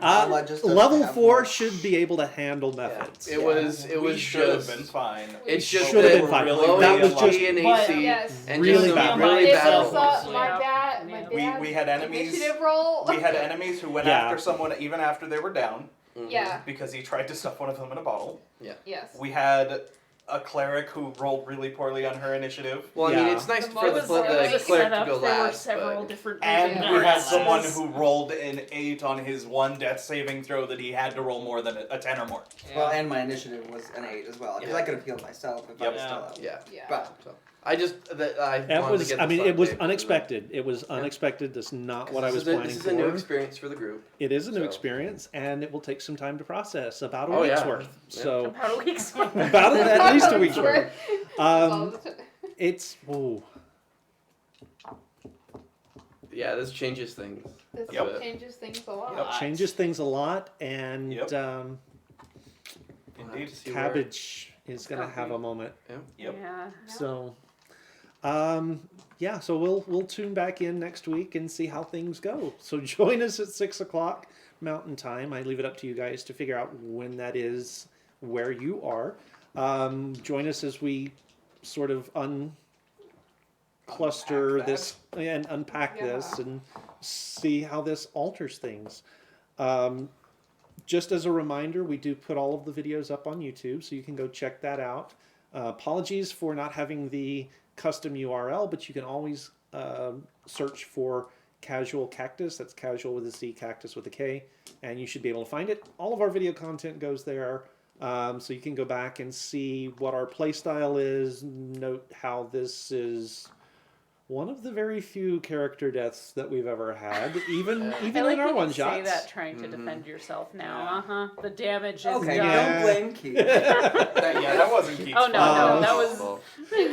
I just doesn't Level have 4 much. should be able to handle Yeah. Mephits. It was. It We was should have just. been fine. It's just Should have that been fine. low That was HP just and But- AC Yes. and really just bad. some really It bad was, rolls. My dad. We had enemies. Initiative roll. We had enemies who went Yeah. after someone even after they were down Mhm. Yeah. because he tried to stuff one of them in a bottle. Yes. We had a cleric who rolled really poorly on her initiative. Well, I mean, Yeah. it's nice The for the, most- the it was a cleric to setup. go There were last. several But different And reasons we for had that. someone who rolled an 8 on his one death saving throw that he had to roll more than a 10 or more. Well, and my initiative was an 8 as well, because Yeah. I could have healed myself if I Yep. was still up. yeah. Yeah. But So I just that I That wanted was. to get I this mean, on it was tape. unexpected. It was unexpected. That's not what I was planning This is for. a new experience for the group. It is a new So. experience, and it will take some time to process. About a Oh, week's yeah. worth. Yeah. So About a week's about at least a week's worth. All the time. It's. Ooh. Yeah, this changes things. This Yep. changes things a lot. Changes things a lot, and Yep. We'll have Indeed. to see where- Cabbage is going to have a moment. Yep. Yeah. So, yeah, so we'll tune back in next week and see how things go. So join us at 6:00 Mountain Time. I leave it up to you guys to figure out when that is, where you are. Join us as we sort of cluster Unpack this and unpack this and see how this alters things. Just as a reminder, we do put all of the videos up on YouTube, so you can go check that out. Apologies for not having the custom URL, but you can always search for Casual Cactus. That's casual with a C, cactus with a K, and you should be able to find it. All of our video content goes there, so you can go back and see what our play style is. Note how this is one of the very few character deaths that we've ever had, even I in like our when one you say shots. that trying to defend yourself now. The damage is Okay, done. Yeah. don't blame Keith. That wasn't Keith's Oh no, fault. no, that was Well,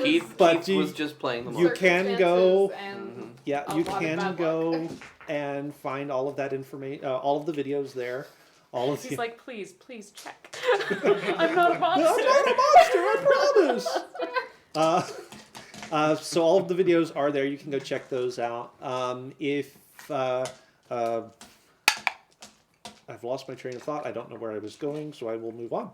Keith, But Keith you- was just playing the you market. can go- And Yeah, A you lot of can bad go luck. and find all of that information, all of the videos there. All of He's the. like, please check. I'm not a monster. I'm not a monster, I promise. So all of the videos are there. You can go check those out. If I've lost my train of thought, I don't know where I was going, so I will move on.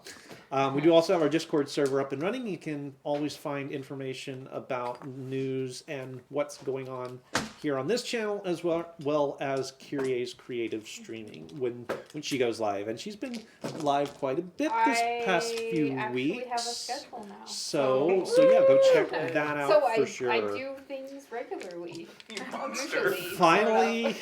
We do also have our Discord server up and running. You can always find information about news and what's going on here on this channel, as well as Kyrie's creative streaming when she goes live, and she's been live quite a bit this past few actually weeks. have a schedule now. So yeah, go check that out So for sure. I do things regularly. You monster. Usually.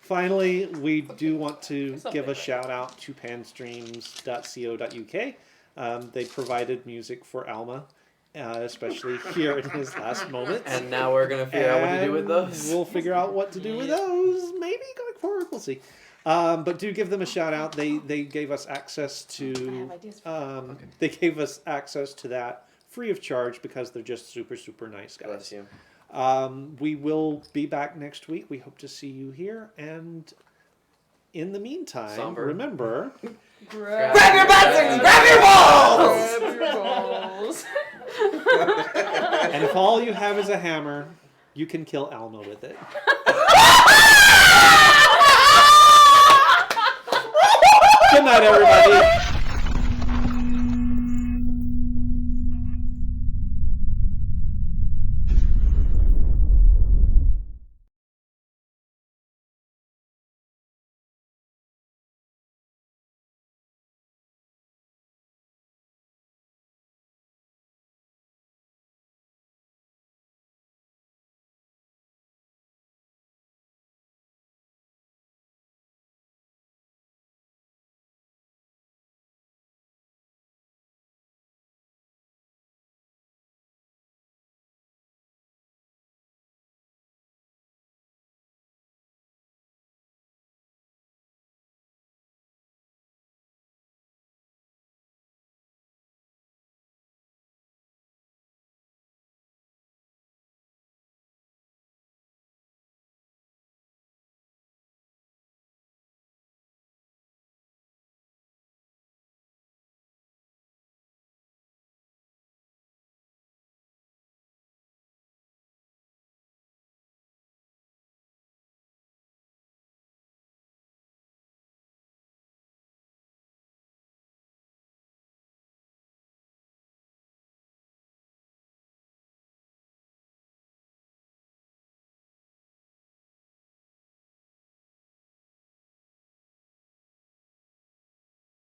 Finally, we do want to Something give a like shout out to panstreams.co.uk. They provided music for Alma, especially here in his last moments. And now we're gonna figure out what to do with And those. We'll figure out what to do with those. Maybe going forward, we'll see. But do give them a shout out. They gave us access I to have ideas for they gave us access to that free of charge because they're just super nice guys. Bless you. We will be back next week. We hope to see you here. And in the meantime, Somber. remember, Grab Grab your butts and grab your balls! and if all you have is a hammer, you can kill Alma with it. Good night, everybody.